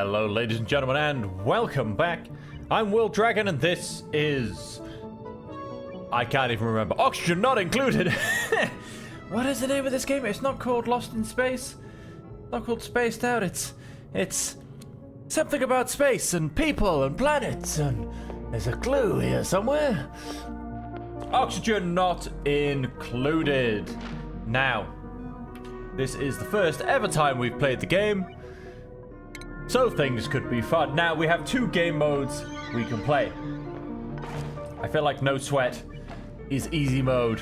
Hello, ladies and gentlemen, and welcome back I'm Will Dragon, and this is... I can't even remember. Oxygen not included! What is the name of this game? It's not called Lost in Space. It's not called Spaced Out. It's something about space and people and planets, and there's a clue here somewhere. Oxygen not included. Now, this is the first ever time we've played the game, so things could be fun. Now, we have 2 game modes we can play. I feel like No Sweat is easy mode,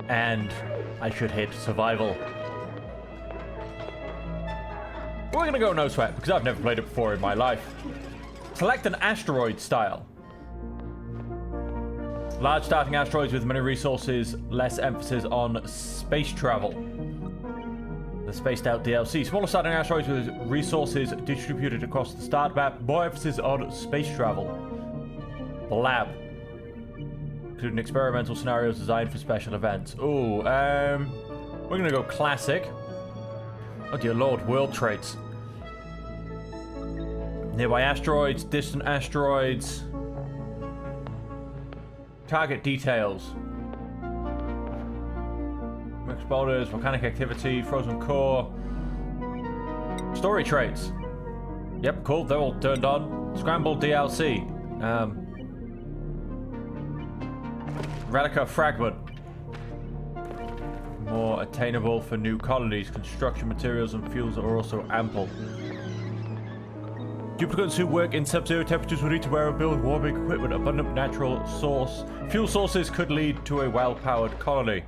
and I should hit survival. We're gonna go No Sweat, because I've never played it before in my life. Select an asteroid style. Large starting asteroids with many resources, less emphasis on space travel. The Spaced Out DLC. Smaller starting asteroids with resources distributed across the start map, more emphasis on space travel. The Lab. Including experimental scenarios designed for special events. Ooh, we're gonna go classic. Oh dear lord, world traits. Nearby asteroids, distant asteroids. Target details. Mixed boulders, volcanic activity, frozen core. Story traits. Yep, cool, they're all turned on. Scrambled DLC. Relica fragment. More attainable for new colonies. Construction materials and fuels are also ample. Duplicants who work in sub-zero temperatures will need to wear and build warming equipment. Abundant natural fuel sources could lead to a well-powered colony.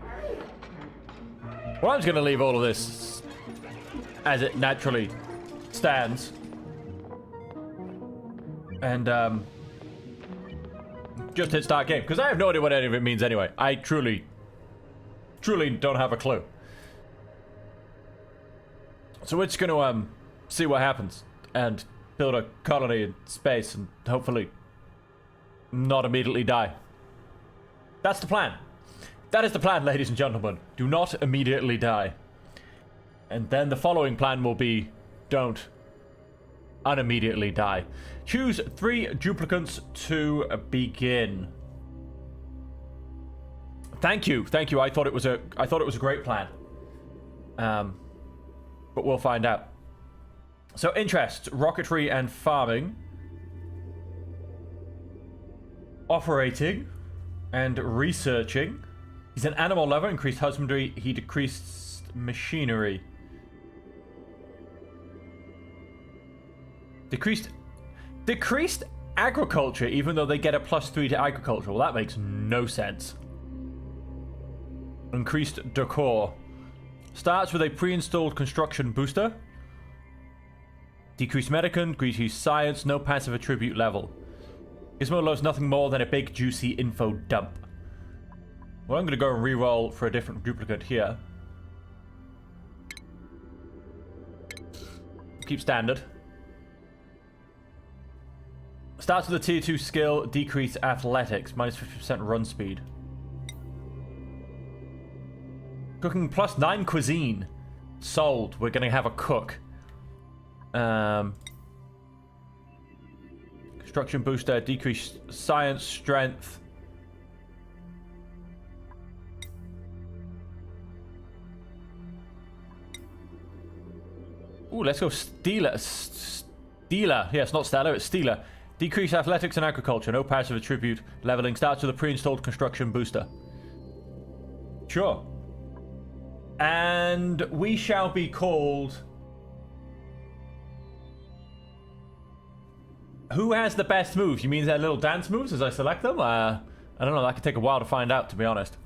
Well, I'm just going to leave all of this as it naturally stands. And, just hit start game, because I have no idea what any of it means anyway. I truly don't have a clue. So we're just going to, see what happens, and build a colony in space, and hopefully not immediately die. That's the plan. That is the plan, ladies and gentlemen. Do not immediately die. And then the following plan will be, don't unimmediately die. Choose 3 duplicants to begin. Thank you. I thought it was a great plan. But we'll find out. So interests, rocketry and farming. Operating and researching. He's an animal lover, increased husbandry, he decreased machinery. Decreased agriculture, even though they get a +3 to agriculture. Well, that makes no sense. Increased decor. Starts with a pre-installed construction booster. Decreased medicine, decreased science, no passive attribute level. Gizmo loves nothing more than a big juicy info dump. Well, I'm going to go and re-roll for a different duplicate here. Keep standard. Starts with a tier 2 skill, decrease athletics, -50% run speed. Cooking +9 cuisine. Sold. We're going to have a cook. Construction booster, decreased science, strength. Ooh, let's go Stealer. Stealer. Yes, not Stellar, it's Stealer. Decrease athletics and agriculture. No passive attribute. Leveling starts with a pre-installed construction booster. Sure. And we shall be called... Who has the best moves? You mean their little dance moves as I select them? I don't know. That could take a while to find out, to be honest.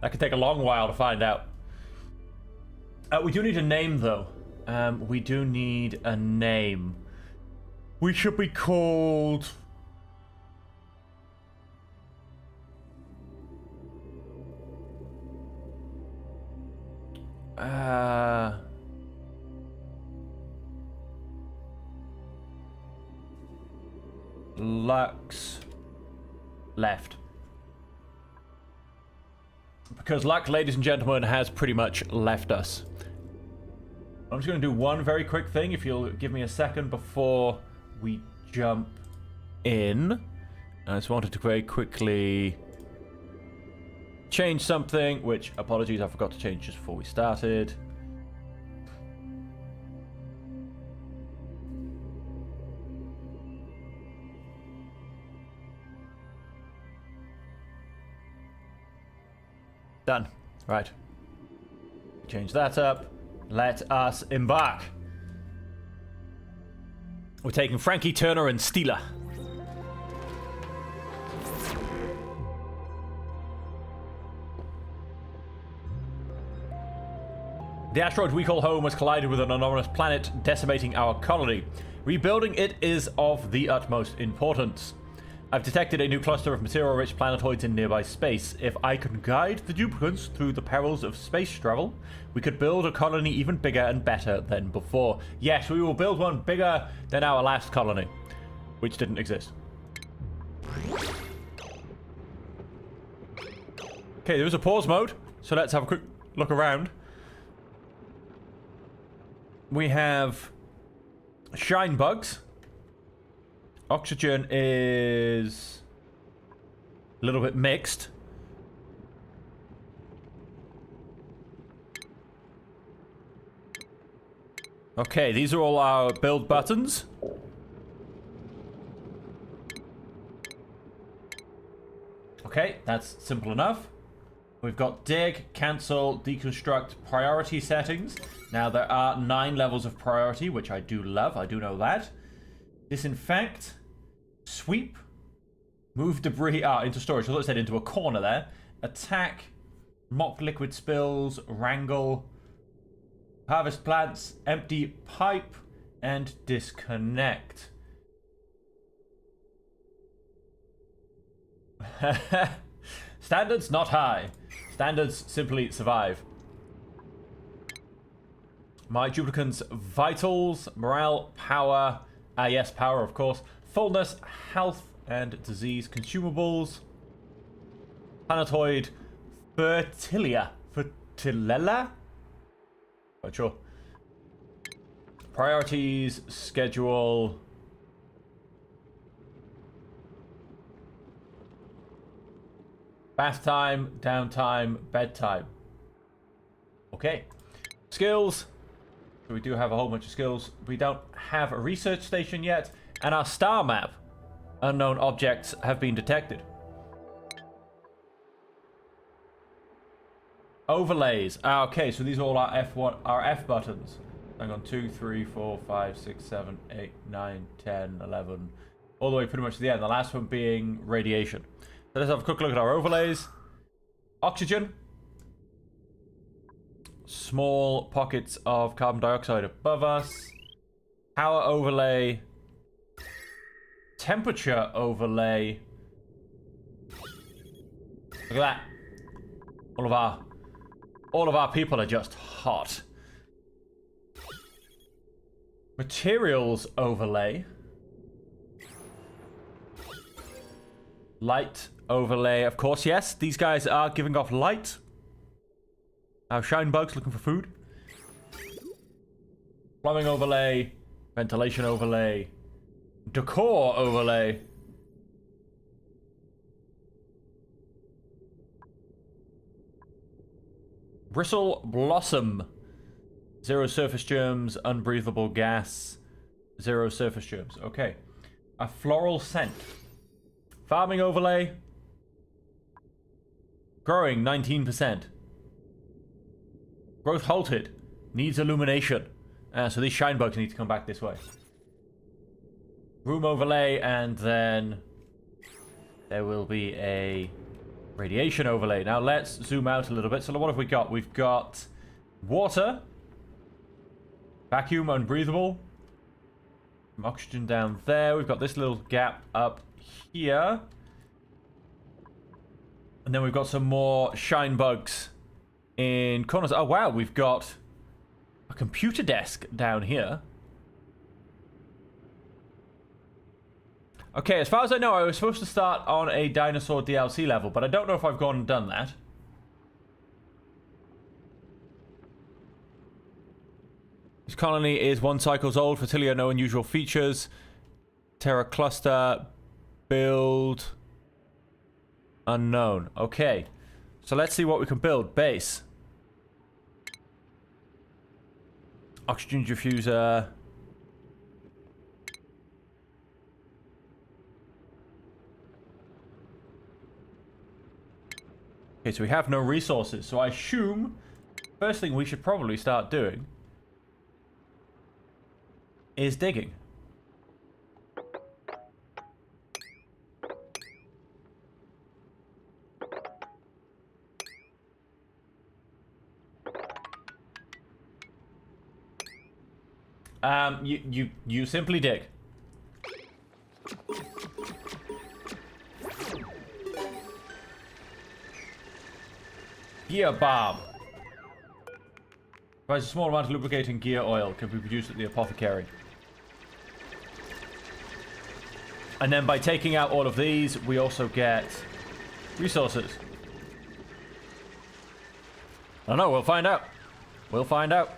That could take a long while to find out. We do need a name, though. We do need a name. We should be called... Lux left. Because luck, ladies and gentlemen, has pretty much left us. I'm just going to do one very quick thing, if you'll give me a second before we jump in. I just wanted to very quickly change something, which, apologies, I forgot to change just before we started. Done. Right. Change that up. Let us embark. We're taking Frankie, Turner, and Steeler. The asteroid we call home has collided with an anomalous planet, decimating our colony. Rebuilding it is of the utmost importance. I've detected a new cluster of material-rich planetoids in nearby space. If I can guide the duplicants through the perils of space travel, we could build a colony even bigger and better than before. Yes, we will build one bigger than our last colony, which didn't exist. Okay, there is a pause mode, so let's have a quick look around. We have shine bugs. Oxygen is a little bit mixed. Okay, these are all our build buttons. Okay, that's simple enough. We've got dig, cancel, deconstruct, priority settings. Now there are 9 levels of priority, which I do love. I do know that. Disinfect, sweep, move debris into storage. I thought it said into a corner there. Attack, mop liquid spills, wrangle, harvest plants, empty pipe, and disconnect. Standards not high. Standards simply survive. My duplicants' vitals, morale, power. Yes, power, of course. Fullness, health, and disease consumables. Planetoid Fertilia. Fertilella? Not sure. Priorities, schedule. Bath time, downtime, bedtime. Okay. Skills. So we do have a whole bunch of skills. We don't have a research station yet. And our star map. Unknown objects have been detected. Overlays. Okay, so these are all our F1, our F buttons. Hang on, 2, 3, 4, 5, 6, 7, 8, 9, 10, 11. All the way pretty much to the end. The last one being radiation. So let's have a quick look at our overlays. Oxygen. Small pockets of carbon dioxide above us. Power overlay. Temperature overlay. Look at that. All of our people are just hot. Materials overlay. Light overlay, of course, yes. These guys are giving off light. Our shine bugs looking for food. Plumbing overlay. Ventilation overlay. Decor overlay. Bristle blossom. 0 surface germs, unbreathable gas. 0 surface germs. Okay. A floral scent. Farming overlay. Growing 19%. Growth halted. Needs illumination. So these shine bugs need to come back this way. Room overlay, and then there will be a radiation overlay. Now let's zoom out a little bit. So what have we got? We've got water. Vacuum, unbreathable. Some oxygen down there. We've got this little gap up here. And then we've got some more shine bugs in corners. Oh, wow. We've got a computer desk down here. Okay, as far as I know, I was supposed to start on a dinosaur DLC level, but I don't know if I've gone and done that. This colony is 1 cycle old. Fertilia, no unusual features. Terra cluster. Build. Unknown. Okay. So let's see what we can build. Base. Oxygen diffuser. Okay, so we have no resources. So I assume first thing we should probably start doing is digging. You simply dig. Gear bomb. Provides a small amount of lubricating gear oil. Can be produced at the apothecary. And then by taking out all of these, we also get resources. I don't know. We'll find out. We'll find out.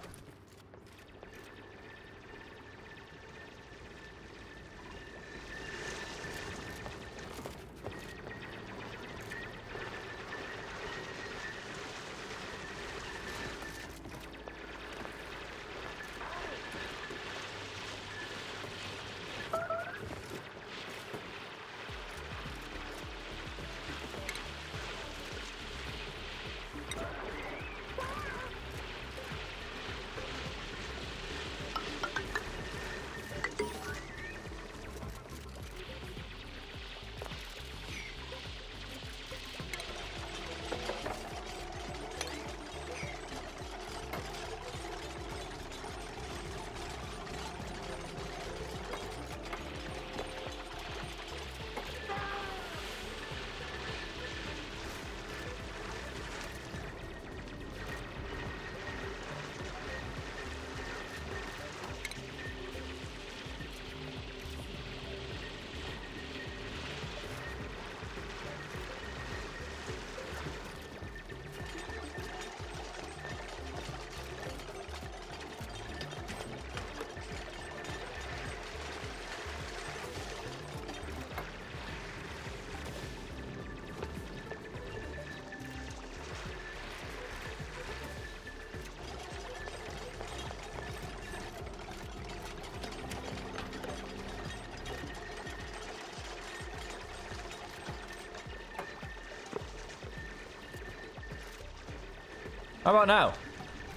How about now?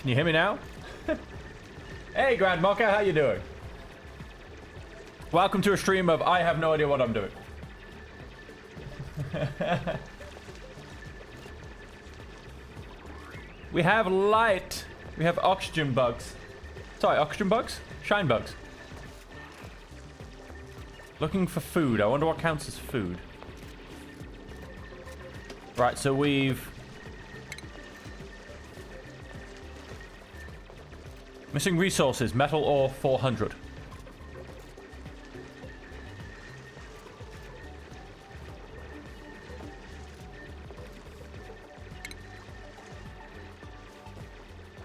Can you hear me now? Hey, Grand Mocha, how you doing? Welcome to a stream of I have no idea what I'm doing. We have light. We have oxygen bugs. Sorry, oxygen bugs? Shine bugs. Looking for food. I wonder what counts as food. Right, so we've... Missing resources. Metal ore 400.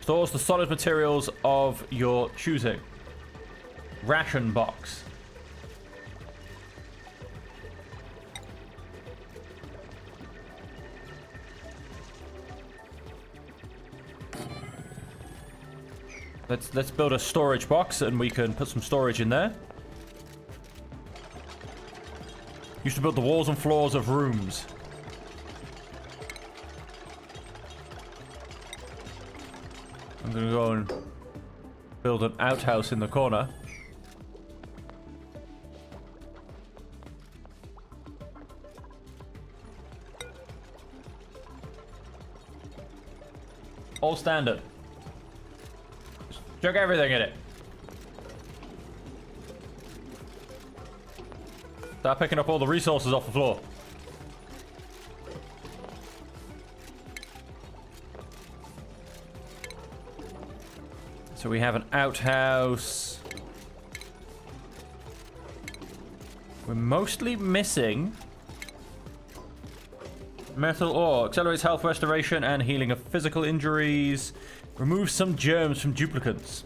Stores the solid materials of your choosing. Ration box. Let's build a storage box and we can put some storage in there. Used to build the walls and floors of rooms. I'm gonna go and build an outhouse in the corner. All standard. Chuck everything in it. Start picking up all the resources off the floor. So we have an outhouse. We're mostly missing metal ore. Accelerates health restoration and healing of physical injuries. Remove some germs from duplicates.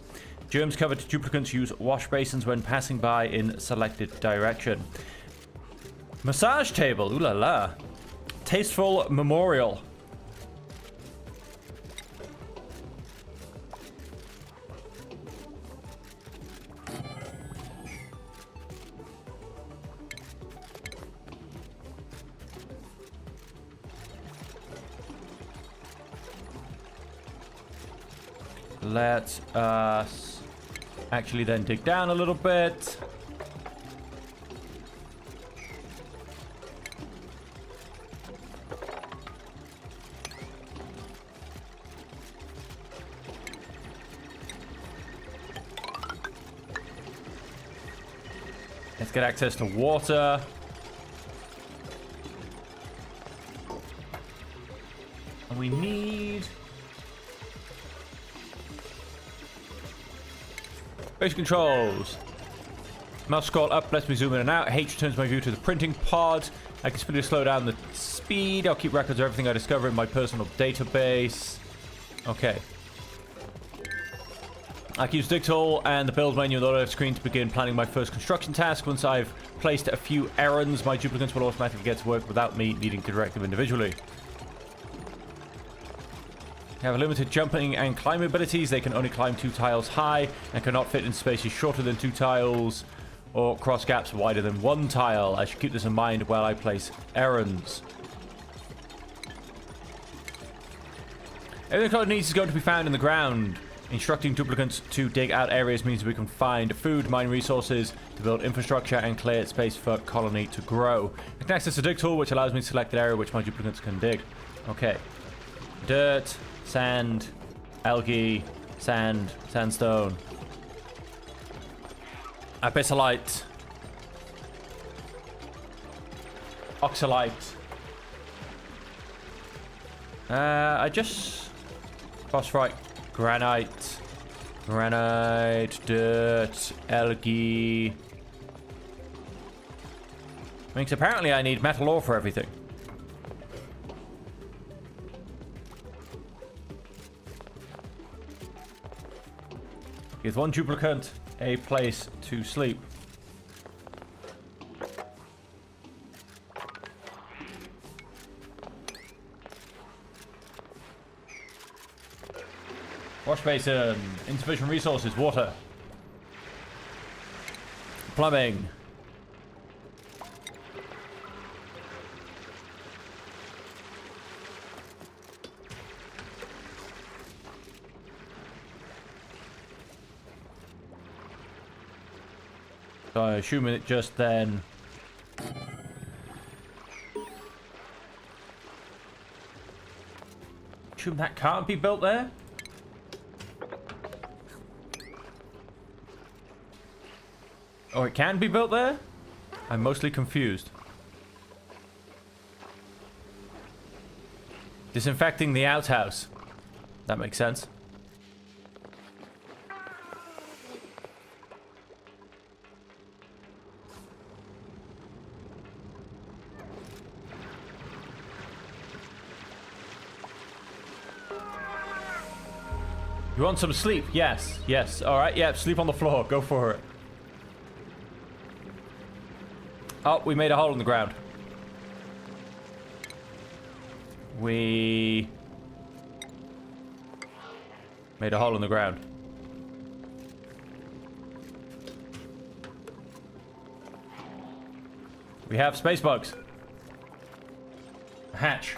Germs covered duplicants use wash basins when passing by in selected direction. Massage table. Ooh la la. Tasteful memorial. Let us actually then dig down a little bit. Let's get access to water. And we need... basic controls. Mouse scroll up lets me zoom in and out. H returns my view to the printing pod. I can speedily slow down the speed. I'll keep records of everything I discover in my personal database. Okay. I can use dig tool and the build menu on the left screen to begin planning my first construction task. Once I've placed a few errands, my duplicants will automatically get to work without me needing to direct them individually. They have limited jumping and climbing abilities. They can only climb 2 tiles high and cannot fit in spaces shorter than 2 tiles or cross gaps wider than 1 tile. I should keep this in mind while I place errands. Everything Claude needs is going to be found in the ground. Instructing duplicants to dig out areas means we can find food, mine resources, to build infrastructure, and clear space for colony to grow. I can access the dig tool, which allows me to select an area which my duplicants can dig. Okay. Dirt, sand, algae, sand, sandstone, abyssalite, oxalite. I just phosphorite, granite, dirt, algae. Means apparently I need metal ore for everything. Give one duplicant a place to sleep. Wash basin, insufficient resources, water, plumbing. So I assume it just then... assume that can't be built there? Or it can be built there? I'm mostly confused. Disinfecting the outhouse. That makes sense. You want some sleep? Yes. Yes. Alright, yeah, sleep on the floor. Go for it. Oh, we made a hole in the ground. We made a hole in the ground. We have space bugs. Hatch.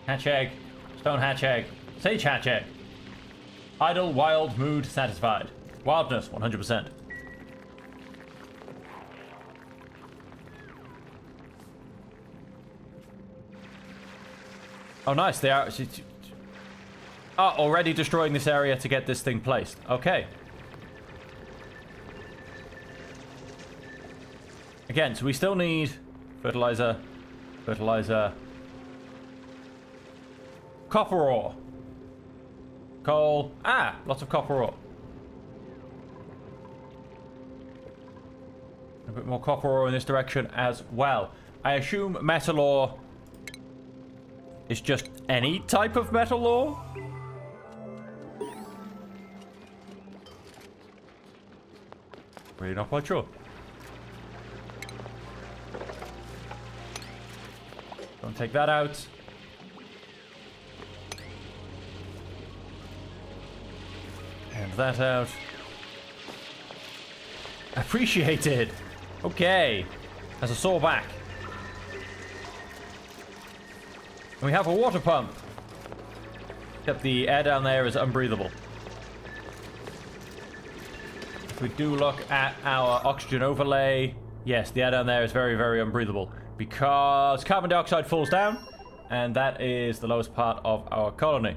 Hatch egg. Stone hatch egg. Sage hatch egg. Idle, wild, mood, satisfied. Wildness, 100%. Oh, nice. They are... oh, already destroying this area to get this thing placed. Okay. Again, so we still need fertilizer, copper ore, coal. Ah, lots of copper ore. A bit more copper ore in this direction as well. I assume metal ore is just any type of metal ore? Really not quite sure. Don't take that out. And that out. Appreciated. Okay. Has a saw back. And we have a water pump. Except the air down there is unbreathable. If we do look at our oxygen overlay, yes, the air down there is very, very unbreathable. Because carbon dioxide falls down, and that is the lowest part of our colony.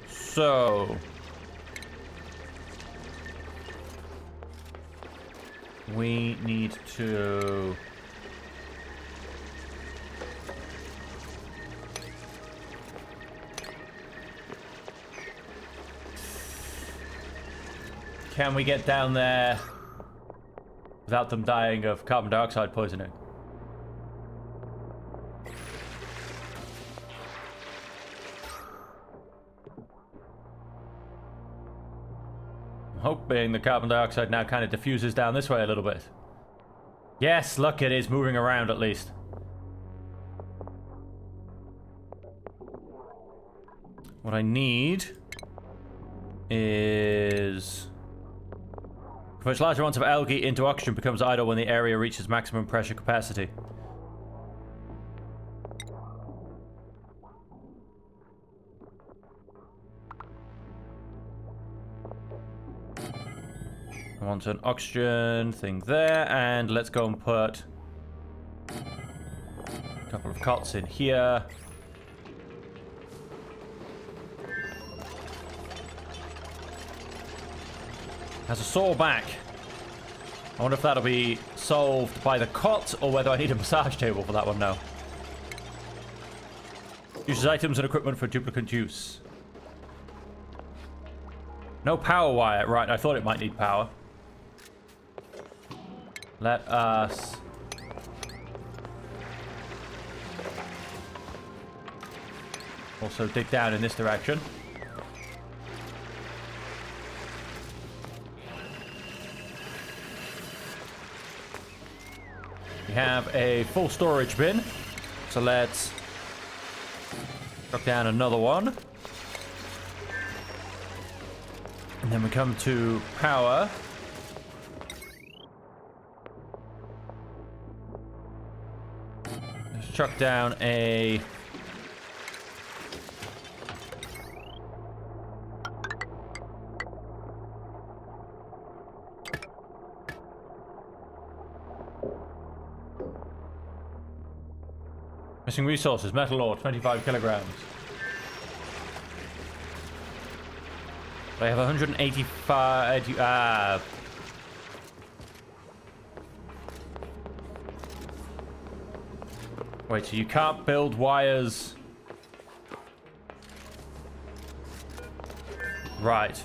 So we need to can we get down there without them dying of carbon dioxide poisoning? Hoping the carbon dioxide now kind of diffuses down this way a little bit. Yes, look, it is moving around at least. What I need is... Converts large amounts of algae into oxygen, becomes idle when the area reaches maximum pressure capacity. I want an oxygen thing there, and let's go and put a couple of cots in here. Has a saw back. I wonder if that'll be solved by the cot, or whether I need a massage table for that one now. Uses items and equipment for duplicate use. No power wire. Right, I thought it might need power. Let us... also dig down in this direction. We have a full storage bin. So let's drop down another one. And then we come to power. Let's chuck down a... Missing resources, metal ore, 25 kilograms. I have 185... Wait, so you can't build wires... Right.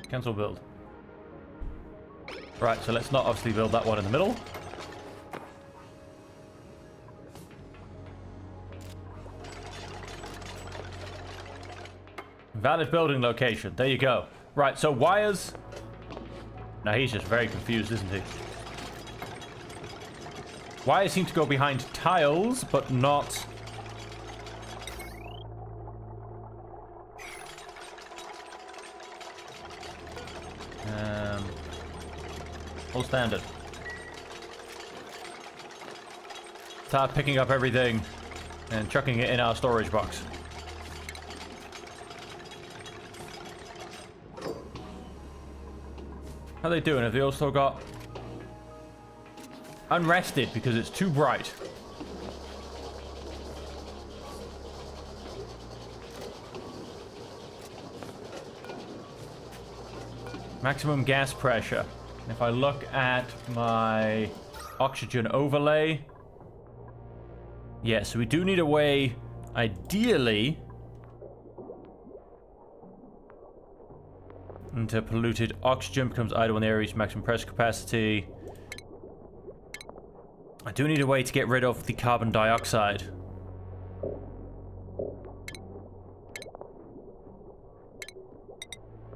Cancel build. Right, so let's not obviously build that one in the middle. Valid building location. There you go. Right, so wires... Now he's just very confused, isn't he? Wires seem to go behind tiles, but not... All standard. Start picking up everything and chucking it in our storage box. How are they doing? Have they also got unrested because it's too bright? Maximum gas pressure. If I look at my oxygen overlay, yeah, so we do need a way Ideally, into polluted oxygen becomes idle when the area reaches maximum pressure capacity. I do need a way to get rid of the carbon dioxide.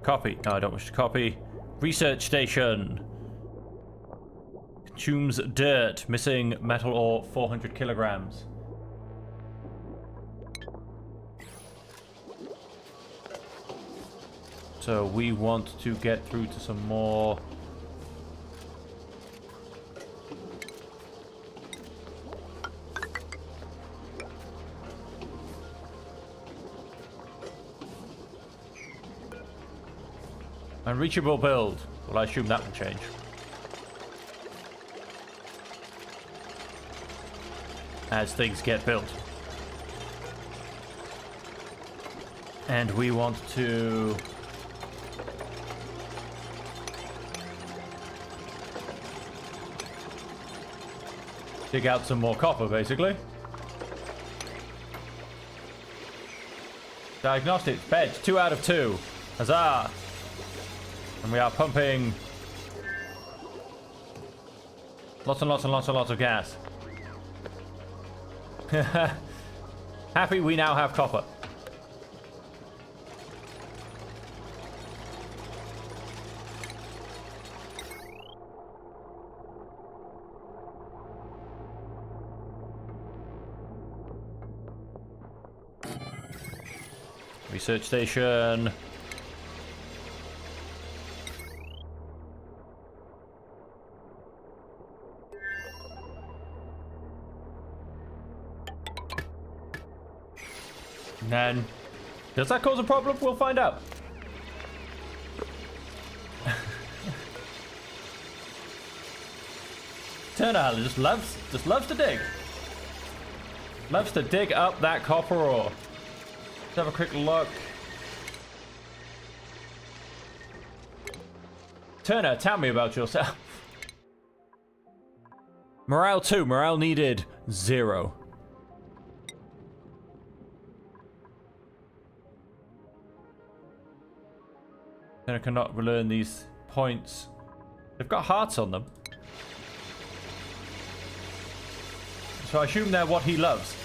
Copy. No, I don't wish to copy. Research station. Consumes dirt. Missing metal ore 400 kilograms. So we want to get through to some more. Unreachable build. Well, I assume that will change. As things get built. And we want to dig out some more copper, basically. Diagnostics, bed, 2 out of 2. Huzzah! And we are pumping lots and lots and lots and lots of gas. Happy we now have copper. Research station. And then, does that cause a problem? We'll find out. Turner just loves to dig. Loves to dig up that copper ore. Let's have a quick look. Turner, tell me about yourself. Morale 2. Morale needed 0. Then I cannot relearn these points. They've got hearts on them. So I assume they're what he loves.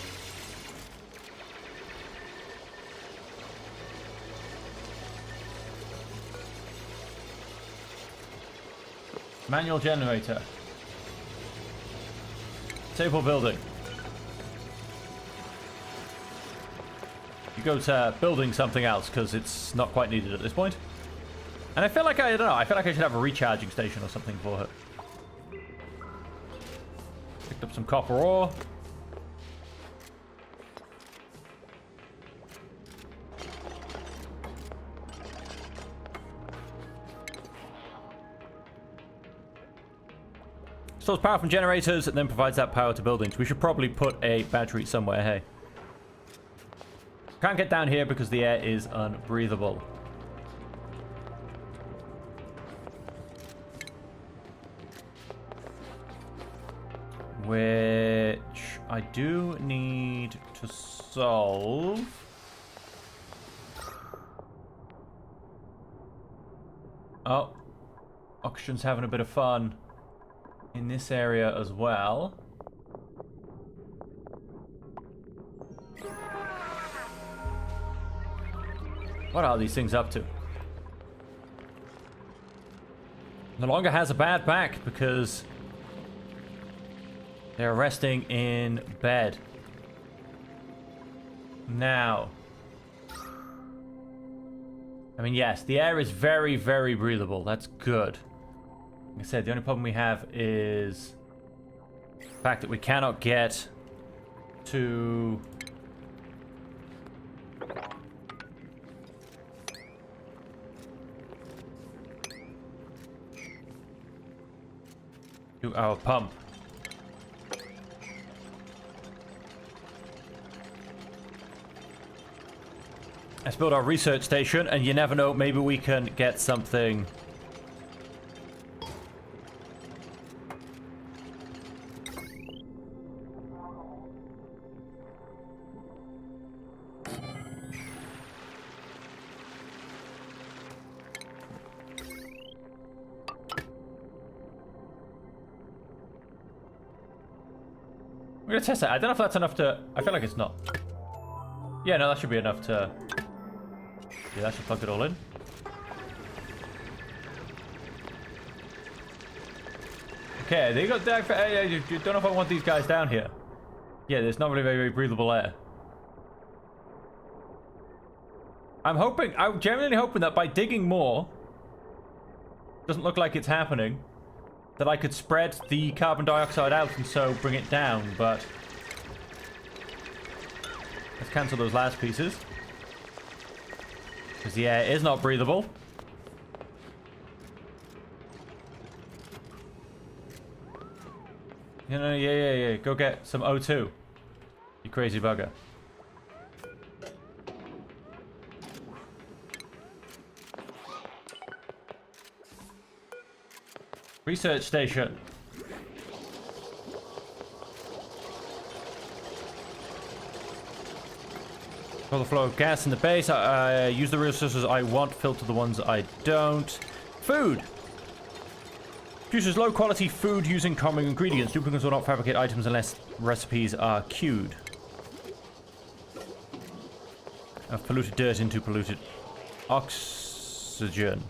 Manual generator. Table building. You go to building something else because it's not quite needed at this point. And I feel like I don't know. I feel like I should have a recharging station or something for her. Picked up some copper ore. Stores power from generators and then provides that power to buildings. We should probably put a battery somewhere, hey. Can't get down here because the air is unbreathable. Which I do need to solve. Oh. Oxygen's having a bit of fun in this area as well. What are these things up to? No longer has a bad back because they're resting in bed. Now. I mean, yes, the air is very, very breathable. That's good. Like I said, the only problem we have is the fact that we cannot get to our pump. Let's build our research station, and you never know, maybe we can get something. gonna test it. I don't know if that's enough to... I feel like it's not. Yeah, no, that should be enough to... Yeah, that should plug it all in. Okay, they got... I don't know if I want these guys down here. Yeah, there's not really very breathable air. I'm genuinely hoping that by digging more, doesn't look like it's happening, that I could spread the carbon dioxide out and so bring it down, but let's cancel those last pieces. Because the air is not breathable. Yeah. Go get some O2. You crazy bugger. Research station. Control the flow of gas in the base. Use the resources I want. Filter the ones I don't. Food. Produces low quality food using common ingredients. Duplicates will not fabricate items unless recipes are queued. Of polluted dirt into polluted oxygen.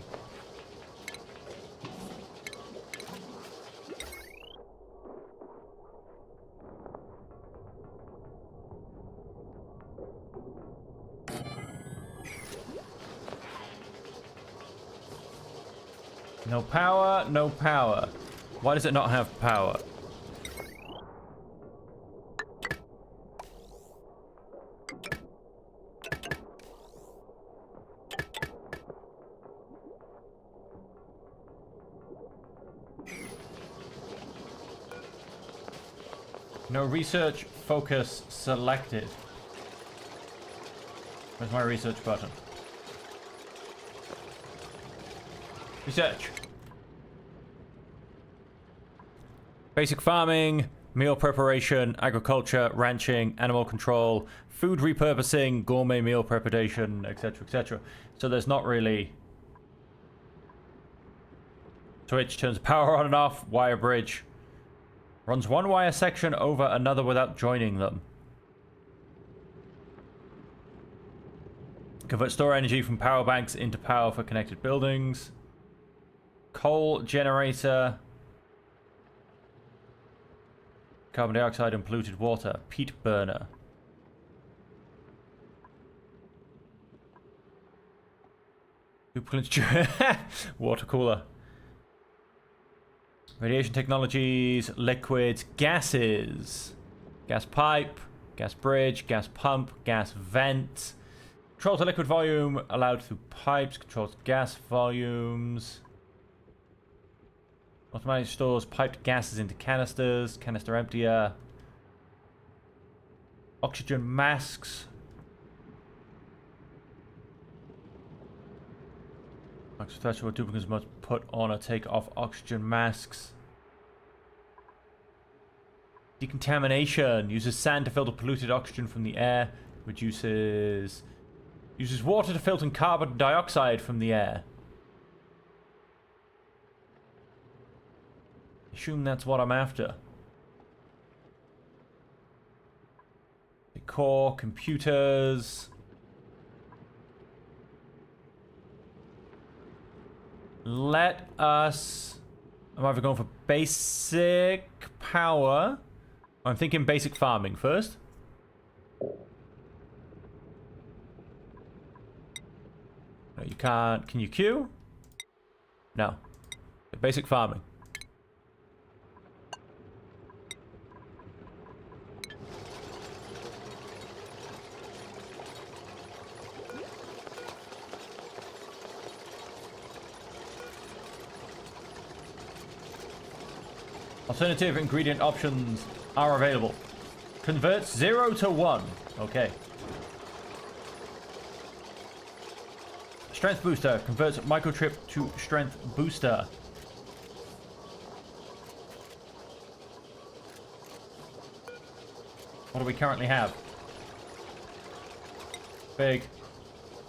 No power, no power. Why does it not have power? No research focus selected. Where's my research button? Research. Basic farming, meal preparation, agriculture, ranching, animal control, food repurposing, gourmet meal preparation, etc., etc. So there's not really... Switch turns power on and off, wire bridge. Runs one wire section over another without joining them. Convert store energy from power banks into power for connected buildings. Coal generator. Carbon dioxide and polluted water. Peat burner. Water cooler. Radiation technologies, liquids, gases. Gas pipe, gas bridge, gas pump, gas vent. Control to liquid volume allowed through pipes. Controls gas volumes. Automatic stores piped gases into canisters. Canister emptier. Oxygen masks. Threshold duplicates must put on or take off oxygen masks. Decontamination. Uses sand to filter polluted oxygen from the air. Uses water to filter carbon dioxide from the air. Assume that's what I'm after. Core, computers. Let us... I'm either going for basic power. I'm thinking basic farming first. No, you can't. Can you queue? No. Basic farming. Alternative ingredient options are available. Converts 0 to 1. Okay. Strength booster. Converts microchip to strength booster. What do we currently have? Big.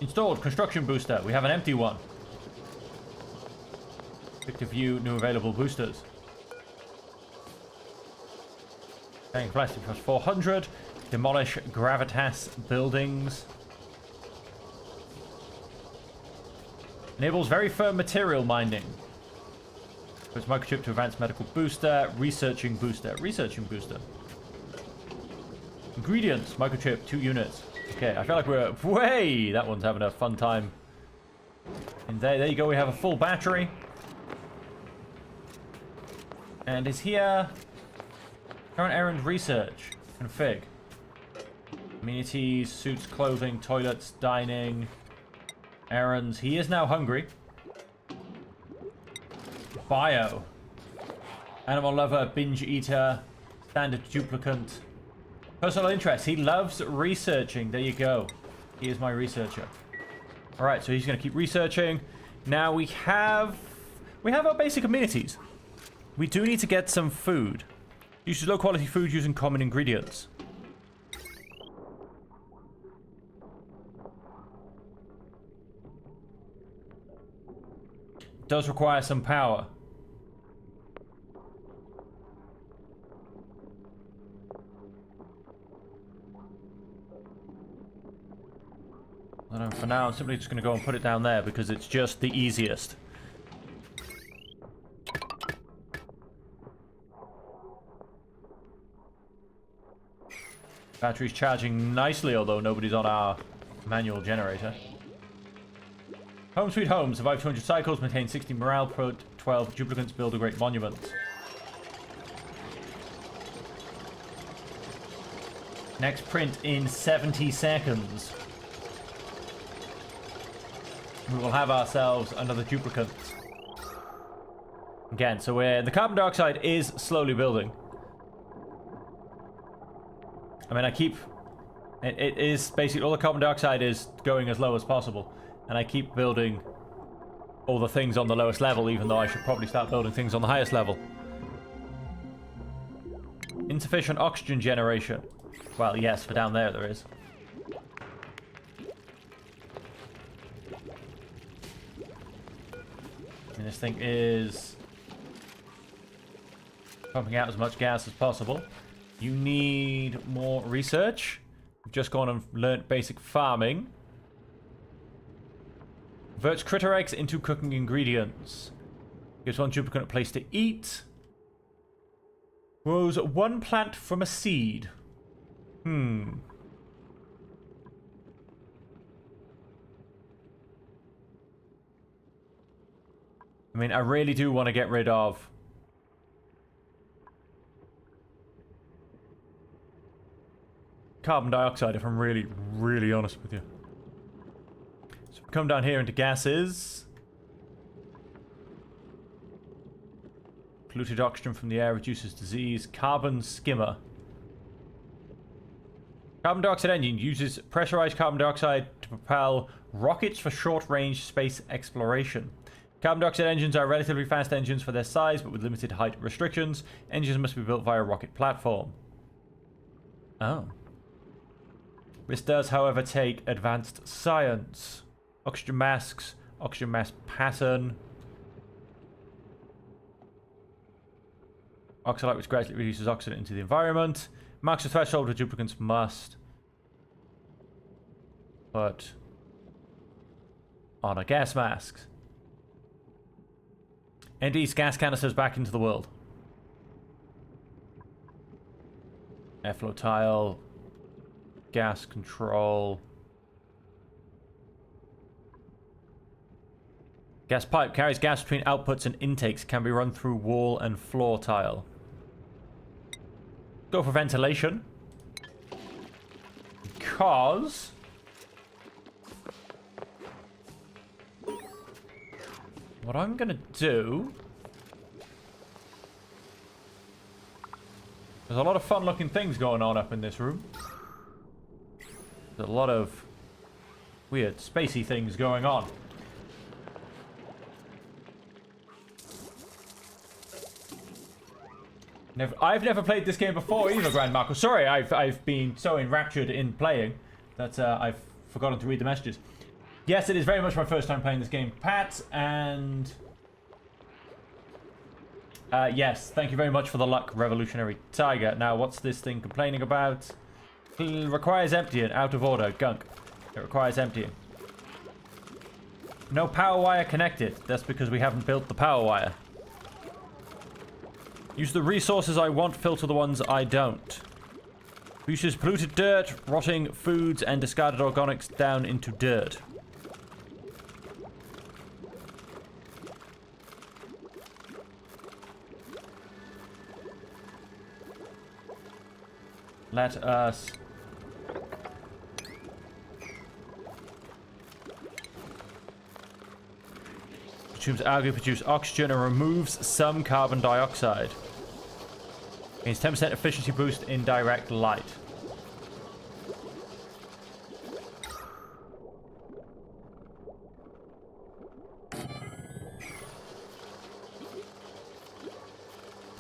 Installed construction booster. We have an empty one. Click to view new available boosters. Bang plastic plus 400. Demolish gravitas buildings. Enables very firm material mining. Puts microchip to advanced medical booster. Researching booster. Researching booster. Ingredients. Microchip. 2 units. Okay, I feel like we're... Way! That one's having a fun time. And there you go. We have a full battery. And is here... Current errand research. Config. Amenities, suits, clothing, toilets, dining, errands. He is now hungry. Bio. Animal lover, binge eater, standard duplicant. Personal interest. He loves researching. There you go. He is my researcher. Alright, so he's going to keep researching. Now we have our basic amenities. We do need to get some food. Uses low quality food using common ingredients. Does require some power. I don't know, for now I'm simply just going to go and put it down there because it's just the easiest. Battery's charging nicely, although nobody's on our manual generator. Home sweet home. Survive 200 cycles, maintain 60 morale, pro 12 duplicants, build a great monument. Next print in 70 seconds. We will have ourselves another duplicant. Again, so the carbon dioxide is slowly building. I mean, it is basically all the carbon dioxide is going as low as possible. And I keep building all the things on the lowest level, even though I should probably start building things on the highest level. Insufficient oxygen generation. Well, yes, for down there is. And this thing is pumping out as much gas as possible. You need more research. We've just gone and learnt basic farming. Converts critter eggs into cooking ingredients. Gives one duplicant a place to eat. Grows one plant from a seed. I mean, I really do want to get rid of carbon dioxide, if I'm really, really honest with you. So we come down here into gases. Polluted oxygen from the air reduces disease. Carbon skimmer. Carbon dioxide engine uses pressurized carbon dioxide to propel rockets for short-range space exploration. Carbon dioxide engines are relatively fast engines for their size, but with limited height restrictions. Engines must be built via a rocket platform. Oh. This does, however, take advanced science. Oxygen masks, oxygen mask pattern. Oxalite, which gradually reduces oxygen into the environment. Marks the threshold where duplicants must put on a gas mask. ND's gas canisters back into the world. Airflow tile. Gas control. Gas pipe carries gas between outputs and intakes. Can be run through wall and floor tile. Go for ventilation. Because what I'm going to do... There's a lot of fun looking things going on up in this room. There's a lot of weird spacey things going on. I've never played this game before either, Grand Marco. Sorry, I've been so enraptured in playing that I've forgotten to read the messages. Yes, it is very much my first time playing this game. Pat and Yes, thank you very much for the luck, Revolutionary Tiger. Now, what's this thing complaining about? Requires emptying. Out of order. Gunk. It requires emptying. No power wire connected. That's because we haven't built the power wire. Use the resources I want, filter the ones I don't. Uses polluted dirt, rotting foods, and discarded organics down into dirt. Let us... Consumes algae, produce oxygen, and removes some carbon dioxide. Gains 10% efficiency boost in direct light.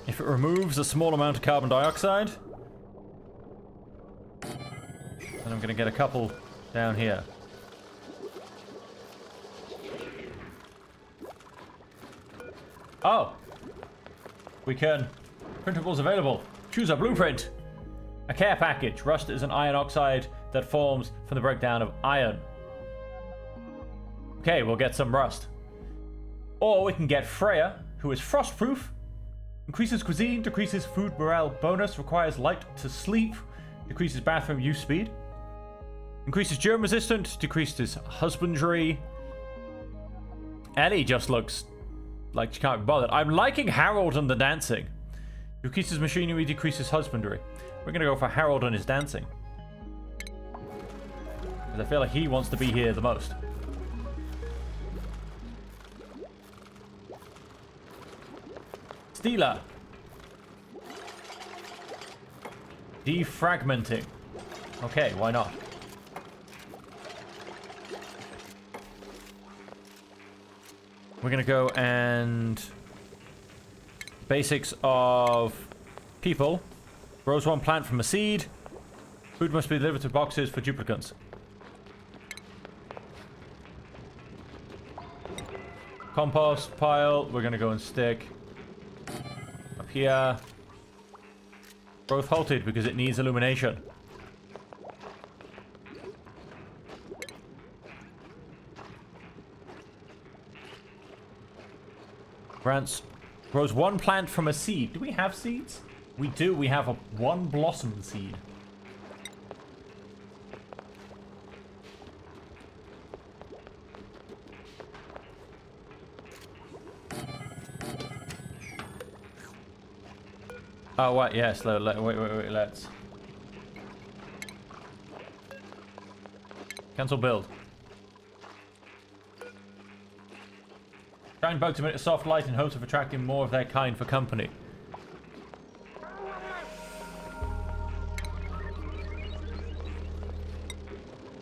If it removes a small amount of carbon dioxide, then I'm going to get a couple down here. Oh! We can... Printables available. Choose a blueprint. A care package. Rust is an iron oxide that forms from the breakdown of iron. Okay, we'll get some rust. Or we can get Freya, who is frostproof. Increases cuisine, decreases food morale bonus, requires light to sleep, decreases bathroom use speed. Increases germ resistant, decreases husbandry. Ellie just looks like she can't be bothered. I'm liking Harold and the dancing. Decreases machinery, decreases husbandry. We're gonna go for Harold and his dancing. Because I feel like he wants to be here the most. Stealer. Defragmenting. Okay, why not? We're gonna go and... Basics of people. Grows one plant from a seed. Food must be delivered to boxes for duplicants. Compost pile. We're gonna go and stick up here. Growth halted because it needs illumination. Grants. Grows one plant from a seed. Do we have seeds? We do. We have a one blossom seed. Oh, what? Yes. Wait. Let's cancel build. Giant bugs emit a soft light in hopes of attracting more of their kind for company.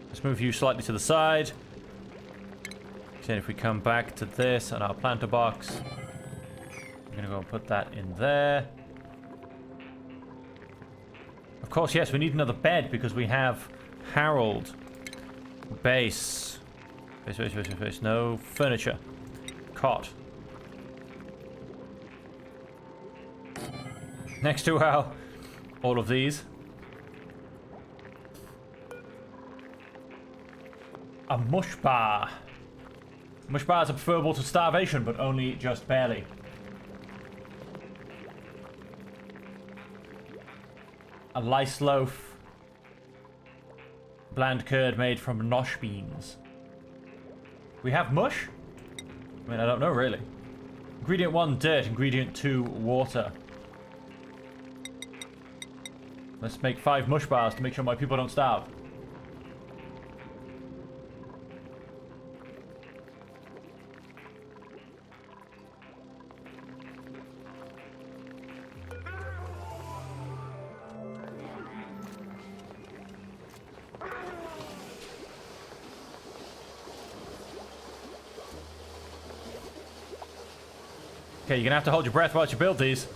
Let's move you slightly to the side. Then if we come back to this and our planter box, I'm gonna go and put that in there. Of course, yes, we need another bed because we have Harold. Base. Base. No furniture. Cot. Next to all of these. A mush bar. Mush bars are preferable to starvation, but only just barely. A lice loaf. Bland curd made from nosh beans. We have mush? I mean, I don't know, really. Ingredient 1, dirt. Ingredient 2, water. Let's make 5 mush bars to make sure my people don't starve. Okay, you're gonna have to hold your breath while you build these.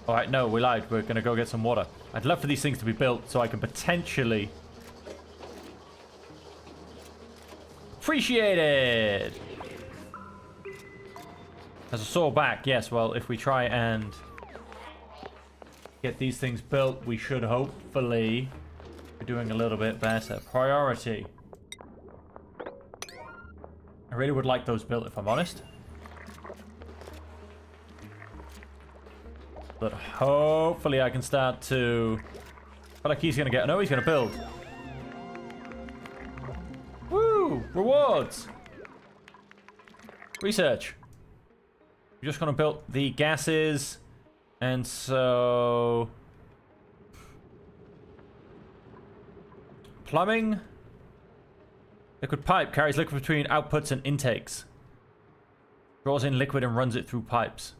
Alright, no, we lied. We're gonna go get some water. I'd love for these things to be built so I can potentially... appreciate it! Has a sore back. Yes, well, if we try and get these things built, we should hopefully be doing a little bit better. Priority. I really would like those built, if I'm honest. But hopefully I can start to... I feel like he's going to get... No, he's going to build. Woo! Rewards! Research. We're just going to build the gases. And so... Plumbing. Liquid pipe carries liquid between outputs and intakes. Draws in liquid and runs it through pipes.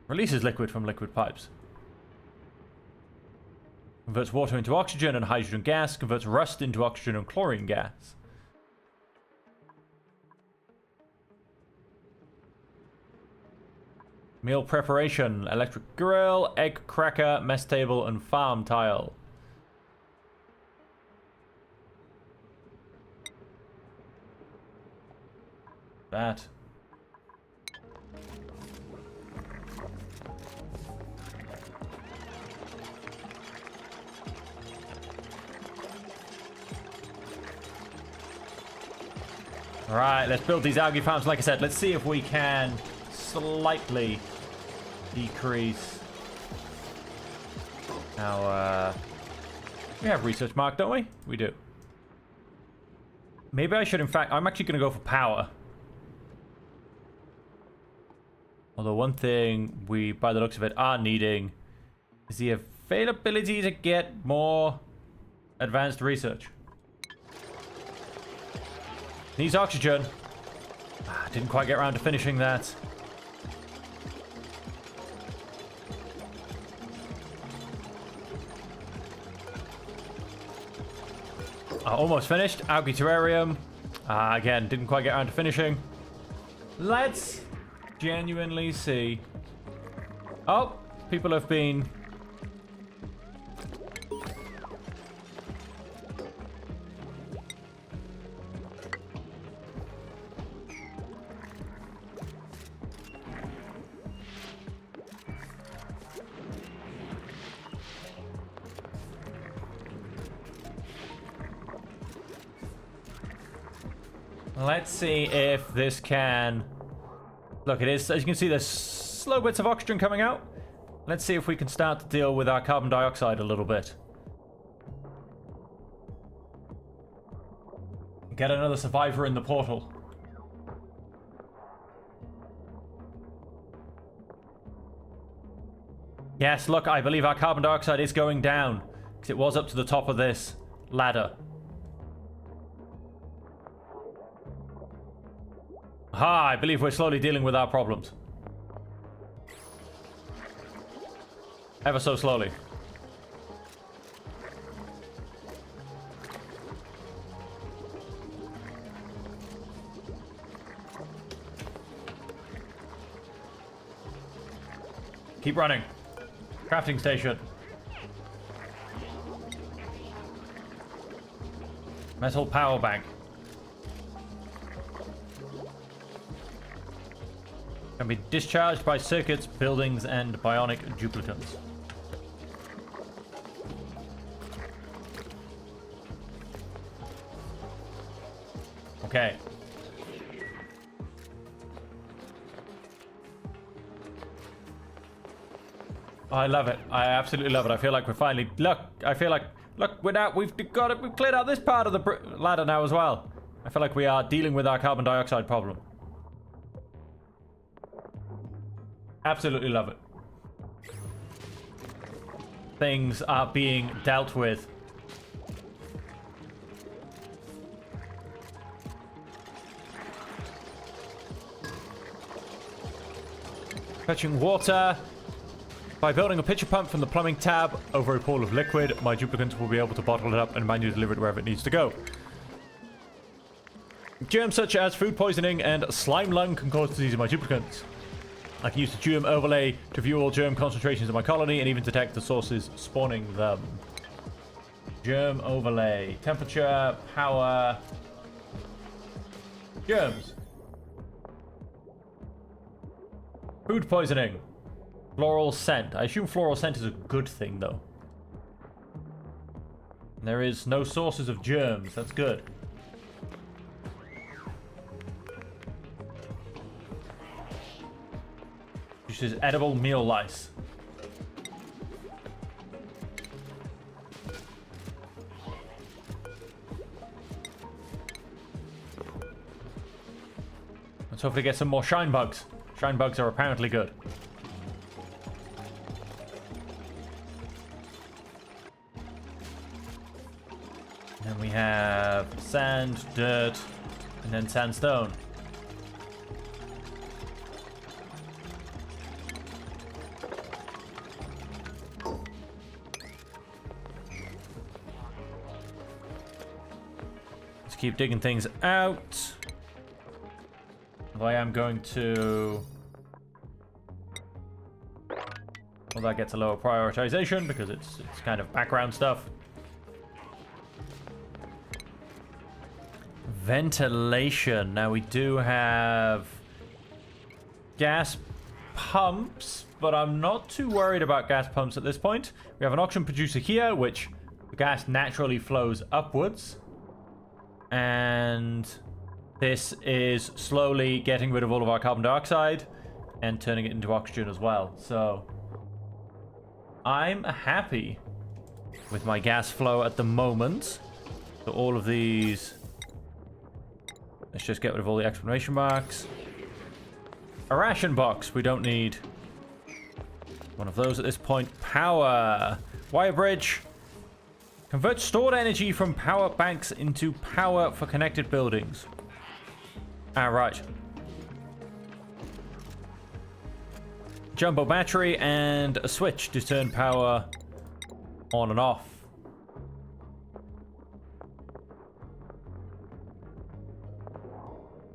Releases liquid from liquid pipes. Converts water into oxygen and hydrogen gas. Converts rust into oxygen and chlorine gas. Meal preparation. Electric grill, egg cracker, mess table, and farm tile. That. Alright, let's build these algae farms. Like I said, let's see if we can slightly decrease our... we have research mark, don't we? We do. Maybe I should, in fact... I'm actually going to go for power. Although one thing we, by the looks of it, are needing is the availability to get more advanced research. Needs oxygen. Didn't quite get around to finishing that. Almost finished. Algae terrarium. Again, didn't quite get around to finishing. Let's genuinely see. Oh, people have been... Let's see if this can... Look, it is, as you can see, there's slow bits of oxygen coming out. Let's see if we can start to deal with our carbon dioxide a little bit. Get another survivor in the portal. Yes, look, I believe our carbon dioxide is going down, because it was up to the top of this ladder. Aha, I believe we're slowly dealing with our problems. Ever so slowly. Keep running. Crafting station. Metal power bank. Can be discharged by circuits, buildings, and bionic duplicants. Okay. I love it. I absolutely love it. I feel like we're finally... Look, I feel like... Look, we've got it. We've cleared out this part of the ladder now as well. I feel like we are dealing with our carbon dioxide problem. Absolutely love it. Things are being dealt with. Fetching water. By building a pitcher pump from the plumbing tab over a pool of liquid, my duplicants will be able to bottle it up and manually deliver it wherever it needs to go. Germs such as food poisoning and slime lung can cause disease in my duplicants. I can use the germ overlay to view all germ concentrations in my colony and even detect the sources spawning them. Germ overlay. Temperature, power, germs. Food poisoning. Floral scent. I assume floral scent is a good thing, though. There is no sources of germs. That's good. This is edible meal lice. Let's hopefully get some more shine bugs. Shine bugs are apparently good. Then we have sand, dirt, and then sandstone. Let's keep digging things out. I am going to... Well, that gets a lower prioritization because it's kind of background stuff. Ventilation. Now we do have gas pumps, but I'm not too worried about gas pumps at this point. We have an oxygen producer here, which the gas naturally flows upwards. And this is slowly getting rid of all of our carbon dioxide and turning it into oxygen as well. So I'm happy with my gas flow at the moment. So all of these... Let's just get rid of all the exclamation marks. A ration box. We don't need one of those at this point. Power. Wire bridge. Convert stored energy from power banks into power for connected buildings. Right. Jumbo battery and a switch to turn power on and off.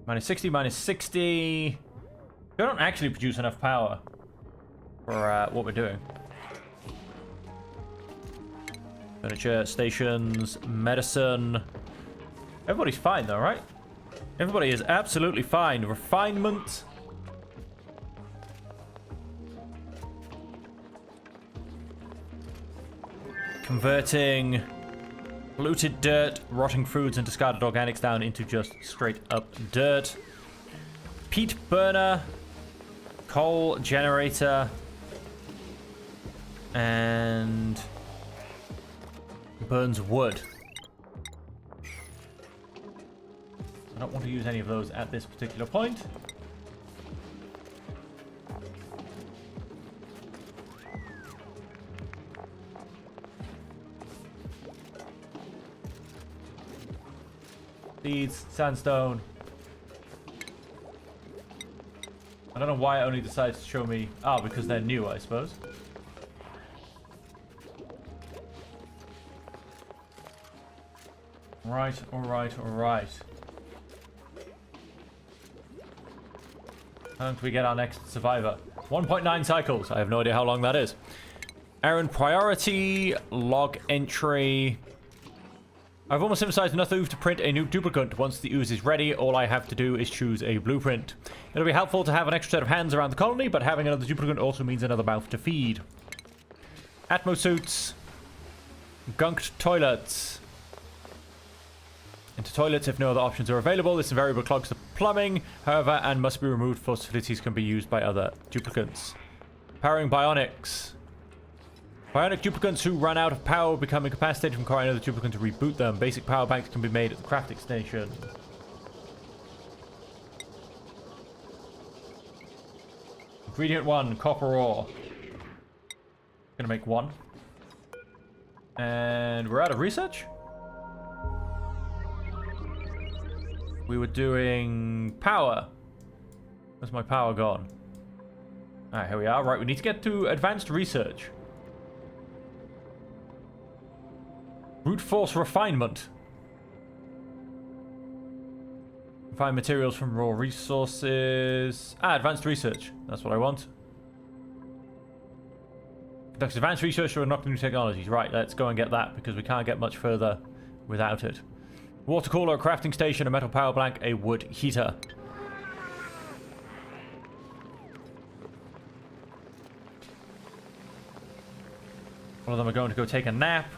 Minus 60, minus 60. We don't actually produce enough power for what we're doing. Furniture, stations, medicine. Everybody's fine though, right? Everybody is absolutely fine. Refinement. Converting polluted dirt, rotting foods, and discarded organics down into just straight up dirt. Peat burner. Coal generator. And burns wood. I don't want to use any of those at this particular point. Seeds, sandstone. I don't know why it only decides to show me... Oh, because they're new, I suppose. Right, alright, alright. How long do we get our next survivor? 1.9 cycles. I have no idea how long that is. Errand priority, log entry. I've almost synthesized enough ooze to print a new duplicate. Once the ooze is ready, all I have to do is choose a blueprint. It'll be helpful to have an extra set of hands around the colony, but having another duplicate also means another mouth to feed. Atmo suits. Gunked toilets. Into toilets if no other options are available. This invariably clogs the plumbing, however, and must be removed before facilities can be used by other duplicates. Powering bionics. Bionic duplicants who run out of power become incapacitated from requiring another duplicant to reboot them. Basic power banks can be made at the crafting station. Ingredient 1, copper ore. Gonna make 1. And we're out of research? We were doing power. Where's my power gone? Alright, here we are. Right, we need to get to advanced research. Brute force refinement. Refine materials from raw resources. Advanced research. That's what I want. Conducts advanced research to unlock new technologies. Right, let's go and get that because we can't get much further without it. Water cooler, a crafting station, a metal power blank, a wood heater. One of them are going to go take a nap.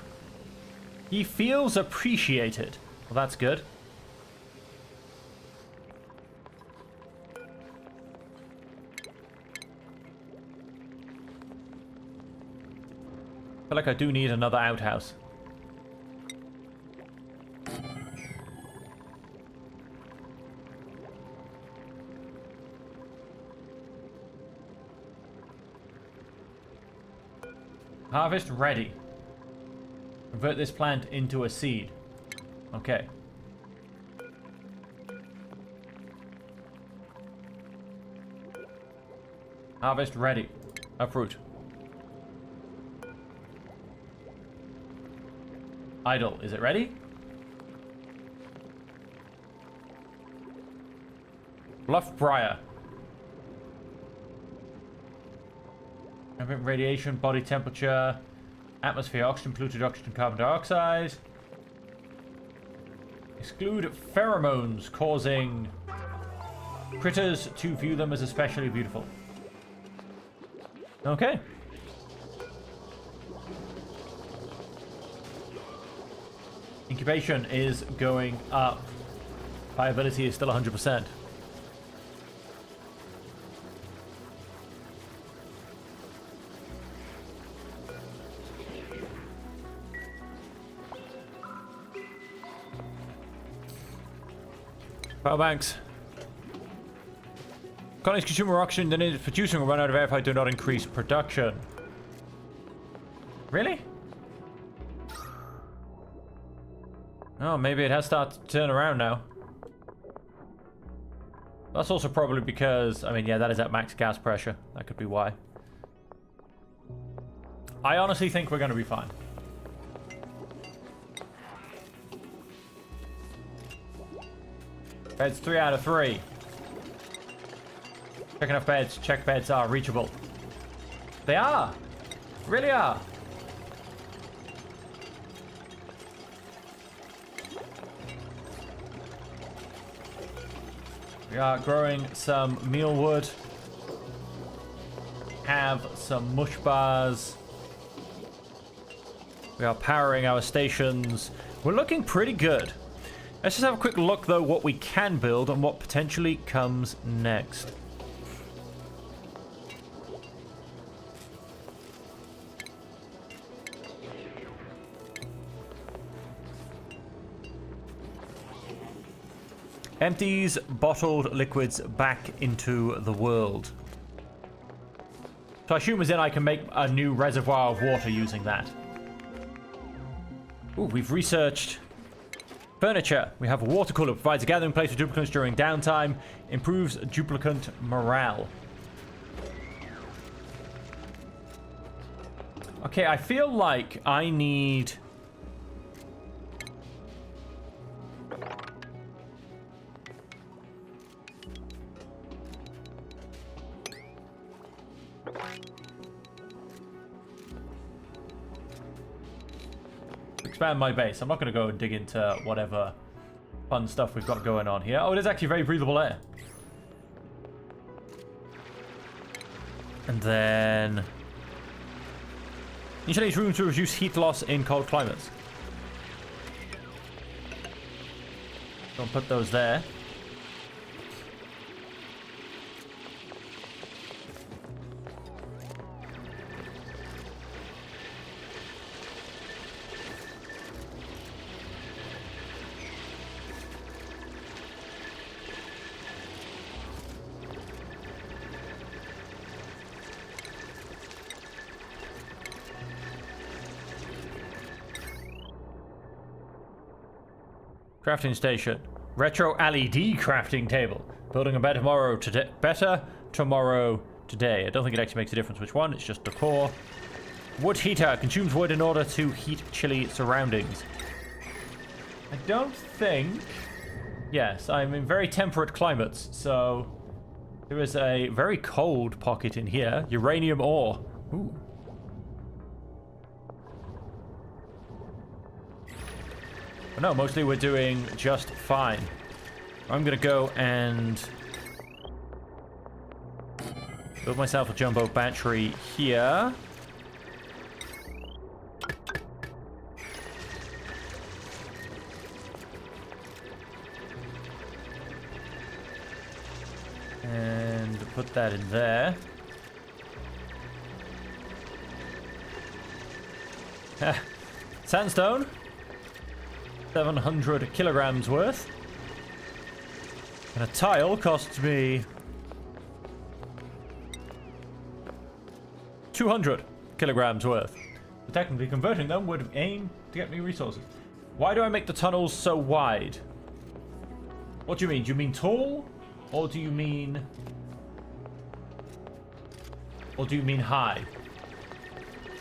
He feels appreciated. Well, that's good. I feel like I do need another outhouse. Harvest ready. Convert this plant into a seed. Okay. Harvest ready. Uproot. Idle. Is it ready? Bluff Briar. Radiation, body temperature, atmosphere, oxygen, polluted oxygen, carbon dioxide. Exclude pheromones, causing critters to view them as especially beautiful. Okay. Incubation is going up. Viability is still 100%. Power banks. Colonies consume more oxygen than it is producing will run out of air if I do not increase production. Really? Oh, maybe it has started to turn around now. That's also probably because, I mean, yeah, that is at max gas pressure. That could be why. I honestly think we're going to be fine. Beds 3 out of 3. Check enough beds. Check beds are reachable. They are. Really are. We are growing some mealwood. Have some mush bars. We are powering our stations. We're looking pretty good. Let's just have a quick look, though, what we can build and what potentially comes next. Empties bottled liquids back into the world. So I assume as in I can make a new reservoir of water using that. Ooh, we've researched furniture. We have a water cooler. Provides a gathering place for duplicants during downtime. Improves duplicant morale. Okay, I feel like I need... expand my base. I'm not going to go and dig into whatever fun stuff we've got going on here. Oh, it is actually very breathable air. And then... usually needs room to reduce heat loss in cold climates. Don't put those there. Crafting station. Retro LED crafting table. Building a better tomorrow today. Better tomorrow today. I don't think it actually makes a difference which one. It's just decor. Wood heater. Consumes wood in order to heat chilly surroundings. I don't think... yes, I'm in very temperate climates, so... there is a very cold pocket in here. Uranium ore. Ooh. No, mostly we're doing just fine. I'm going to go and build myself a jumbo battery here. And put that in there. Sandstone. 700 kilograms worth. And a tile costs me 200 kilograms worth. So technically converting them would aim to get me resources. Why do I make the tunnels so wide? What do you mean? Do you mean tall? Or do you mean... Or do you mean high?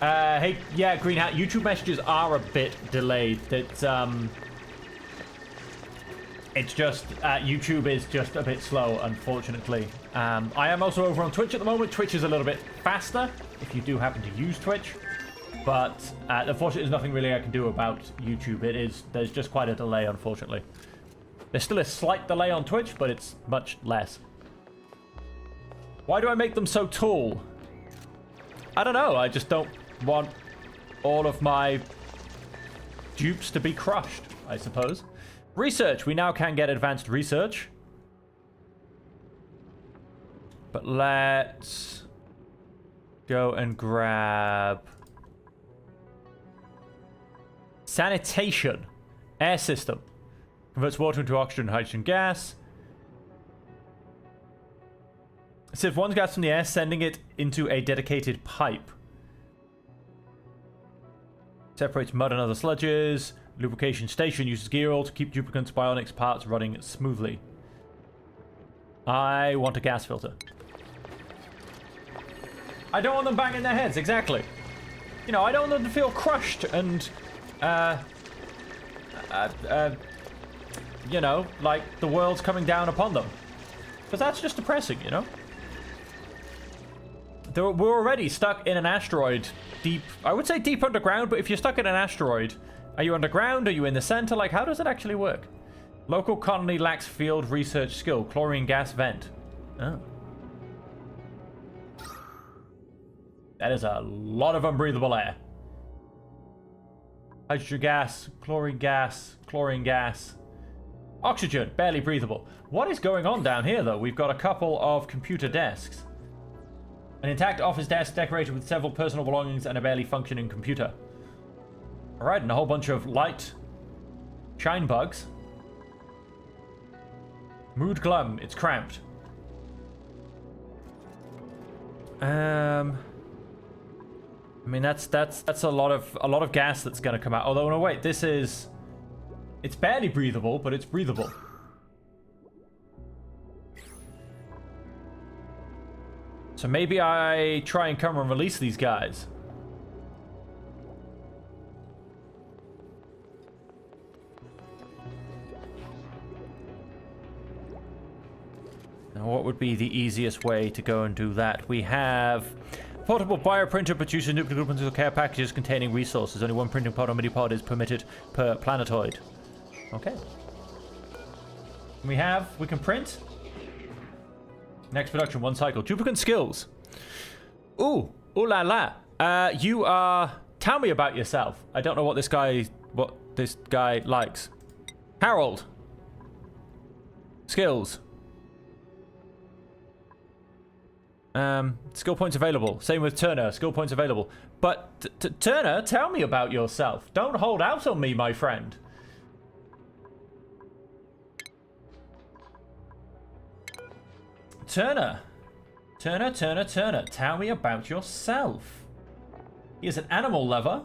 Hey, yeah, Green Hat, YouTube messages are a bit delayed. It's just, YouTube is just a bit slow, unfortunately. I am also over on Twitch at the moment. Twitch is a little bit faster, if you do happen to use Twitch. But, unfortunately, there's nothing really I can do about YouTube. There's just quite a delay, unfortunately. There's still a slight delay on Twitch, but it's much less. Why do I make them so tall? I don't know, I just don't want all of my dupes to be crushed, I suppose. Research. We now can get advanced research. But let's go and grab sanitation. Air system. Converts water into oxygen and hydrogen gas. Sieve one gas from the air, sending it into a dedicated pipe. Separates mud and other sludges. Lubrication station uses gear oil to keep duplicants, bionics, parts running smoothly. I want a gas filter. I don't want them banging their heads, exactly. You know, I don't want them to feel crushed and, you know, like the world's coming down upon them. Because that's just depressing, you know? We're already stuck in an asteroid deep, I would say deep underground, but if you're stuck in an asteroid, are you underground? Are you in the center? Like, how does it actually work? Local colony lacks field research skill. Chlorine gas vent. Oh. That is a lot of unbreathable air. Hydrogen gas, chlorine gas, chlorine gas. Oxygen, barely breathable. What is going on down here, though? We've got a couple of computer desks. An intact office desk decorated with several personal belongings and a barely functioning computer. Alright, and a whole bunch of light shine bugs. Mood glum, it's cramped. I mean that's a lot of gas that's gonna come out. Although no wait, it's barely breathable, but it's breathable. So maybe I try and come and release these guys. Now, what would be the easiest way to go and do that? We have portable bioprinter produces nuclear group care packages containing resources. Only one printing pod or mini pod is permitted per planetoid. Okay. We can print. Next production, one cycle. Duplicant skills. Ooh la la. Tell me about yourself. I don't know what this guy likes. Harold. Skills. Skill points available. Same with Turner. Skill points available. But Turner, tell me about yourself. Don't hold out on me, my friend. Turner. Turner. Tell me about yourself. He is an animal lover.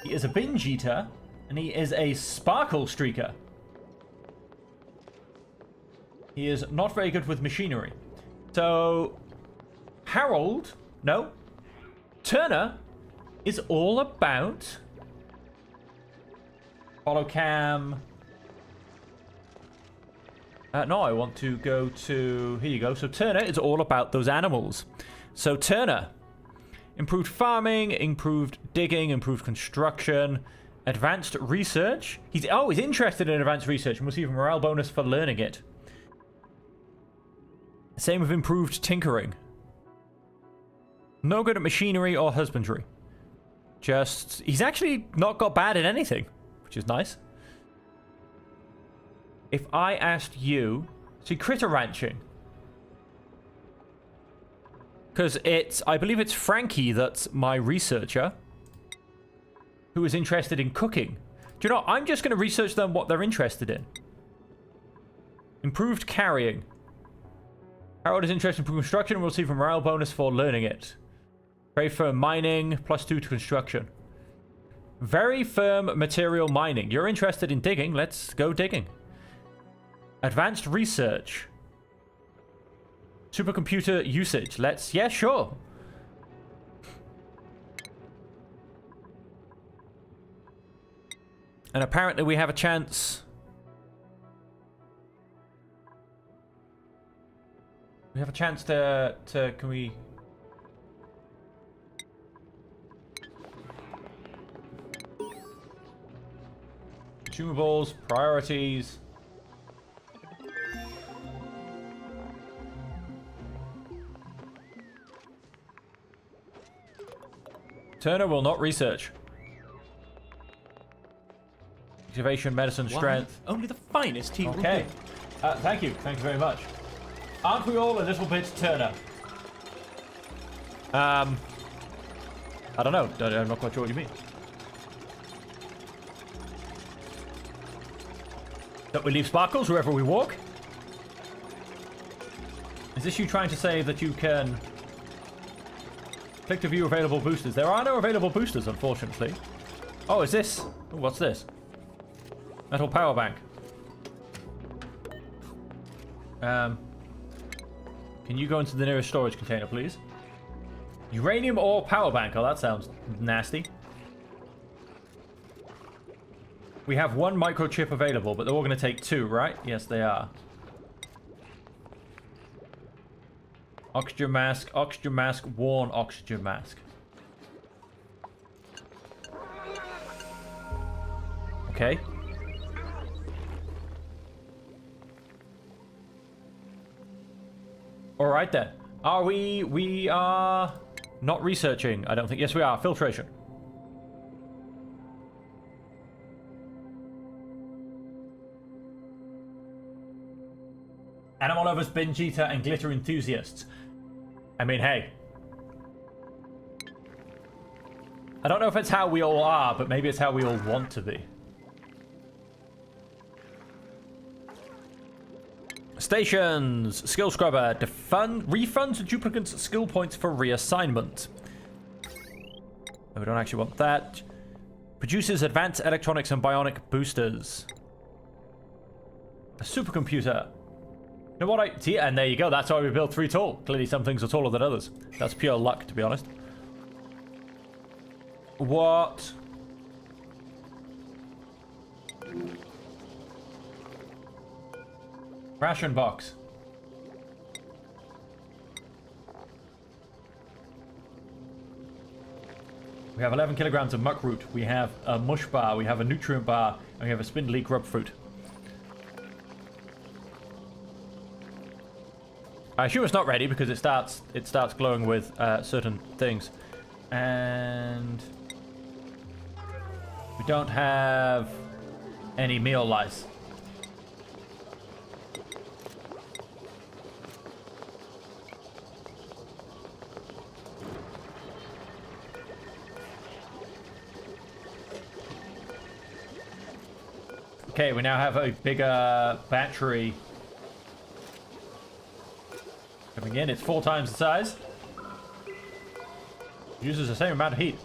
He is a binge eater. And he is a sparkle streaker. He is not very good with machinery. So, Turner is all about follow cam. No, I want to go to, here you go. So Turner is all about those animals. So Turner, improved farming, improved digging, improved construction, advanced research. He's interested in advanced research and will receive a morale bonus for learning it. Same with improved tinkering. No good at machinery or husbandry. He's actually not got bad at anything, which is nice. If I asked you, see, critter ranching. Because I believe it's Frankie that's my researcher who is interested in cooking. Do you know, I'm just going to research them what they're interested in. Improved carrying. Harold is interested in construction and will receive a morale bonus for learning it. Very firm mining, +2 to construction. Very firm material mining. You're interested in digging, let's go digging. Advanced research. Supercomputer usage. Yeah, sure. And apparently we have a chance. We have a chance to can we... Consumables, priorities. Turner will not research. Activation, medicine, strength. Only the finest tea. Okay. Thank you. Thank you very much. Aren't we all a little bit Turner? I don't know. I'm not quite sure what you mean. That we leave sparkles wherever we walk? Is this you trying to say that you can click to view available boosters? There are no available boosters, unfortunately. Oh, is this? Ooh, what's this? Metal power bank. Can you go into the nearest storage container, please? Uranium ore power bank. Oh, that sounds nasty. We have one microchip available, but they're all going to take 2, right? Yes, they are. Oxygen mask, worn oxygen mask. Okay. Alright then. Are we are not researching, I don't think. Yes, we are. Filtration. Animal lovers, binge eater, and glitter enthusiasts. I mean, hey. I don't know if it's how we all are, but maybe it's how we all want to be. Stations. Skill scrubber. Refunds duplicates skill points for reassignment. No, we don't actually want that. Produces advanced electronics and bionic boosters. A supercomputer. You know what see, and there you go. That's why we built 3 tall. Clearly some things are taller than others. That's pure luck, to be honest. What? Ration box. We have 11 kilograms of muck root. We have a mush bar. We have a nutrient bar. And we have a spindly grub fruit. I assume it's not ready because it starts glowing with certain things. And we don't have any meal lice. Okay, we now have a bigger battery coming in. It's 4 times the size. Uses the same amount of heat.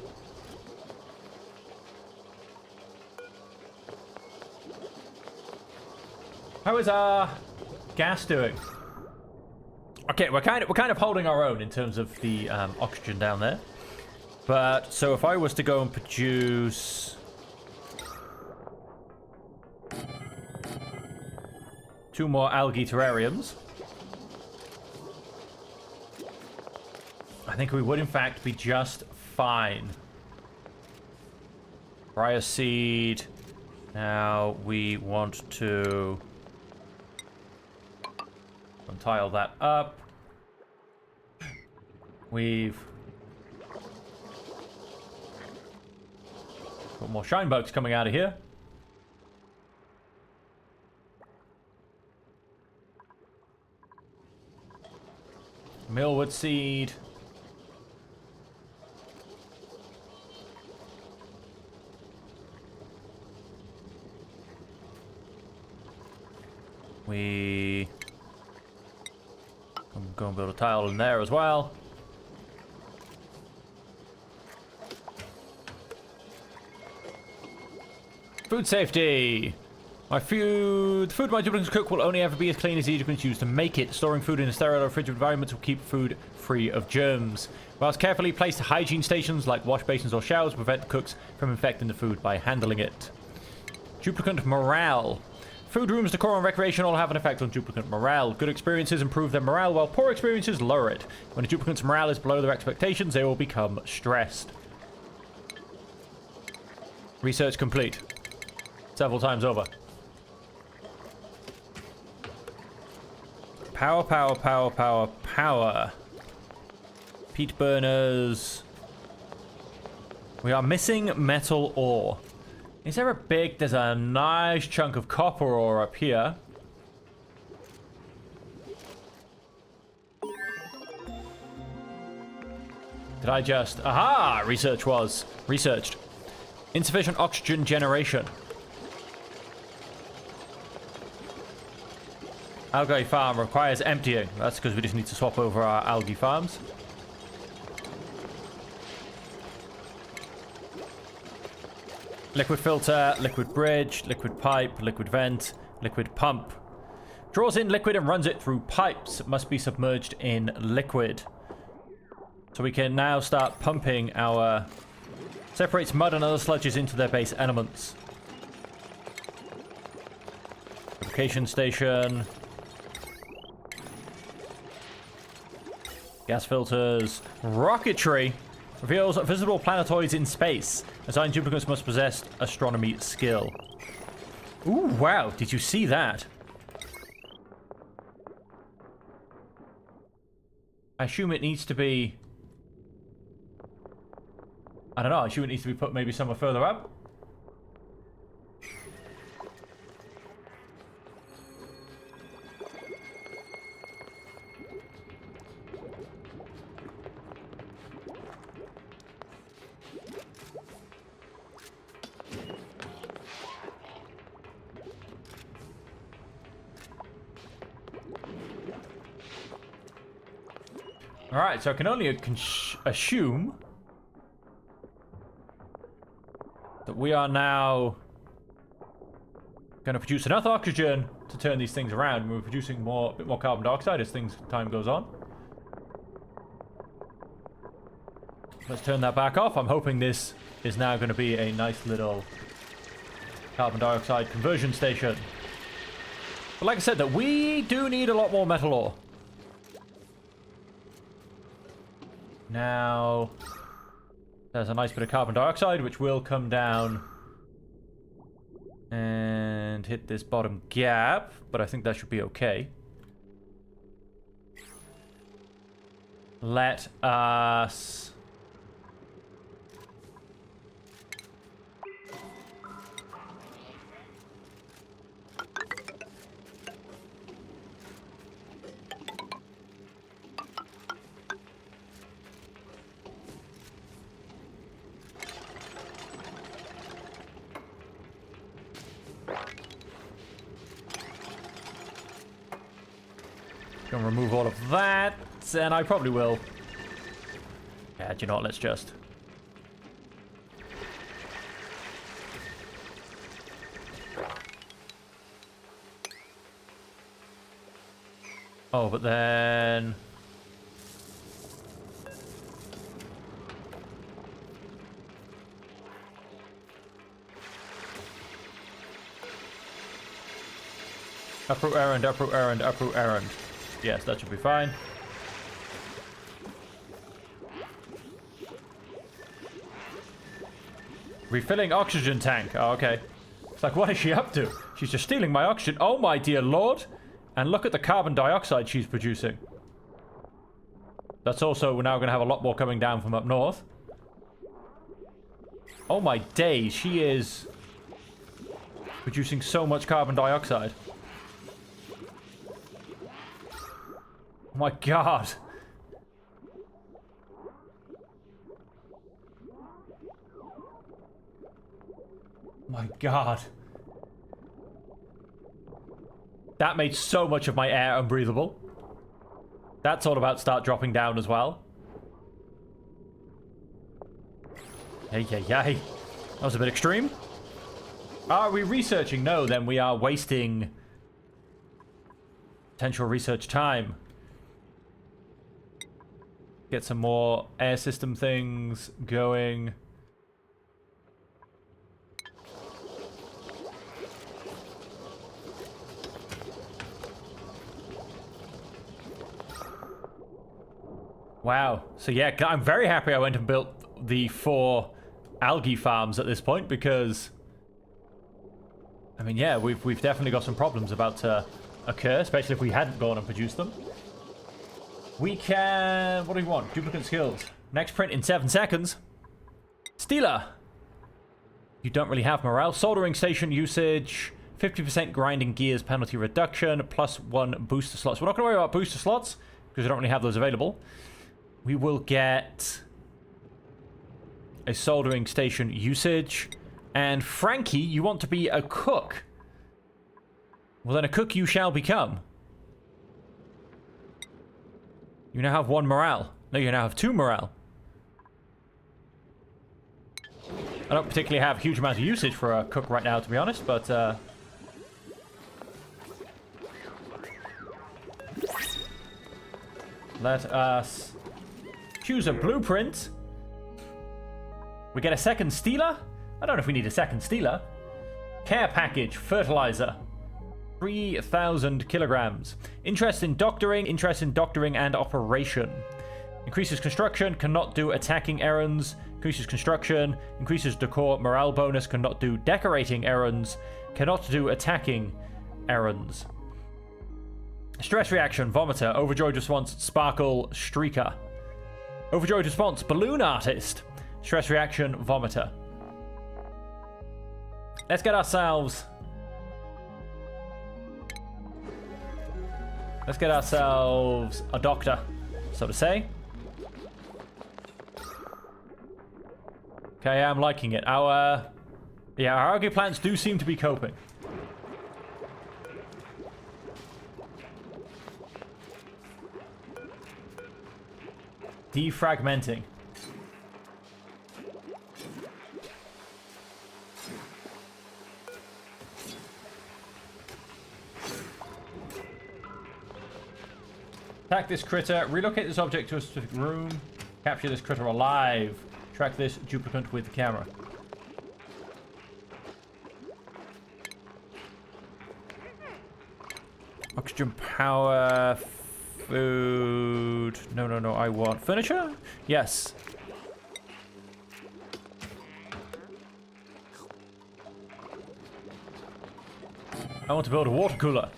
How is our gas doing? Okay, we're kind of holding our own in terms of the oxygen down there. But so if I was to go and produce 2 more algae terrariums, I think we would in fact be just fine. Briar seed. Now we want to untile that up. We've got more shine bugs coming out of here. Millwood seed. We can go and build a tile in there as well. Food safety. The food my duplicates cook will only ever be as clean as the duplicates use to make it. Storing food in a sterile or frigid environment will keep food free of germs. Whilst carefully placed hygiene stations like wash basins or showers prevent cooks from infecting the food by handling it. Duplicant morale. Food rooms, decor, and recreation all have an effect on duplicant morale. Good experiences improve their morale, while poor experiences lower it. When a duplicant's morale is below their expectations, they will become stressed. Research complete. Several times over. Power, power, power, power, power. Peat burners. We are missing metal ore. Is there a big... There's a nice chunk of copper ore up here. Did I just... Aha! Researched. Insufficient oxygen generation. Algae farm requires emptying. That's because we just need to swap over our algae farms. Liquid filter, liquid bridge, liquid pipe, liquid vent, liquid pump. Draws in liquid and runs it through pipes. It must be submerged in liquid. So we can now start pumping our... Separates mud and other sludges into their base elements. Purification station. Gas filters. Rocketry. Reveals visible planetoids in space. Assigned duplicates must possess astronomy skill. Ooh, wow. Did you see that? I assume it needs to be... I don't know. I assume it needs to be put maybe somewhere further up. Alright, so I can only assume that we are now going to produce enough oxygen to turn these things around. We're producing a bit more carbon dioxide as time goes on. Let's turn that back off. I'm hoping this is now going to be a nice little carbon dioxide conversion station. But like I said, that we do need a lot more metal ore. Now, there's a nice bit of carbon dioxide, which will come down and hit this bottom gap, but I think that should be okay. Let us... Gonna remove all of that, and I probably will. Yeah, do you know what? Let's just... Oh, but then... Uproot errand, uproot errand, uproot errand. Yes, that should be fine. Refilling oxygen tank. Oh, okay. It's like, what is she up to? She's just stealing my oxygen. Oh, my dear lord. And look at the carbon dioxide she's producing. That's also, we're now going to have a lot more coming down from up north. Oh, my days. She is producing so much carbon dioxide. Oh my god. My god. That made so much of my air unbreathable. That's all about start dropping down as well. Hey. That was a bit extreme. Are we researching? No, then we are wasting potential research time. Get some more air system things going. Wow. So yeah, I'm very happy I went and built the 4 algae farms at this point, because I mean, yeah, we've definitely got some problems about to occur, especially if we hadn't gone and produced them. We can... What do we want? Duplicate skills. Next print in 7 seconds. Stealer. You don't really have morale. Soldering station usage. 50% grinding gears penalty reduction. +1 booster slots. We're not going to worry about booster slots, because we don't really have those available. We will get a soldering station usage. And Frankie, you want to be a cook. Well, then a cook you shall become. You now have 1 morale. No, you now have 2 morale. I don't particularly have a huge amount of usage for a cook right now, to be honest, but... let us choose a blueprint. We get a second stealer. I don't know if we need a second stealer. Care package, fertilizer. 3,000 kilograms. Interest in doctoring and operation. Increases construction, cannot do attacking errands. Increases construction, increases decor morale bonus, cannot do decorating errands. Cannot do attacking errands. Stress reaction, vomiter. Overjoyed response, sparkle, streaker. Overjoyed response, balloon artist. Stress reaction, vomiter. Let's get ourselves... Let's get ourselves a doctor, so to say. Okay, I'm liking it. Our algae plants do seem to be coping. Defragmenting. Attack this critter. Relocate this object to a specific room. Capture this critter alive. Track this duplicant with the camera. Oxygen power. Food. No. I want furniture? Yes. I want to build a water cooler.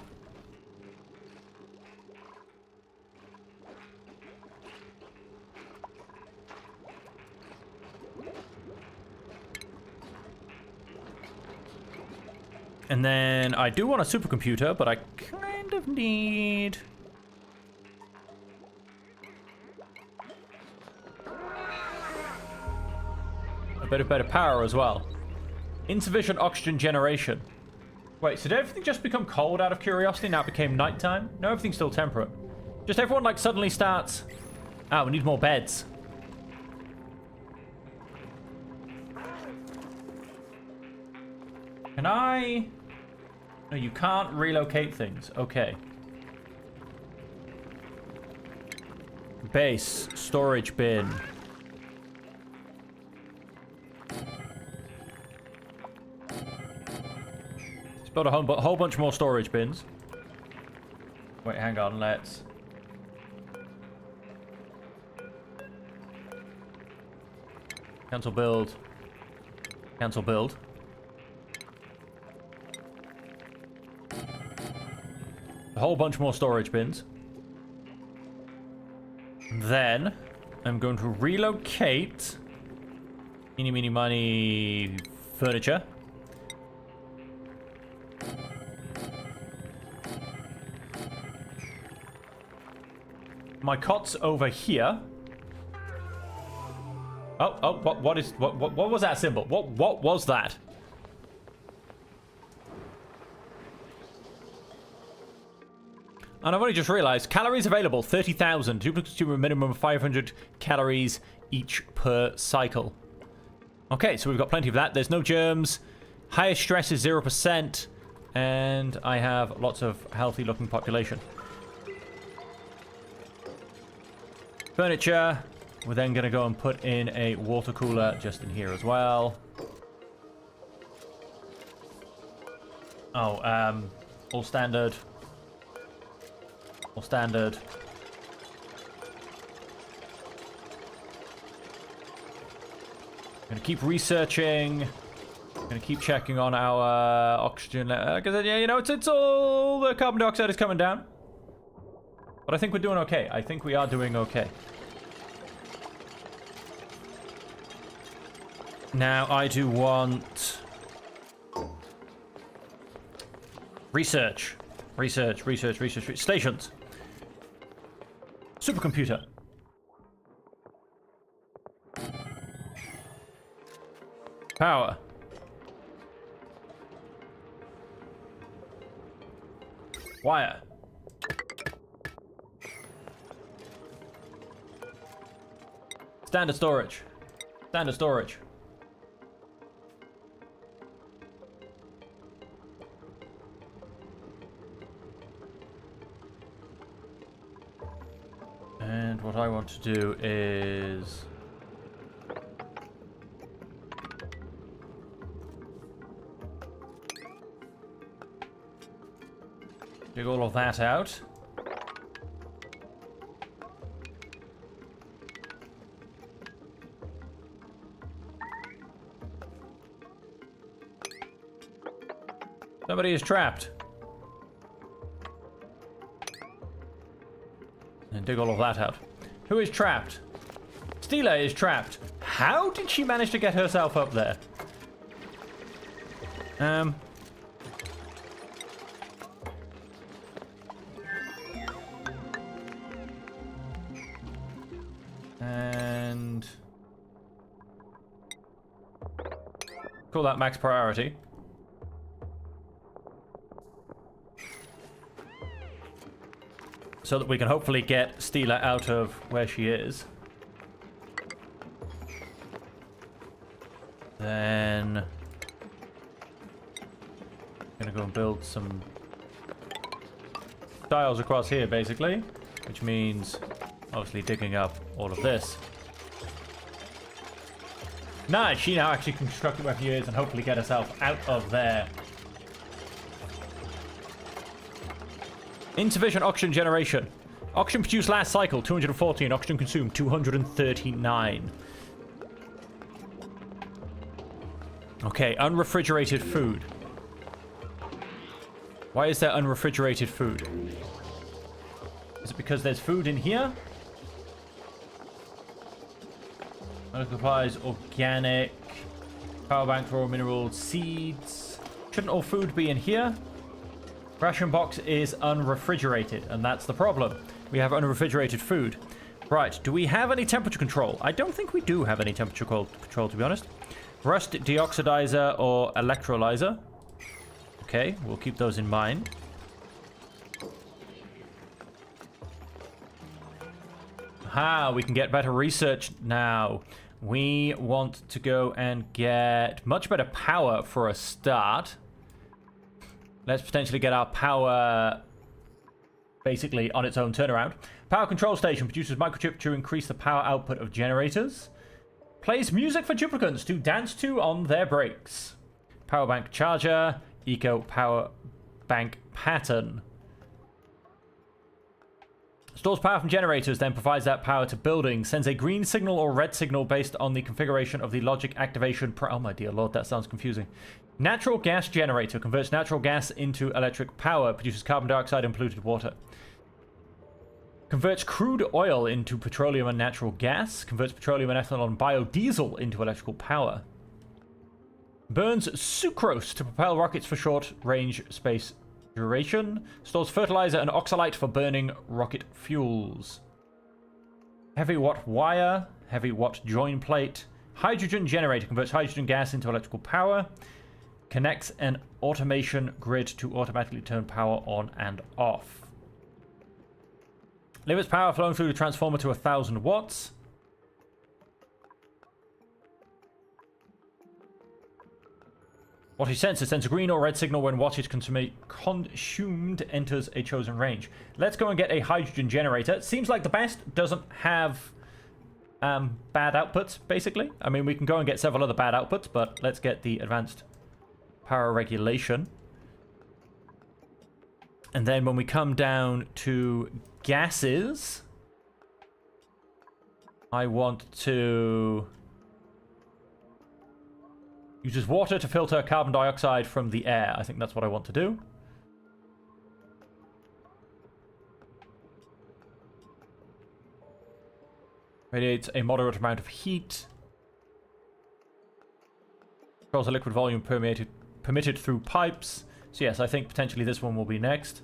And then I do want a supercomputer, but I kind of need... a bit of better power as well. Insufficient oxygen generation. Wait, so did everything just become cold out of curiosity? Now it became nighttime? No, everything's still temperate. Just everyone like suddenly starts... Ah, we need more beds. Can I... No, you can't relocate things. Okay. Base. Storage bin. Let's build a whole bunch more storage bins. Wait, hang on. Let's... Cancel build. Cancel build. A whole bunch more storage bins. Then I'm going to relocate eeny, meeny, miny furniture. My cot's over here. What was that symbol? What was that? And I've only just realized, calories available, 30,000. Duplicates consume a minimum of 500 calories each per cycle. Okay, so we've got plenty of that. There's no germs. Highest stress is 0%. And I have lots of healthy looking population. Furniture. We're then going to go and put in a water cooler just in here as well. Oh, all standard. All standard. Gonna keep researching. Gonna keep checking on our oxygen. Because yeah, you know, it's all the carbon dioxide is coming down. But I think we're doing okay. I think we are doing okay. Now I do want research. Research. Stations. Supercomputer. Power. Wire. Standard storage. Standard storage. And what I want to do is dig all of that out. Somebody is trapped. And dig all of that out. Who is trapped? Stila is trapped. How did she manage to get herself up there? And call that max priority. So that we can hopefully get Stila out of where she is. Then I'm gonna go and build some tiles across here, basically, which means obviously digging up all of this. Nice, she now actually constructed where she is and hopefully get herself out of there. Insufficient oxygen generation. Oxygen produced last cycle 214. Oxygen consumed 239. Okay, unrefrigerated food. Why is there unrefrigerated food? Is it because there's food in here? Medical supplies, organic, power bank, raw minerals, seeds. Shouldn't all food be in here? Ration box is unrefrigerated, and that's the problem. We have unrefrigerated food. Right, do we have any temperature control? I don't think we do have any temperature control, to be honest. Rust deoxidizer or electrolyzer. Okay, we'll keep those in mind. Aha, we can get better research now. We want to go and get much better power for a start. Let's potentially get our power basically on its own turnaround. Power control station produces microchip to increase the power output of generators. Plays music for duplicants to dance to on their breaks. Power bank charger. Eco power bank pattern. Stores power from generators, then provides that power to buildings. Sends a green signal or red signal based on the configuration of the logic activation. Oh my dear lord, that sounds confusing. Natural gas generator converts natural gas into electric power. Produces carbon dioxide and polluted water. Converts crude oil into petroleum and natural gas. Converts petroleum and ethanol and biodiesel into electrical power. Burns sucrose to propel rockets for short-range space duration. Stores fertilizer and oxalite for burning rocket fuels. Heavy watt wire. Heavy watt join plate. Hydrogen generator converts hydrogen gas into electrical power. Connects an automation grid to automatically turn power on and off. Limits power flowing through the transformer to 1,000 watts. Wattage sensor sends a green or red signal when wattage consumed enters a chosen range. Let's go and get a hydrogen generator. Seems like the best doesn't have bad outputs, basically. I mean, we can go and get several other bad outputs, but let's get the advanced power regulation. And then when we come down to gases, I want to uses water to filter carbon dioxide from the air. I think that's what I want to do. Radiates a moderate amount of heat. Controls a liquid volume permitted through pipes. So yes, I think potentially this one will be next.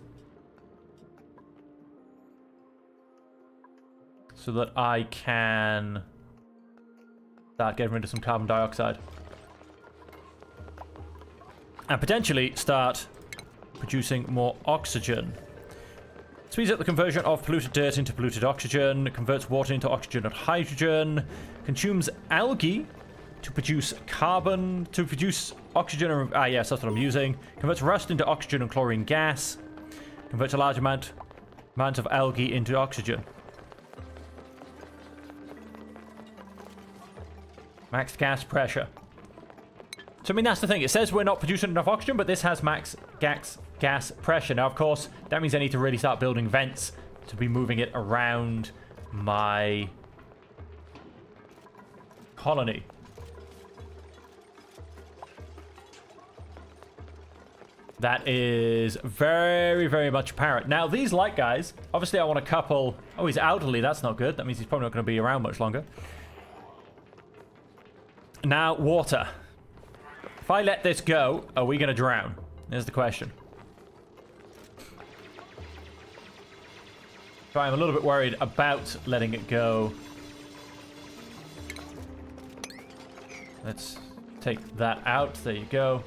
So that I can start getting rid of some carbon dioxide. And potentially start producing more oxygen. Speeds up the conversion of polluted dirt into polluted oxygen, converts water into oxygen and hydrogen, consumes algae to produce carbon, to produce oxygen, yes, that's what I'm using, converts rust into oxygen and chlorine gas, converts a large amount of algae into oxygen. Max gas pressure. So, I mean, that's the thing. It says we're not producing enough oxygen, but this has max gas pressure. Now, of course, that means I need to really start building vents to be moving it around my colony. That is very, very much apparent. Now, these light guys, obviously I want to couple... Oh, he's elderly. That's not good. That means he's probably not going to be around much longer. Now, water. If I let this go, are we going to drown? There's the question. So I'm a little bit worried about letting it go. Let's take that out. There you go.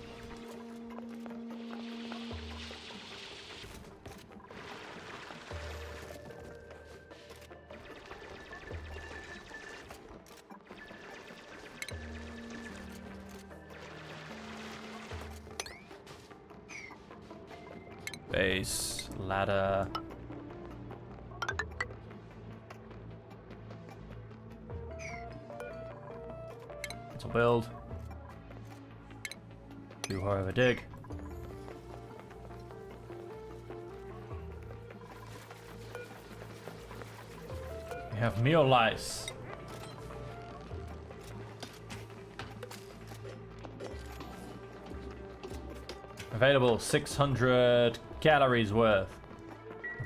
Base, ladder. It's a build. Do however dig. We have Meolice. Available 600 calories worth.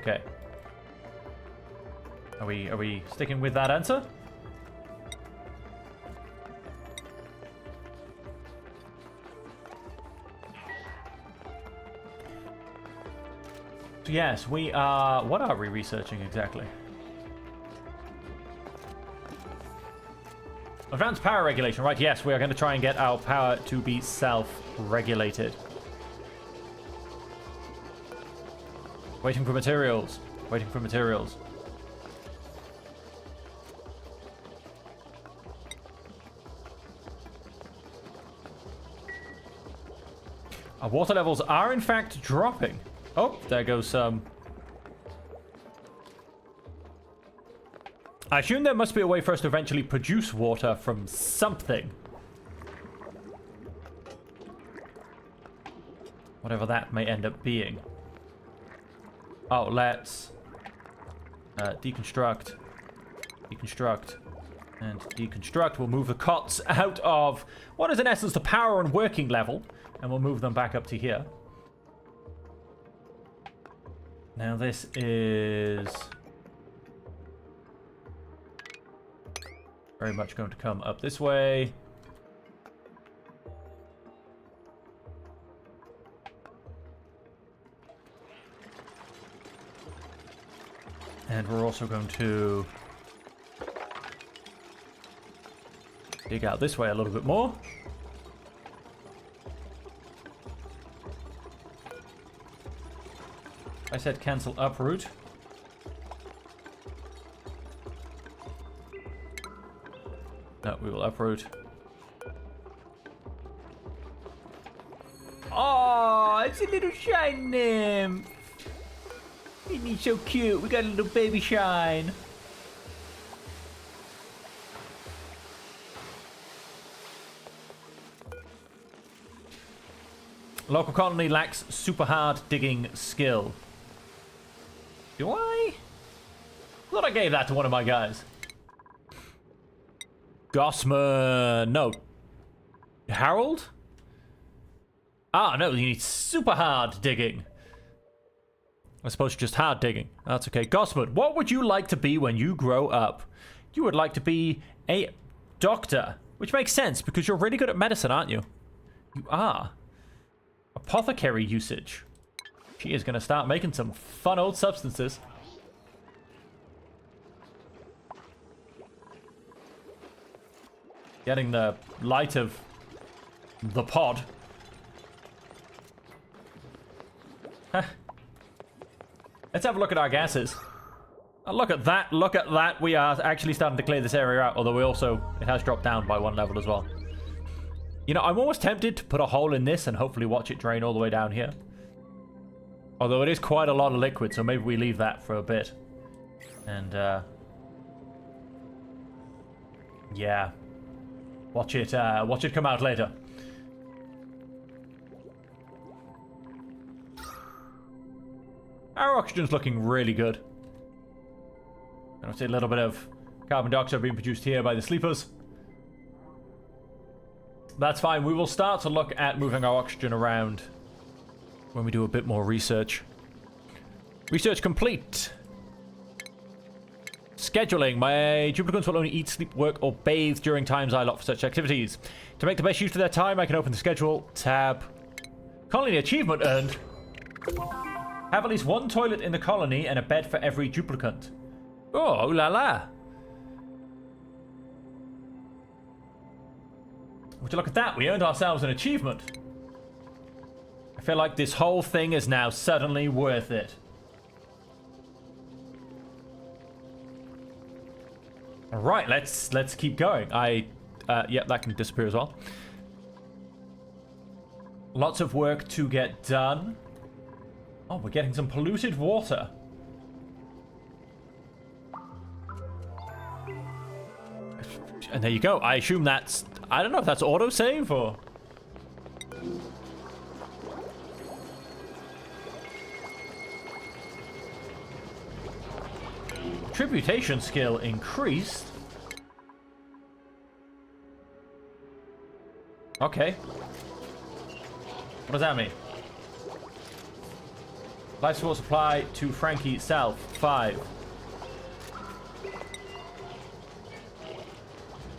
Okay. Are we sticking with that answer? So yes, we are... What are we researching exactly? Advanced power regulation, right? Yes, we are going to try and get our power to be self-regulated. Waiting for materials. Waiting for materials. Our water levels are in fact dropping. Oh, there goes some. I assume there must be a way for us to eventually produce water from something. Whatever that may end up being. Oh, let's deconstruct, and deconstruct. We'll move the cots out of what is in essence the power and working level, and we'll move them back up to here. Now this is very much going to come up this way. And we're also going to dig out this way a little bit more. I said cancel uproot. No, we will uproot. Oh, it's a little shine nymph. Isn't he so cute? We got a little baby shine. Local colony lacks super hard digging skill. Do I? Thought I gave that to one of my guys. Gossman. No. Harold? Ah, no, you need super hard digging. I suppose just hard digging. That's okay. Gossman, what would you like to be when you grow up? You would like to be a doctor, which makes sense because you're really good at medicine, aren't you? You are. Apothecary usage. She is going to start making some fun old substances. Getting the light of the pod. Let's have a look at our gases. Look at that, look at that. We are actually starting to clear this area out, although it has dropped down by 1 level as well. You know, I'm almost tempted to put a hole in this and hopefully watch it drain all the way down here. Although it is quite a lot of liquid, so maybe we leave that for a bit. And, yeah. Watch it come out later. Our oxygen's looking really good. And I'll see a little bit of carbon dioxide being produced here by the sleepers. That's fine. We will start to look at moving our oxygen around when we do a bit more research. Research complete. Scheduling. My duplicants will only eat, sleep, work, or bathe during times I allot for such activities. To make the best use of their time, I can open the schedule tab. Colony achievement earned. Have at least 1 toilet in the colony and a bed for every duplicant. Oh, la la. Would you look at that? We earned ourselves an achievement. I feel like this whole thing is now suddenly worth it. All right, let's keep going. Yeah, that can disappear as well. Lots of work to get done. Oh, we're getting some polluted water. And there you go. I assume that's... I don't know if that's autosave or... Tributation skill increased. Okay. What does that mean? Life support supply to Frankie Self 5.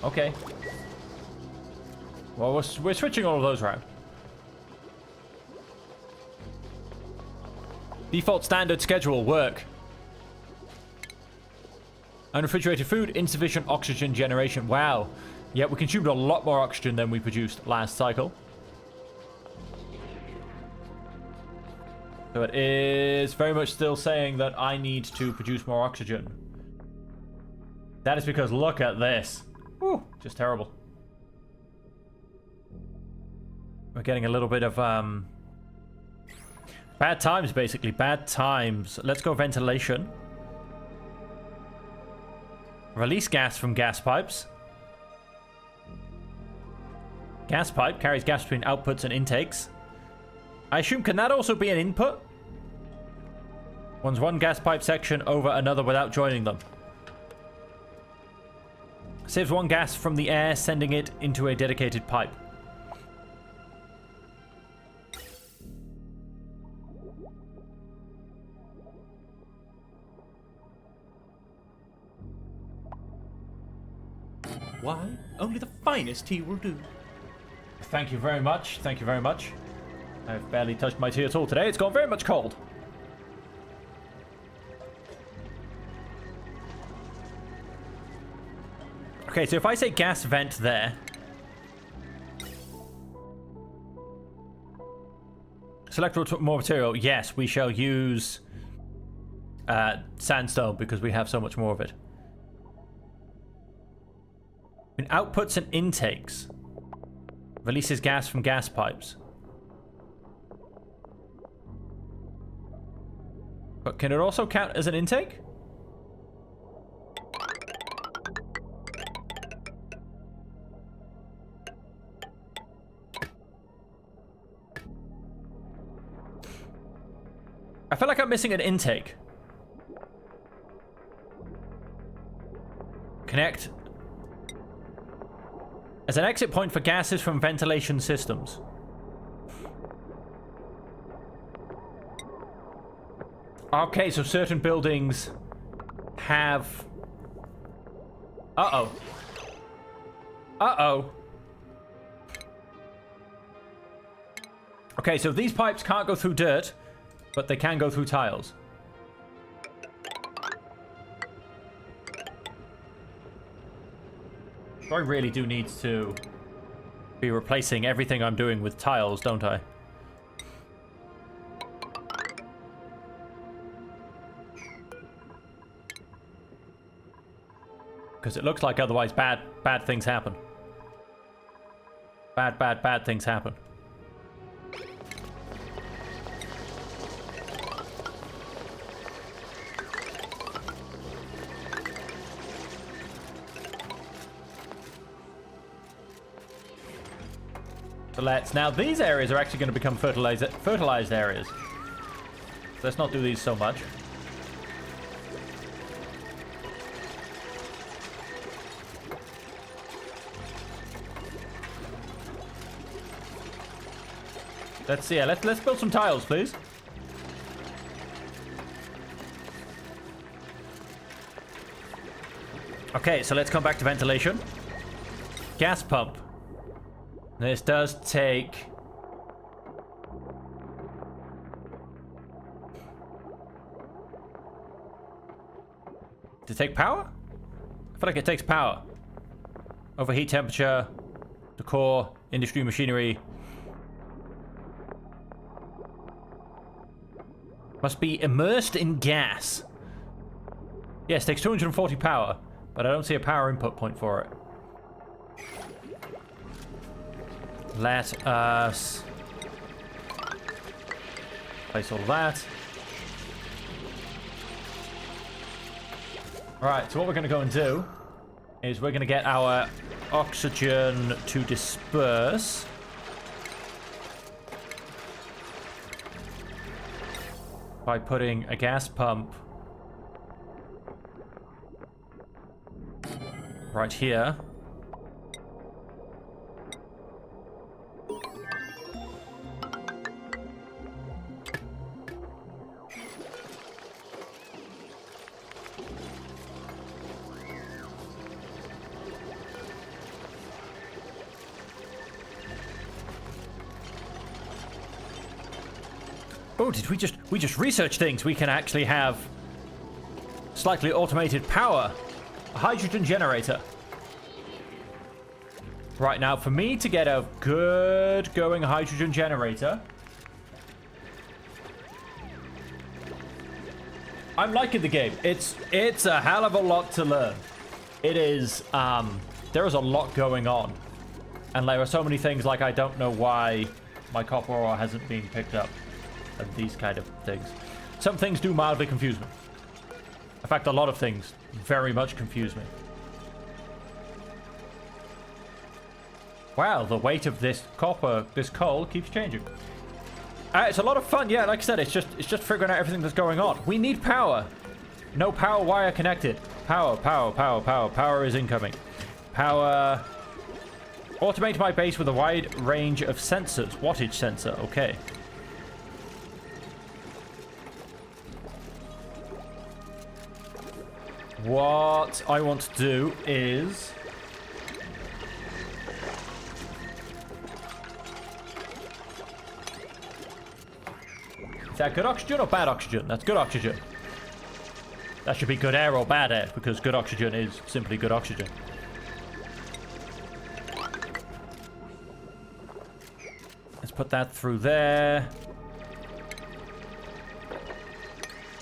Okay. Well, we're switching all of those around. Default standard schedule work. Unrefrigerated food, insufficient oxygen generation. Wow. Yeah, we consumed a lot more oxygen than we produced last cycle. So it is very much still saying that I need to produce more oxygen. That is because look at this. Whew, just terrible. We're getting a little bit of bad times, basically. Bad times. Let's go ventilation. Release gas from gas pipes. Gas pipe carries gas between outputs and intakes. I assume, can that also be an input? Runs one gas pipe section over another without joining them. Saves one gas from the air, sending it into a dedicated pipe. Why? Only the finest tea will do. Thank you very much. Thank you very much. I've barely touched my tea at all today. It's gone very much cold. Okay, so if I say gas vent there. Select more material. Yes, we shall use sandstone because we have so much more of it. It outputs and intakes. Releases gas from gas pipes. But can it also count as an intake? I feel like I'm missing an intake. Connect as an exit point for gases from ventilation systems. Okay, so certain buildings have... Uh-oh. Uh-oh. Okay, so these pipes can't go through dirt, but they can go through tiles. I really do need to be replacing everything I'm doing with tiles, don't I? Because it looks like otherwise bad things happen. Bad things happen. So now these areas are actually going to become fertilized areas. Let's not do these so much. Let's build some tiles, please. Okay, so let's come back to ventilation. Gas pump. This does take... Does it take power? I feel like it takes power. Overheat temperature, decor, industry machinery. Must be immersed in gas. Yes, takes 240 power, but I don't see a power input point for it. Let us place all of that. Alright, so what we're going to go and do is we're going to get our oxygen to disperse. By putting a gas pump right here. Oh, did we just research things? We can actually have slightly automated power. A hydrogen generator. Right now, for me to get a good going hydrogen generator, I'm liking the game. It's a hell of a lot to learn. It is, there is a lot going on. And there are so many things, like I don't know why my copper ore hasn't been picked up. And these kind of things. Some things do mildly confuse me. In fact, a lot of things very much confuse me. Wow, the weight of this coal keeps changing. It's a lot of fun. Yeah, like I said, it's just figuring out everything that's going on. We need power. No power wire connected. Power is incoming. Power. Automate my base with a wide range of sensors. Wattage sensor. Okay. What I want to do is... Is that good oxygen or bad oxygen? That's good oxygen. That should be good air or bad air, because good oxygen is simply good oxygen. Let's put that through there.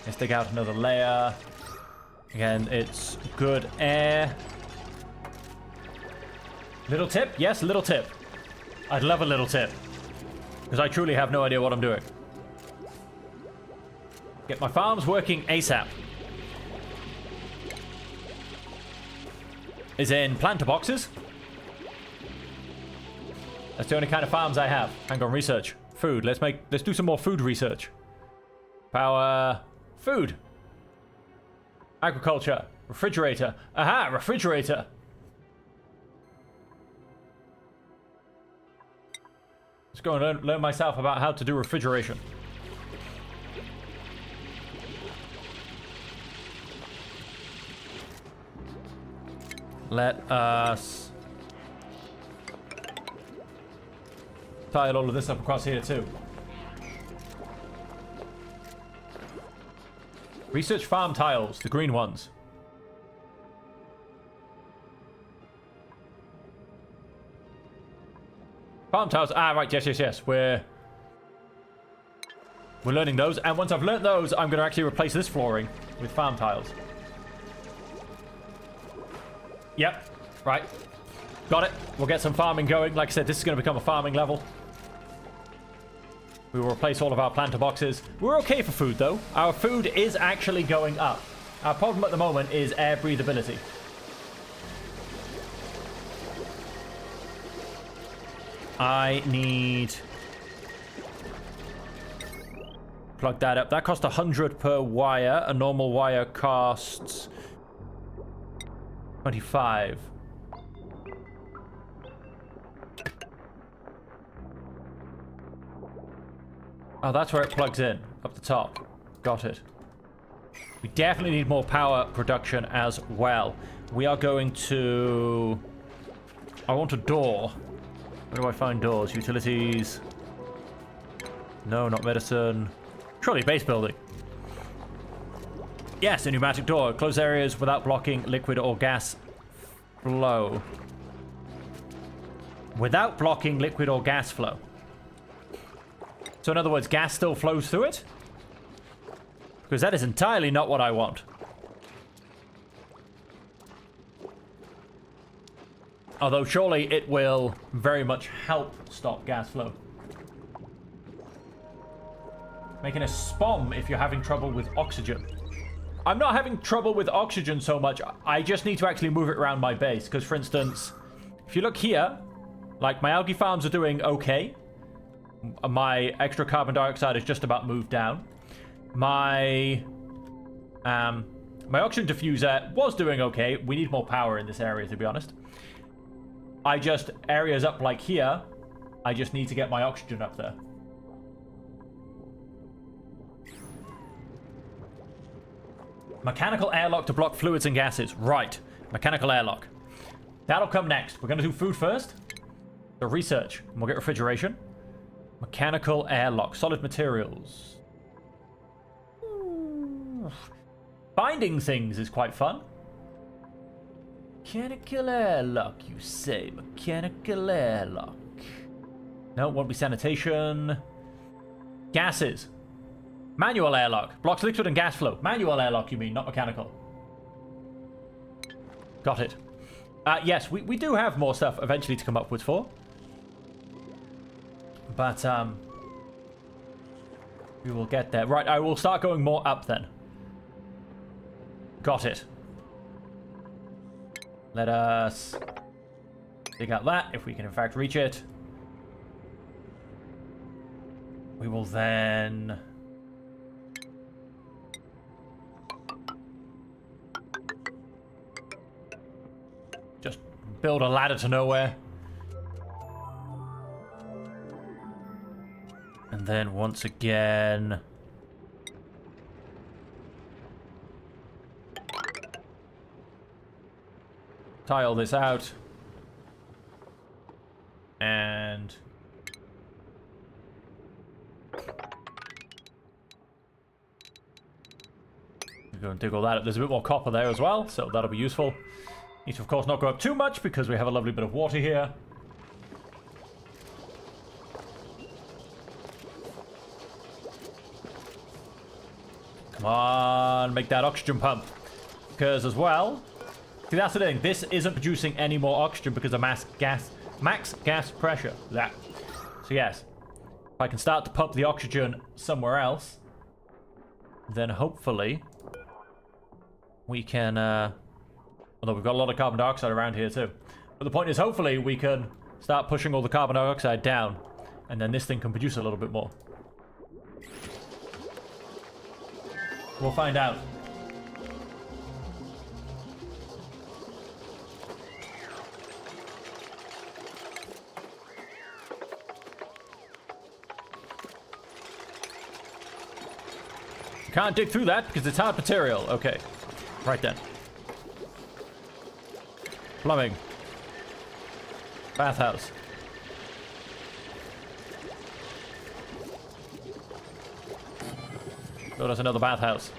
Let's dig out another layer. Again, it's good air. Little tip? Yes, little tip. I'd love a little tip. Because I truly have no idea what I'm doing. Get my farms working ASAP. Is in planter boxes. That's the only kind of farms I have. Hang on, research. Food. Let's do some more food research. Power. Food. Agriculture. Refrigerator. Aha, refrigerator. Let's go and learn myself about how to do refrigeration. Let us tile all of this up across here too. Research farm tiles, the green ones. Farm tiles. Ah, right. Yes. We're learning those, and once I've learned those, I'm going to actually replace this flooring with farm tiles. Yep. Right. Got it. We'll get some farming going. Like I said, this is going to become a farming level. We will replace all of our planter boxes. We're okay for food, though. Our food is actually going up. Our problem at the moment is air breathability. I need... Plug that up. That costs 100 per wire. A normal wire costs 25. Oh, that's where it plugs in. Up the top. Got it. We definitely need more power production as well. We are going to... I want a door. Where do I find doors? Utilities. No, not medicine. Surely base building. Yes, a pneumatic door. Close areas without blocking liquid or gas flow. Without blocking liquid or gas flow. So in other words, gas still flows through it? Because that is entirely not what I want. Although surely it will very much help stop gas flow. Making a SPOM if you're having trouble with oxygen. I'm not having trouble with oxygen so much. I just need to actually move it around my base. Because for instance, if you look here, like my algae farms are doing okay. My extra carbon dioxide is just about moved down. My oxygen diffuser was doing okay. We need more power in this area, to be honest. Areas up like here, I just need to get my oxygen up there. Mechanical airlock to block fluids and gases. Right. Mechanical airlock. That'll come next. We're going to do food first. The research. And we'll get refrigeration. Mechanical airlock. Solid materials. Finding things is quite fun. Mechanical airlock, you say. Mechanical airlock. No, won't be sanitation. Gases. Manual airlock. Blocks liquid and gas flow. Manual airlock, you mean, not mechanical. Got it. Yes, we do have more stuff eventually to come upwards for. But, we will get there. Right, I will start going more up then. Got it. Let us dig out that, if we can in fact reach it. We will then... just build a ladder to nowhere. And then once again... tile this out. And... go and dig all that up. There's a bit more copper there as well, so that'll be useful. Need to, of course, not go up too much because we have a lovely bit of water here. Come on, make that oxygen pump. Because as well, See, that's the thing. This isn't producing any more oxygen because of max gas pressure. That. So yes, if I can start to pump the oxygen somewhere else, then hopefully we can. Although we've got a lot of carbon dioxide around here too. But the point is, hopefully we can start pushing all the carbon dioxide down, and then this thing can produce a little bit more. We'll find out. Can't dig through that because it's hard material. Okay. Right then. Plumbing. Bathhouse. Build us another bathhouse.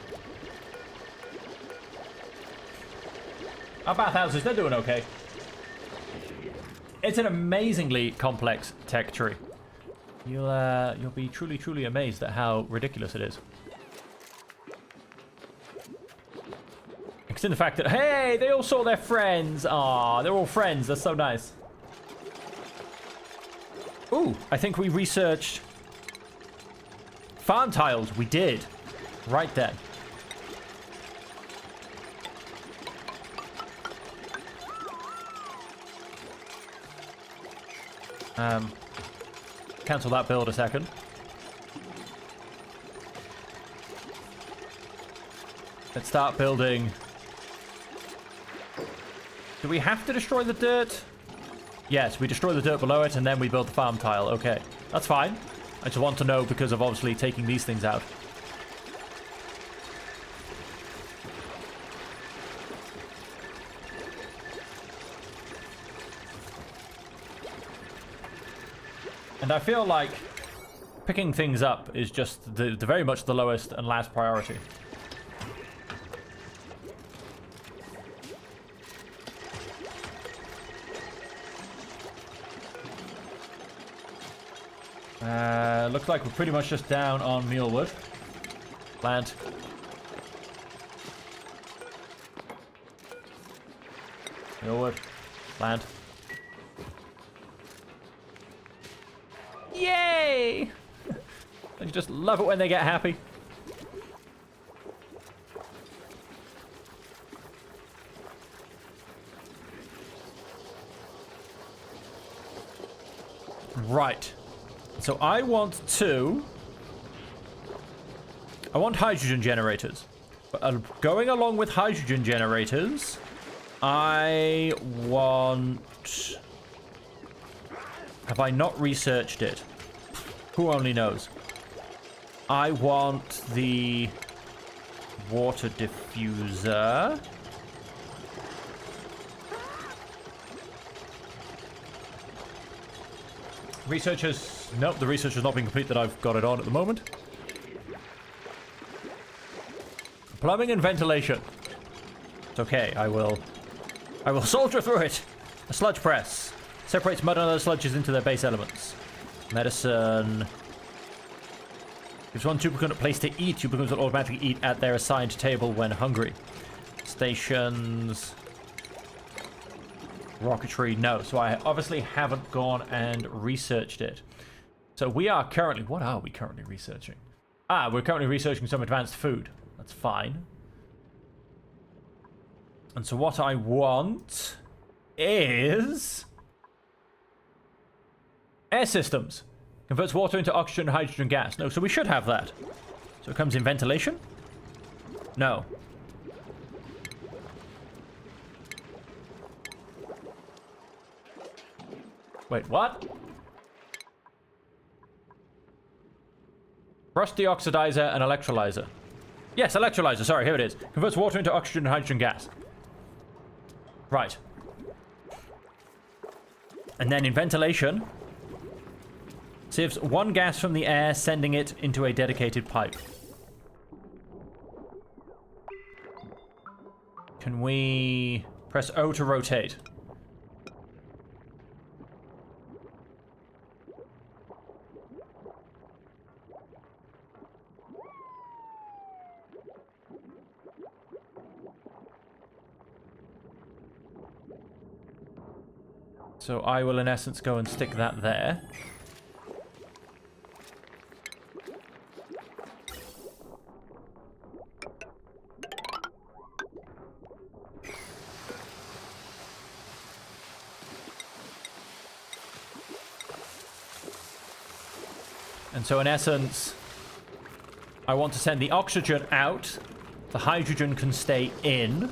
Our bathhouses, they're doing okay. It's an amazingly complex tech tree. You'll be truly, truly amazed at how ridiculous it is. In the fact that, hey, they all saw their friends. Aw, they're all friends. That's so nice. Ooh, I think we researched farm tiles. We did. Right then. Cancel that build a second. Let's start building. Do we have to destroy the dirt? Yes, we destroy the dirt below it and then we build the farm tile. Okay, that's fine. I just want to know because of obviously taking these things out. And I feel like picking things up is just the very much the lowest and last priority. Looks like we're pretty much just down on mealwood. Plant. Mealwood. Plant. Yay! I just love it when they get happy. Right. So I want hydrogen generators. But going along with hydrogen generators, I want... Have I not researched it? Who only knows? I want the water diffuser. Researchers... Nope, the research has not been complete that I've got it on at the moment. Plumbing and ventilation. It's okay, I will soldier through it. A sludge press. Separates mud and other sludges into their base elements. Medicine. Gives one tubicon a place to eat. Tubicons will automatically eat at their assigned table when hungry. Stations. Rocketry, no. So I obviously haven't gone and researched it. So we are currently... What are we currently researching? Ah, we're currently researching some advanced food. That's fine. And so what I want is... air systems. Converts water into oxygen and hydrogen gas. No, so we should have that. So it comes in ventilation? No. Wait, what? Rust deoxidizer and electrolyzer. Yes, electrolyzer. Sorry, here it is. Converts water into oxygen and hydrogen gas. Right. And then in ventilation, sieves one gas from the air, sending it into a dedicated pipe. Can we press O to rotate? So I will, in essence, go and stick that there. And so, in essence, I want to send the oxygen out. The hydrogen can stay in.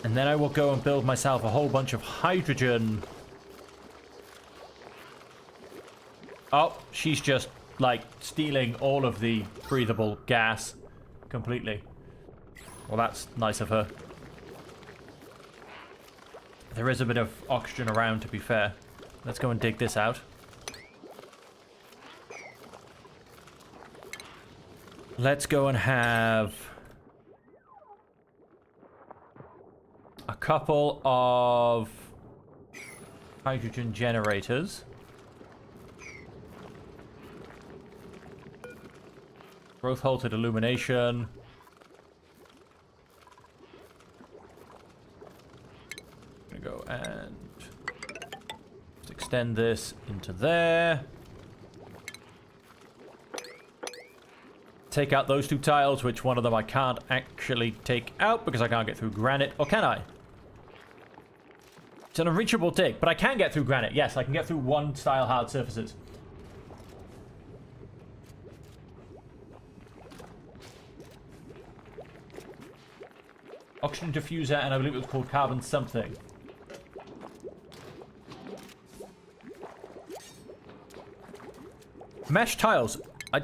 And then I will go and build myself a whole bunch of hydrogen. Oh, she's just, like, stealing all of the breathable gas completely. Well, that's nice of her. There is a bit of oxygen around, to be fair. Let's go and dig this out. Let's go and have a couple of hydrogen generators. Growth halted illumination. I'm gonna go and just extend this into there. Take out those two tiles, which one of them I can't actually take out because I can't get through granite. Or can I? It's an unreachable dig, but I can get through granite. Yes, I can get through one style hard surfaces. Oxygen diffuser, and I believe it was called carbon something. Mesh tiles. I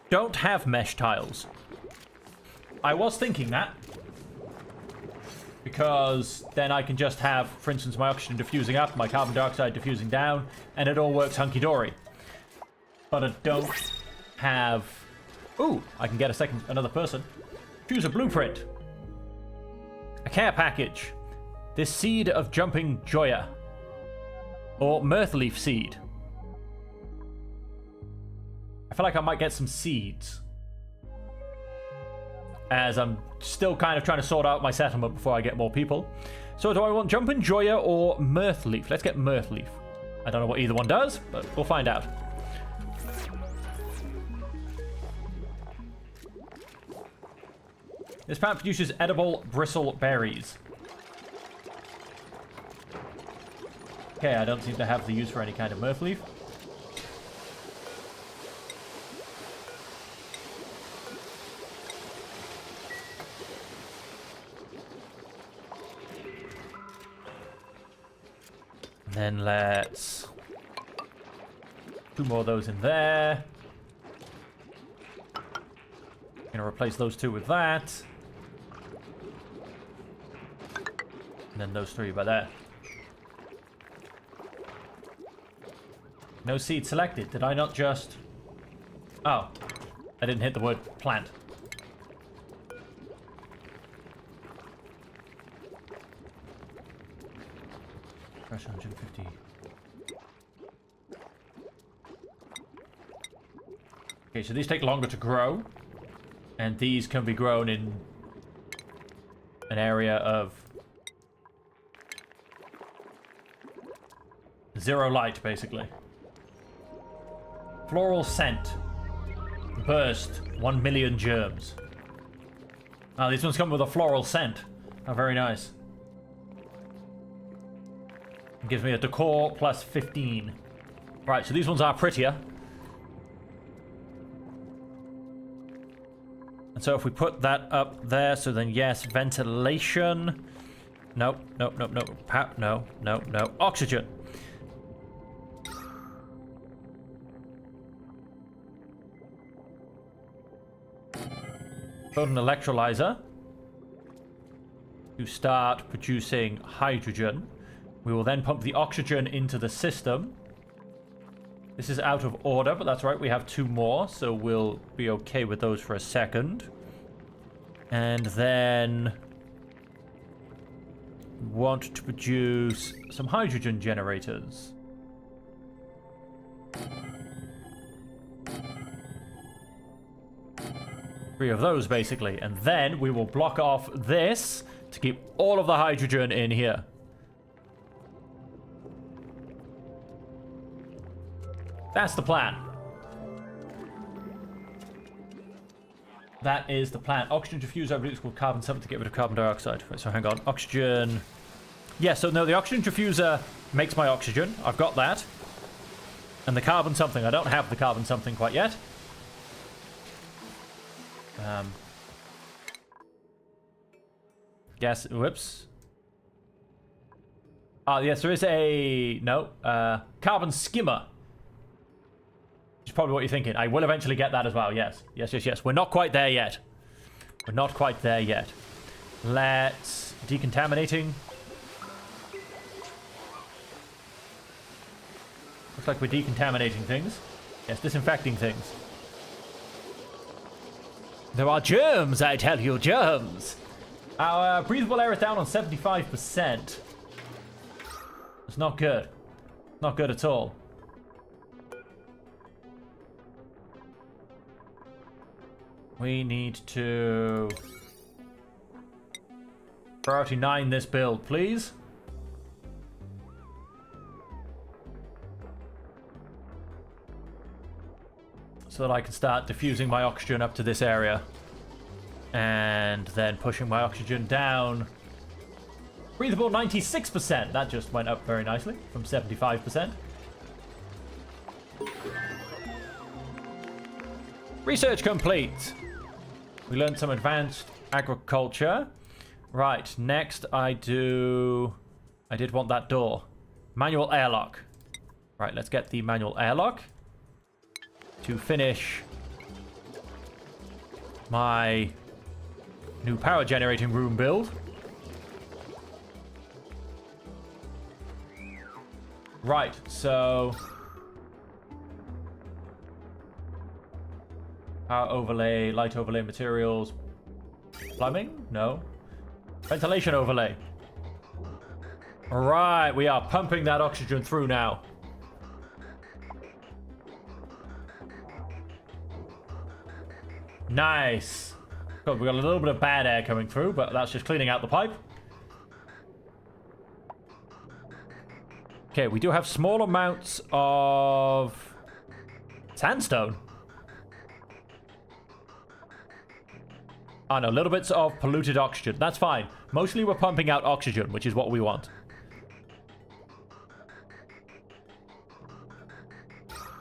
don't have mesh tiles. I was thinking that. Because then I can just have, for instance, my oxygen diffusing up, my carbon dioxide diffusing down, and it all works hunky-dory. But I don't have... Ooh, I can get another person. Choose a blueprint. A care package. This seed of jumping Joya. Or Mirthleaf seed. I feel like I might get some seeds. As I'm still kind of trying to sort out my settlement before I get more people. So do I want Jumpin' Joya or Mirthleaf? Let's get Mirthleaf. I don't know what either one does, but we'll find out. This plant produces edible bristle berries. Okay, I don't seem to have the use for any kind of Mirthleaf. Then let's... two more of those in there. Gonna replace those two with that. And then those three by there. No seed selected. Did I not just... Oh. I didn't hit the word plant. Press 150. Okay, so these take longer to grow. And these can be grown in an area of 0 light, basically. Floral scent. Burst. 1 million germs. Ah, these ones come with a floral scent. Oh, very nice. It gives me a decor plus 15. Right, so these ones are prettier. And so if we put that up there, so then yes, ventilation. Nope, nope, nope, nope. No, no, no. Oxygen. Build an electrolyzer to start producing hydrogen. We will then pump the oxygen into the system. This is out of order, but that's right. We have 2 more, so we'll be okay with those for a second. And then want to produce some hydrogen generators. Three of those, basically. And then we will block off this to keep all of the hydrogen in here. That's the plan. That is the plan. Oxygen diffuser, I believe it's called carbon something to get rid of carbon dioxide. Right, so hang on. Oxygen. Yeah, so no, the oxygen diffuser makes my oxygen. I've got that. And the carbon something. I don't have the carbon something quite yet. Gas. Whoops. Yes, there is a... No. Carbon skimmer. Which is probably what you're thinking. I will eventually get that as well. Yes. Yes, yes, yes. We're not quite there yet. We're not quite there yet. Let's... Decontaminating. Looks like we're decontaminating things. Yes, disinfecting things. There are germs, I tell you, germs. Our breathable air is down on 75%. It's not good. Not good at all. We need to... Priority 9 this build, please. So that I can start diffusing my oxygen up to this area. And then pushing my oxygen down. Breathable 96%. That just went up very nicely from 75%. Research complete. We learned some advanced agriculture. Right, next I did want that door. Manual airlock. Right, let's get the manual airlock. To finish my new power generating room build. Right, so... Power overlay, light overlay materials. Plumbing? No. Ventilation overlay. Right, we are pumping that oxygen through now. Nice. Good, we got a little bit of bad air coming through, but that's just cleaning out the pipe. Okay, we do have small amounts of sandstone. Oh no, little bits of polluted oxygen. That's fine. Mostly we're pumping out oxygen, which is what we want.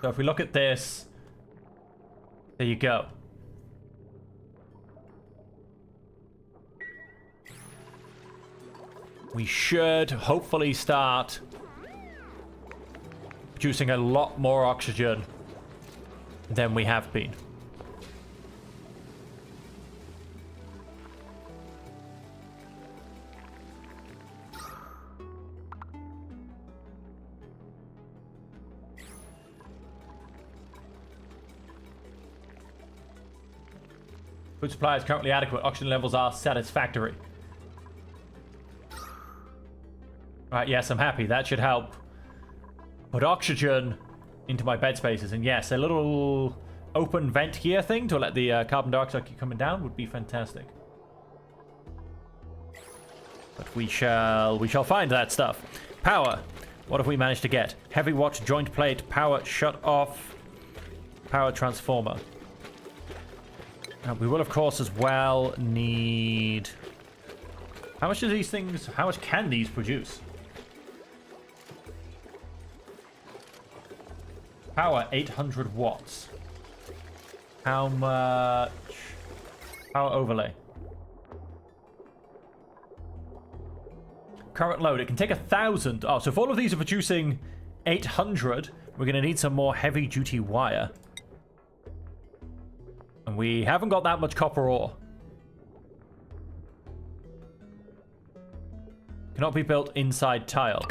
So if we look at this, there you go. We should hopefully start producing a lot more oxygen than we have been. Food supply is currently adequate. Oxygen levels are satisfactory. Right, yes, I'm happy. That should help put oxygen into my bed spaces. And yes, a little open vent here thing to let the carbon dioxide keep coming down would be fantastic. But we shall find that stuff. Power. What have we managed to get? Heavy watch, joint plate, power shut off, power transformer. We will, of course, as well need... How much do these things... How much can these produce? Power, 800 watts. How much... Power overlay. Current load. It can take 1,000. Oh, so if all of these are producing 800, we're going to need some more heavy-duty wire. And we haven't got that much copper ore. Cannot be built inside tile.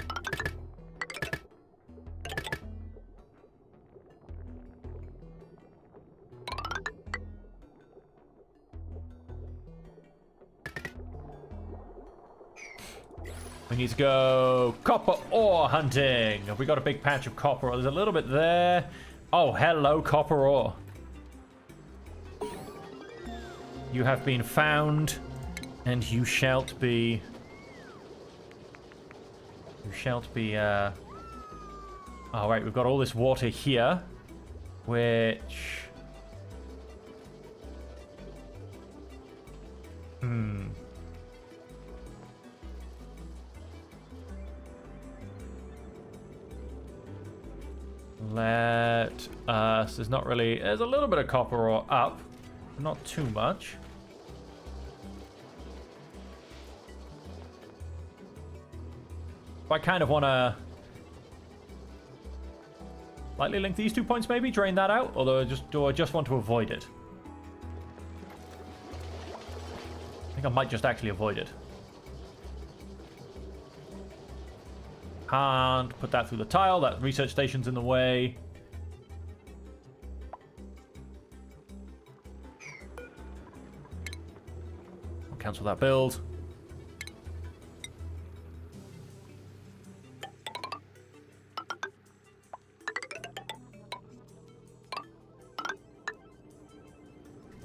We need to go copper ore hunting. Have we got a big patch of copper ore? There's a little bit there. Oh, hello, copper ore. You have been found, and you shalt be... All right, we've got all this water here, which... Let us... There's not really... There's a little bit of copper ore up. Not too much. I kind of want to... Lightly link these 2 points, maybe? Drain that out? Although, I just want to avoid it? I think I might just actually avoid it. Can't put that through the tile. That research station's in the way. I'll cancel that build.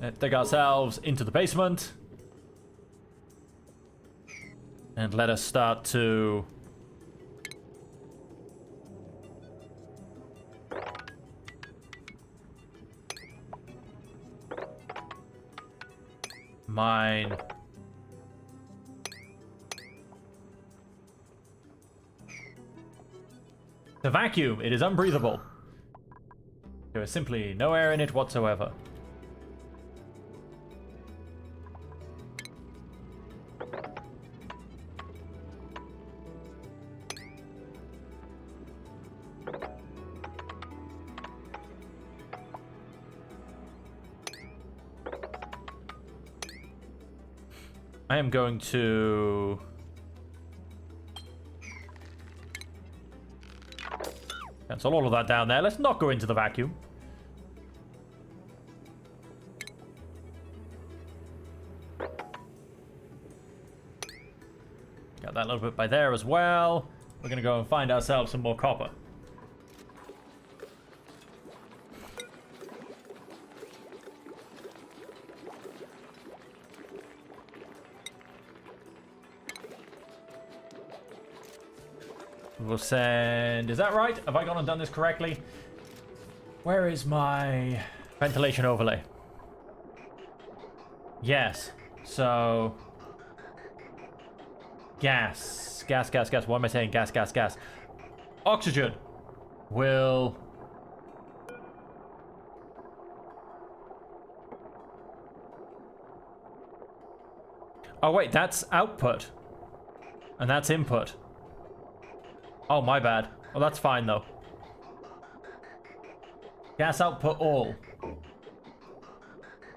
Let's dig ourselves into the basement. And let us start to... mine. The vacuum, it is unbreathable. There is simply no air in it whatsoever. I am going to... cancel all of that down there. Let's not go into the vacuum. Got that little bit by there as well. We're going to go and find ourselves some more copper. We'll send... Is that right? Have I gone and done this correctly? Where is my ventilation overlay? Yes. So... Gas. Gas. What am I saying? Gas. Oxygen will... Oh, wait. That's output. And that's input. Oh, my bad. Well, that's fine, though. Gas output all.